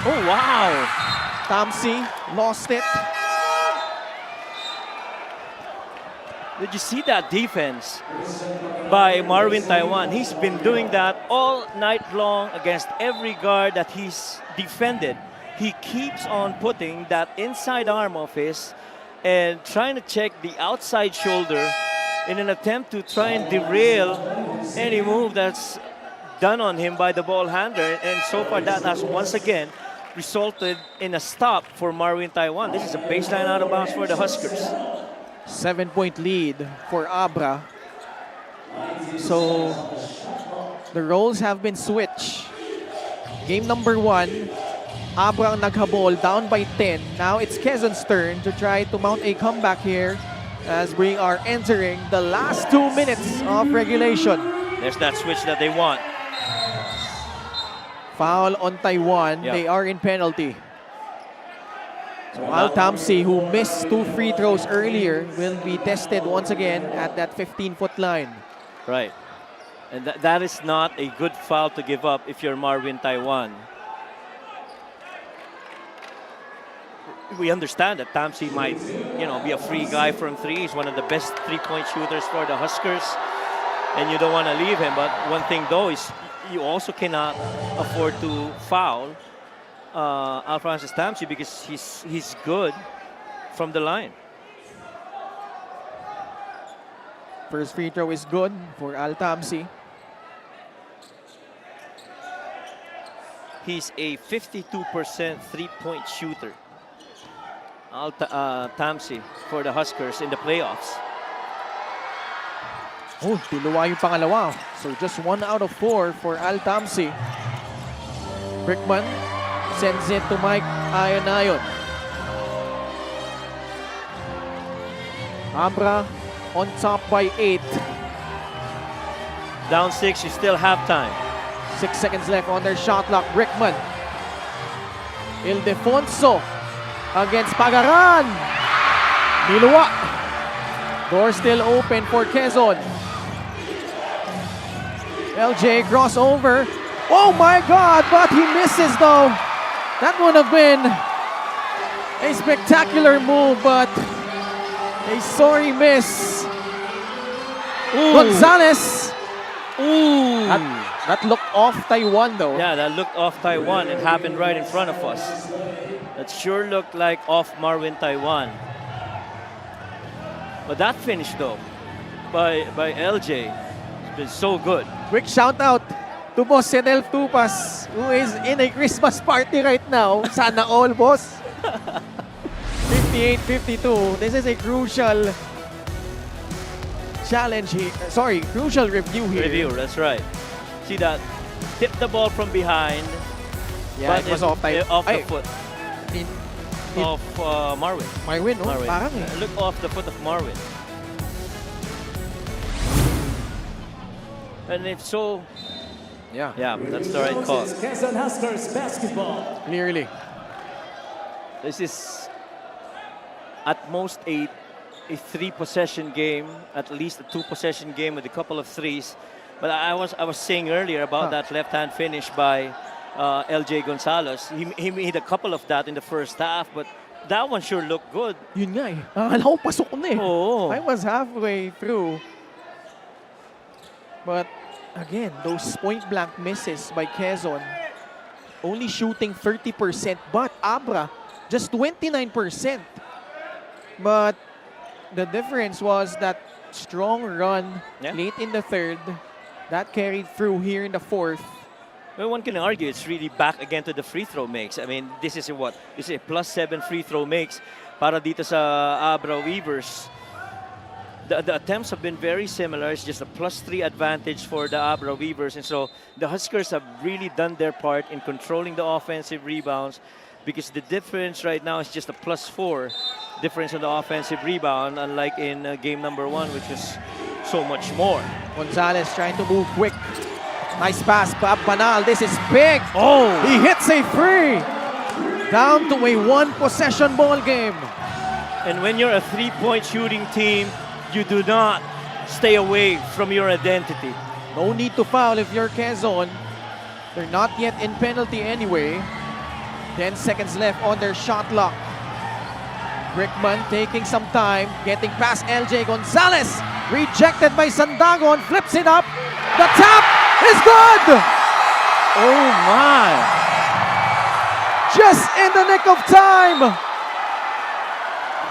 Oh, wow. Tamsi lost it. Did you see that defense by Marwin Taiwan? He's been doing that all night long against every guard that he's defended. He keeps on putting that inside arm of his and trying to check the outside shoulder in an attempt to try and derail any move that's done on him by the ball handler. And so far that has once again resulted in a stop for Marwin Taiwan. This is a baseline out of bounds for the Huskers. 7-point lead for Abra. So the roles have been switched. Game number 1, Abra ang naghabol, down by 10. Now it's Quezon's turn to try to mount a comeback here as we are entering the last 2 minutes of regulation. There's that switch that they want. Foul on Taiwan. Yep. They are in penalty. So Tamsi, who missed 2 free throws earlier, will be tested once again at that 15-foot line. Right. And that is not a good foul to give up if you're Marwin Taiwan. We understand that Tamsi might, be a free guy from 3. He's one of the best 3-point shooters for the Huskers, and you don't want to leave him. But one thing, though, is you also cannot afford to foul Alphonsus Tamsi because he's good from the line. First free throw is good for Al Tamsi. He's a 52% three-point shooter. Tamsi for the Huskers in the playoffs. Oh, tiluwa yung pangalawa. So just 1 out of 4 for Al Tamsi. Brickman sends it to Mike Ayonayon. Abra on top by 8. Down 6, you still have time. 6 seconds left on their shot clock. Brickman. Ildefonso against Pagaran. Niluwa. Door still open for Quezon. LJ crossover. Oh my God, but he misses though. That would have been a spectacular move, but a sorry miss. Ooh. Gonzalez. Ooh. That looked off Taiwan though. Yeah, that looked off Taiwan. It happened right in front of us. That sure looked like off Marwin Taiwan. But that finish though, by LJ, has been so good. Quick shout out to Boss Senel Tupas, who is in a Christmas party right now. Sana all, boss. 58-52. This is a crucial challenge here. Sorry, crucial review here. Review, that's right. See that? Tip the ball from behind. Yeah, but it was off the foot. Of Marwin. Marwin, oh, Marwin. parang eh. Look off the foot of Marwin. And if so, yeah, that's the right call. Quezon Huskers basketball. Clearly. This is at most a 3-possession game, at least a 2-possession game with a couple of threes. But I was saying earlier about that left-hand finish by LJ Gonzalez. He made a couple of that in the first half, but that one sure looked good. Yun nga eh. Akala ko pasok na eh. Oo. I was halfway through. But again, those point-blank misses by Quezon, only shooting 30%, but Abra just 29%. But the difference was that strong run late in the third. That carried through here in the fourth. Well, one can argue it's really back again to the free throw makes. I mean, this is a what? This is a +7 free throw makes para dito sa Abra Weavers. The attempts have been very similar. It's just a +3 advantage for the Abra Weavers. And so the Huskers have really done their part in controlling the offensive rebounds, because the difference right now is just a +4 difference on the offensive rebound, unlike in game number 1, which was so much more. Gonzalez trying to move quick. Nice pass, Banal. This is big. Oh! He hits a three. Down to a one-possession ball game. And when you're a three-point shooting team, you do not stay away from your identity. No need to foul if you're Quezon. They're not yet in penalty anyway. 10 seconds left on their shot clock. Brickman taking some time, getting past LJ Gonzalez. Rejected by Sandagon, flips it up. The tap is good! Oh my! Just in the nick of time!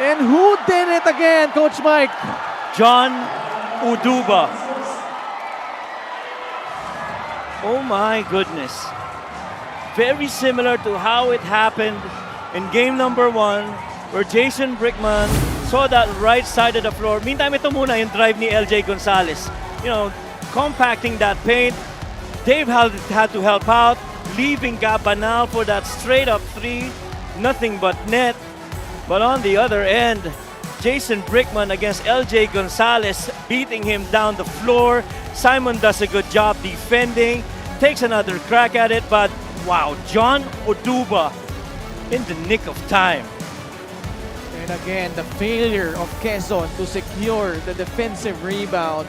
And who did it again, Coach Mike? John Oduba. Oh my goodness. Very similar to how it happened in game number 1, where Jason Brickman saw that right side of the floor. Meantime, ito muna yung drive ni LJ Gonzalez. You know, compacting that paint. Dave had to help out, leaving Gabanal for that straight-up 3. Nothing but net. But on the other end, Jason Brickman against LJ Gonzalez, beating him down the floor. Simon does a good job defending, takes another crack at it, but wow, John Oduba in the nick of time. And again, the failure of Quezon to secure the defensive rebound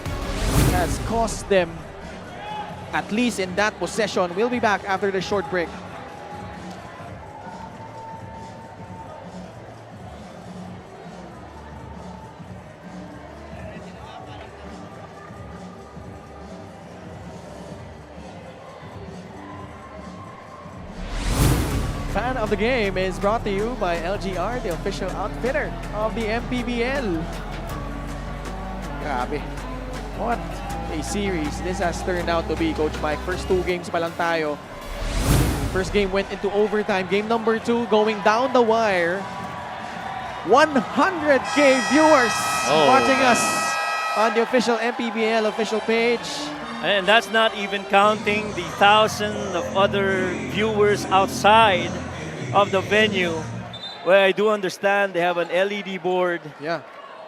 has cost them, at least in that possession. We'll be back after the short break. Fan of the Game is brought to you by LGR, the official outfitter of the MPBL. Grabe. What a series this has turned out to be, Coach Mike. First 2 games pa lang tayo. First game went into overtime. Game number 2 going down the wire. 100K viewers watching us on the official MPBL official page. And that's not even counting the thousands of other viewers outside of the venue, where I do understand they have an LED board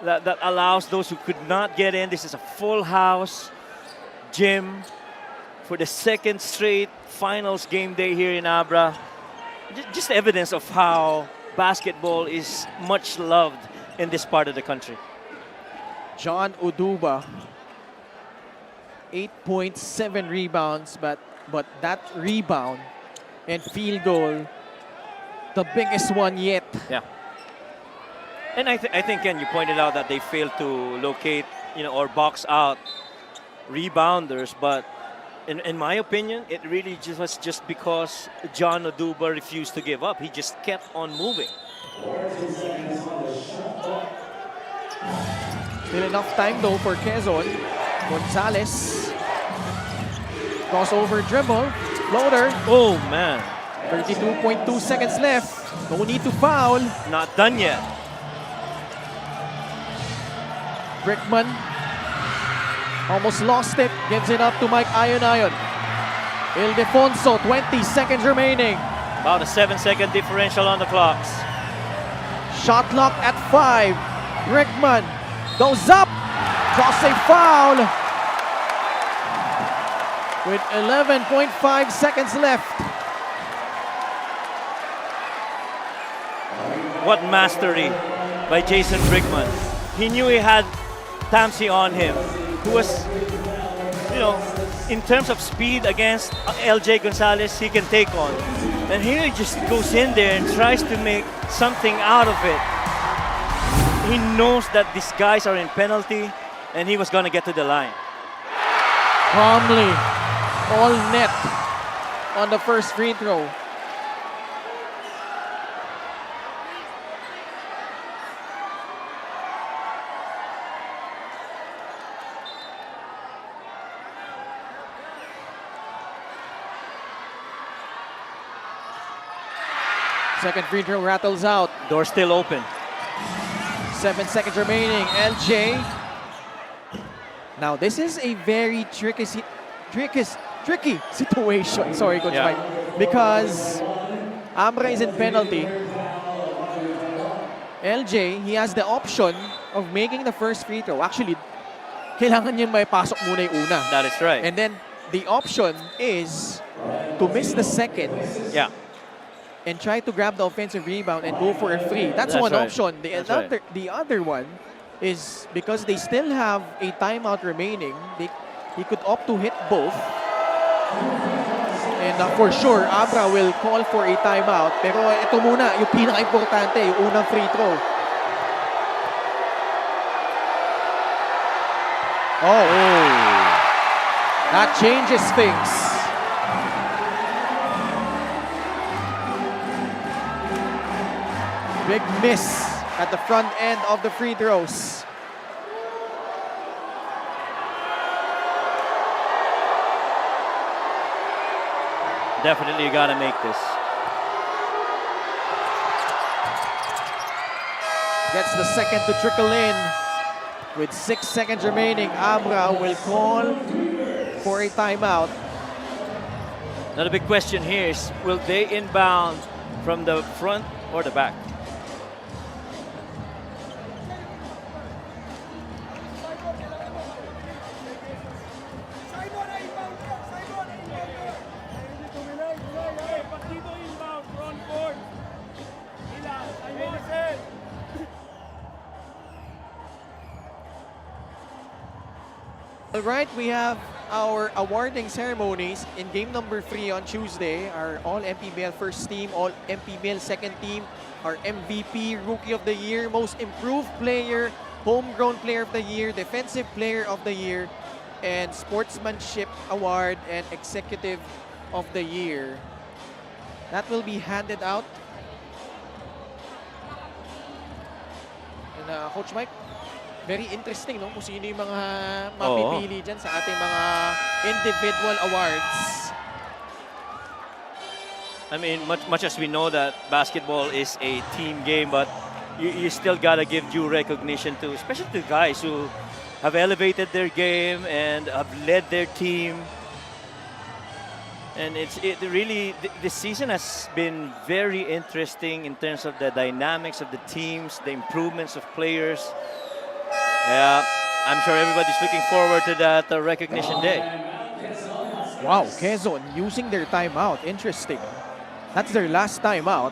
that allows those who could not get in. This is a full house gym for the second straight finals game day here in Abra. Just evidence of how basketball is much loved in this part of the country. John Oduba, 8.7 rebounds, but that rebound and field goal, the biggest one yet. Yeah. And I think, Ken, you pointed out that they failed to locate, or box out rebounders, but in my opinion, it really was just because John Oduba refused to give up. He just kept on moving. Still enough time though for Quezon. Gonzalez. Crossover dribble. Floater. Oh man. 32.2 seconds left. No need to foul. Not done yet. Brickman almost lost it. Gives it up to Mike Ayon. Ildefonso, 20 seconds remaining. About a 7-second differential on the clocks. Shot clock at 5. Brickman goes up. Draws a foul. With 11.5 seconds left. What mastery by Jason Brickman. He knew he had Tamsi on him, who was, in terms of speed against LJ Gonzalez, he can take on. And here he just goes in there and tries to make something out of it. He knows that these guys are in penalty, and he was going to get to the line. Calmly, all net on the first free throw. Second free throw rattles out. Door still open. 7 seconds remaining. LJ. Now, this is a very tricky situation. Sorry, Coach Yeah. Mike. Because Abra is in penalty. LJ, he has the option of making the first free throw. Actually, kailangan niya may pasok muna yung una. That is right. And then, the option is to miss the second. Yeah. And try to grab the offensive rebound and go for a free. That's one right. option. The other one is because they still have a timeout remaining, he could opt to hit both. And for sure, Abra will call for a timeout. Pero ito muna, yung pinaka-importante, yung unang free throw. Oh. That changes things. Big miss at the front end of the free throws. Definitely gotta make this. Gets the second to trickle in. With 6 seconds remaining, Abra will call for a timeout. Now the big question here is, will they inbound from the front or the back? All right, we have our awarding ceremonies in game number 3 on Tuesday. Our All-MPBL first team, All-MPBL second team, our MVP, Rookie of the Year, Most Improved Player, Homegrown Player of the Year, Defensive Player of the Year, and Sportsmanship Award and Executive of the Year. That will be handed out. And Coach Mike, very interesting, no? Kung sino yung mga mapipili dyan sa ating mga individual awards. I mean, much as we know that basketball is a team game, but you still gotta give due recognition to, especially to guys who have elevated their game and have led their team. And this season has been very interesting in terms of the dynamics of the teams, the improvements of players. Yeah, I'm sure everybody's looking forward to that recognition day. Wow, Quezon using their timeout. Interesting. That's their last timeout.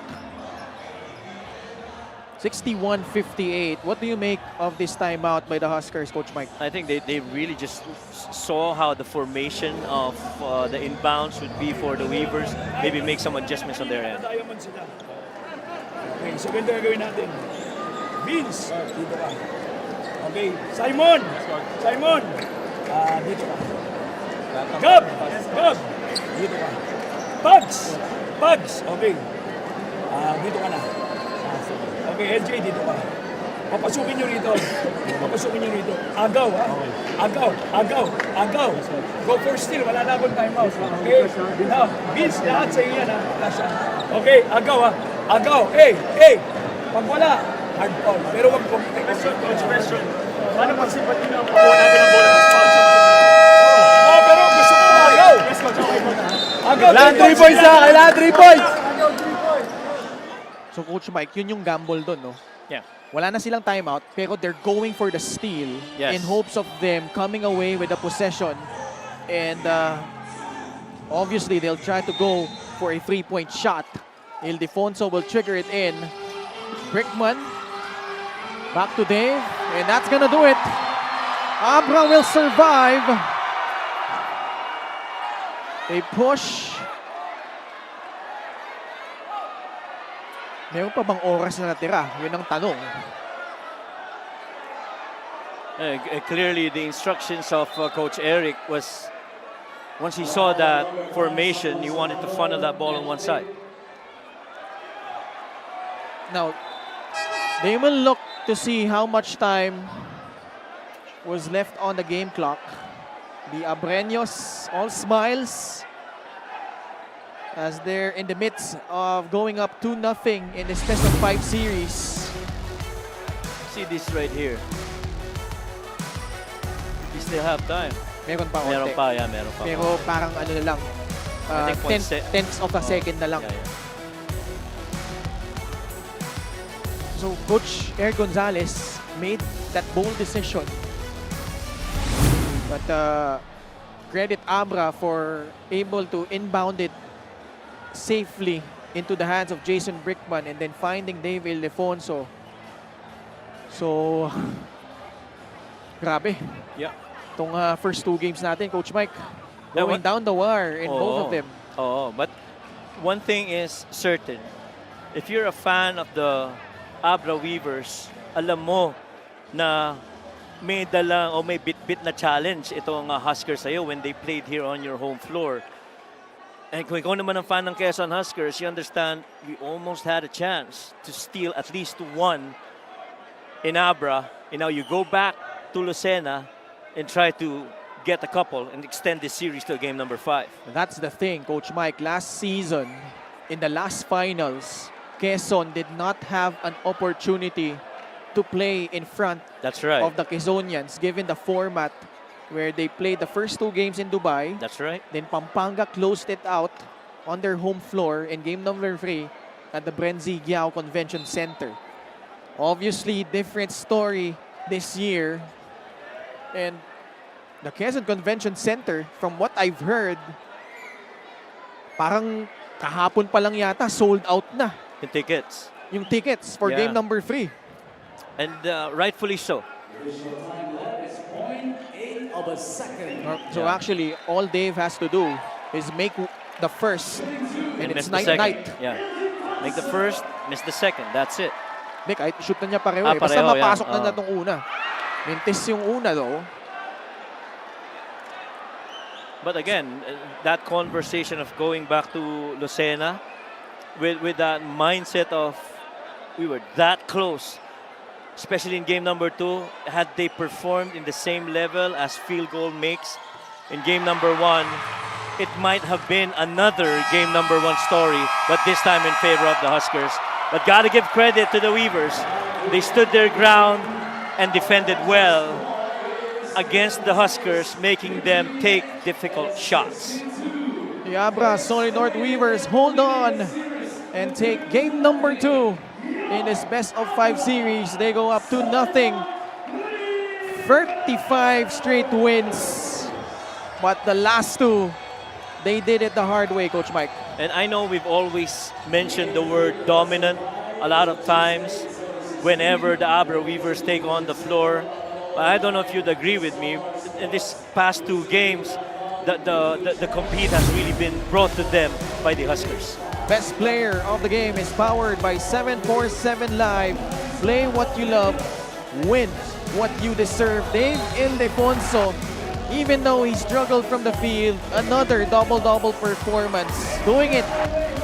61-58. What do you make of this timeout by the Huskers, Coach Mike? I think they really just saw how the formation of the inbounds would be for the Weavers. Maybe make some adjustments on their end. Okay, so ganito gagawin natin. Vince, dito ka. Okay, Simon! Dito ka. Guv! Dito ka. Pugs! Okay. Dito ka na. Okay, LJ, dito ka. Papasukin nyo rito. Agaw, ha? Agaw. Go for steal. Wala na akong timeout. Okay? Now, Vince, lahat sa iyo yan, ha? Okay, agaw, ha? Agaw. Hey! Pag wala, hard foul. Pero wag po. Question. Paano pag simpati na makuha natin ang bola? Pero gusto ko agaw. Yes, coach. Agaw. Kailangan 3 points na. Kailangan 3 points. So, Coach Mike, yun yung gamble doon, no? Yeah. Wala na silang timeout, pero they're going for the steal Yes. in hopes of them coming away with the possession. And obviously, they'll try to go for a 3-point shot. Ildefonso will trigger it in. Brickman. Back to Dave. And that's gonna do it. Abra will survive. They push. Meron pa bang oras na natira? Yun ang tanong. Clearly, the instructions of Coach Eric was, once he saw that formation, he wanted to funnel that ball on one side. Now, they will look to see how much time was left on the game clock. The Abreños all smiles. as they're in the midst of going up 2-0 in this best of 5 series. See this right here. We still have time. Meron pa Meron konti. pa, yeah, meron pa. Pero parang ano na lang, I think tenths of a second na lang. Yeah, yeah. So Coach Eric Gonzalez made that bold decision. But credit Abra for able to inbound it safely into the hands of Jason Brickman and then finding Dave Ildefonso. So, grabe. Yeah. Itong first 2 games natin, Coach Mike, going down the wire in both of them. Oh, but one thing is certain. If you're a fan of the Abra Weavers, alam mo na may dalang o may bit-bit na challenge itong Huskers sa'yo when they played here on your home floor. And kung ikaw naman ang fan ng Quezon Huskers, you understand we almost had a chance to steal at least 1 in Abra. And now you go back to Lucena and try to get a couple and extend this series to game number 5. That's the thing, Coach Mike. Last season, in the last finals, Quezon did not have an opportunity to play in front That's right. of the Quezonians, given the format where they played the first 2 games in Dubai. That's right. Then Pampanga closed it out on their home floor in game number 3 at the Brenzi Giao Convention Center. Obviously, different story this year. And the Quezon Convention Center, from what I've heard, parang kahapon pa lang yata sold out na. Yung tickets for game number 3. And rightfully so. So actually, all Dave has to do is make the first, and it's night-night. Yeah. Make the first, miss the second. That's it. Nick, kahit shoot na niya pareho eh. Basta Pareho, mapasok yeah. na itong una. Mintis yung una though. But again, that conversation of going back to Lucena with that mindset of we were that close, especially in game number 2, had they performed in the same level as field goal makes in game number 1, it might have been another game number 1 story, but this time in favor of the Huskers. But gotta give credit to the Weavers. They stood their ground and defended well against the Huskers, making them take difficult shots. The Abra Solid North Weavers hold on and take game number 2 in this best of 5 series. They go up 2-0. 35 straight wins. But the last 2, they did it the hard way, Coach Mike. And I know we've always mentioned the word dominant a lot of times whenever the Abra Weavers take on the floor. But I don't know if you'd agree with me. In this past 2 games, the compete has really been brought to them by the Huskers. Best player of the game is powered by 747 Live. Play what you love, win what you deserve. Dave Ildefonso, even though he struggled from the field, another double-double performance. Doing it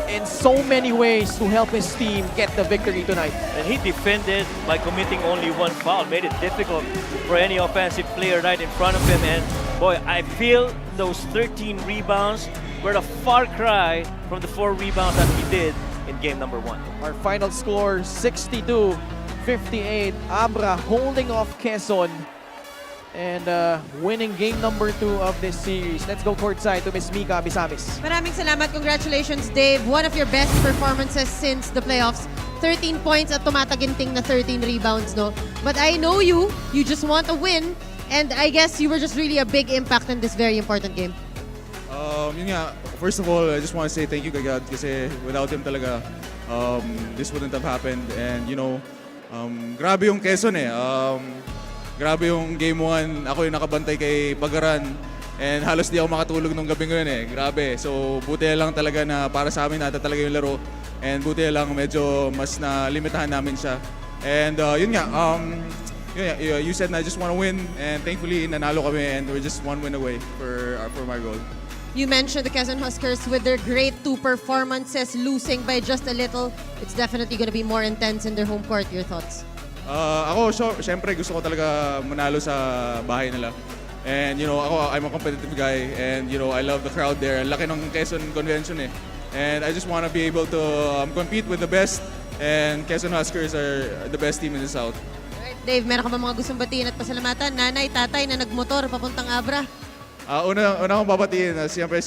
in so many ways to help his team get the victory tonight. And he defended by committing only 1 foul. Made it difficult for any offensive player right in front of him. And boy, I feel those 13 rebounds were a far cry from the 4 rebounds that he did in game number 1. Our final score, 62-58. Abra holding off Quezon and winning game number 2 of this series. Let's go courtside to Miss Mika Bisamis. Maraming salamat. Congratulations, Dave. One of your best performances since the playoffs. 13 points at tumataginting na 13 rebounds, no? But I know you just want a win. And I guess you were just really a big impact in this very important game. Yun nga, first of all, I just want to say thank you kay God kasi without him talaga, this wouldn't have happened. And you know, grabe yung Quezon eh. Grabe yung game 1, ako yung nakabantay kay Pagaran. And halos di ako makatulog nung gabi ngayon eh. Grabe. So buti lang talaga na para sa amin nata talaga yung laro. And buti lang medyo mas na limitahan namin siya. And yun nga, you said na I just want to win. And thankfully nanalo kami and we're just 1 win away for my goal. You mentioned the Quezon Huskers with their great 2 performances, losing by just a little. It's definitely going to be more intense in their home court. Your thoughts? Ako, syempre gusto ko talaga manalo sa bahay nila. And you know, I'm a competitive guy and you know, I love the crowd there. Ang laki ng Quezon Convention eh. And I just want to be able to compete with the best. And Quezon Huskers are the best team in the South. Alright, Dave, meron ka ba mga gustong batiin at pasalamatan? Nanay, tatay na nagmotor papuntang Abra? Una akong babatiin, siyempre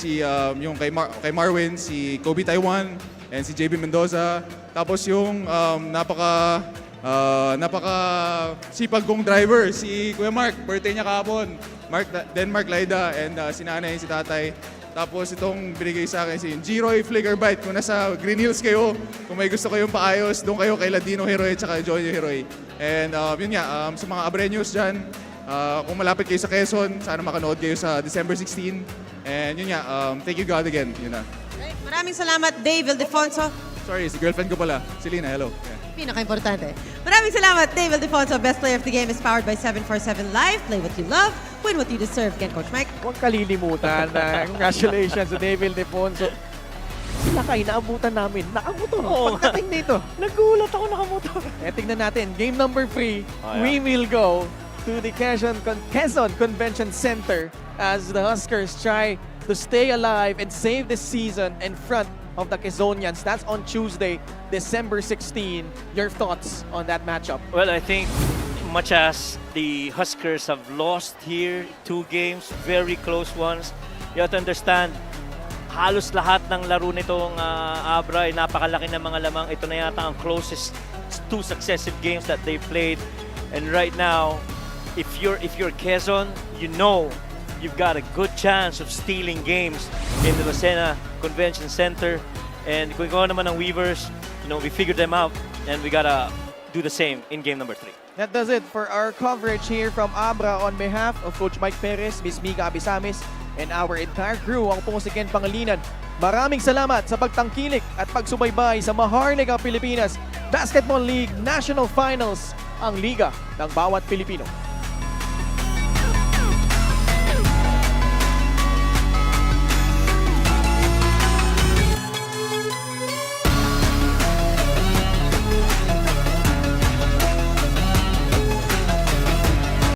yung kay Marwin, si Kobe Taiwan, and si JB Mendoza. Tapos yung napaka sipag kong driver, si Kuya Mark, birthday niya kahapon. Mark Laida, and si nanay, si tatay. Tapos itong binigay sa akin si G-Roy Flicker Bite. Kung nasa Green Hills kayo, kung may gusto kayong paayos, doon kayo kay Ladino Heroy at saka Johnny Heroy. And yun nga, sa mga Abreños dyan, kung malapit kayo sa Quezon, sana makanood kayo sa December 16. And yun nga, thank you God again. Yun na. Right, maraming salamat, Dave Ildefonso. Sorry, si girlfriend ko pala. Si Lina, hello. Yeah. Pinaka-importante. Maraming salamat, Dave Ildefonso. Best player of the game is powered by 747 Live. Play what you love, win what you deserve. Again, Coach Mike. Huwag kalilimutan na congratulations to Dave Ildefonso. Sila kayo, naabutan namin. Nakamotor. Pagdating dito. Nagulat ako nakamotor. Tingnan natin, game number 3, we will go to the Quezon Convention Center as the Huskers try to stay alive and save this season in front of the Quezonians. That's on Tuesday, December 16. Your thoughts on that matchup? Well, I think much as the Huskers have lost here 2 games, very close ones, you have to understand, halos lahat ng laro nitong Abra ay napakalaki ng mga lamang. Ito na yata ang closest 2 successive games that they played. And right now, if you're Quezon, you know you've got a good chance of stealing games in the Lucena Convention Center. And kung ikaw naman ng Weavers, we figured them out and we gotta do the same in game number 3. That does it for our coverage here from Abra on behalf of Coach Mike Perez, Miss Mika Abisamis, and our entire crew. Ang po si Ken Pangilinan. Maraming salamat sa pagtangkilik at pagsubaybay sa Maharlika Pilipinas Basketball League National Finals, ang liga ng bawat Pilipino.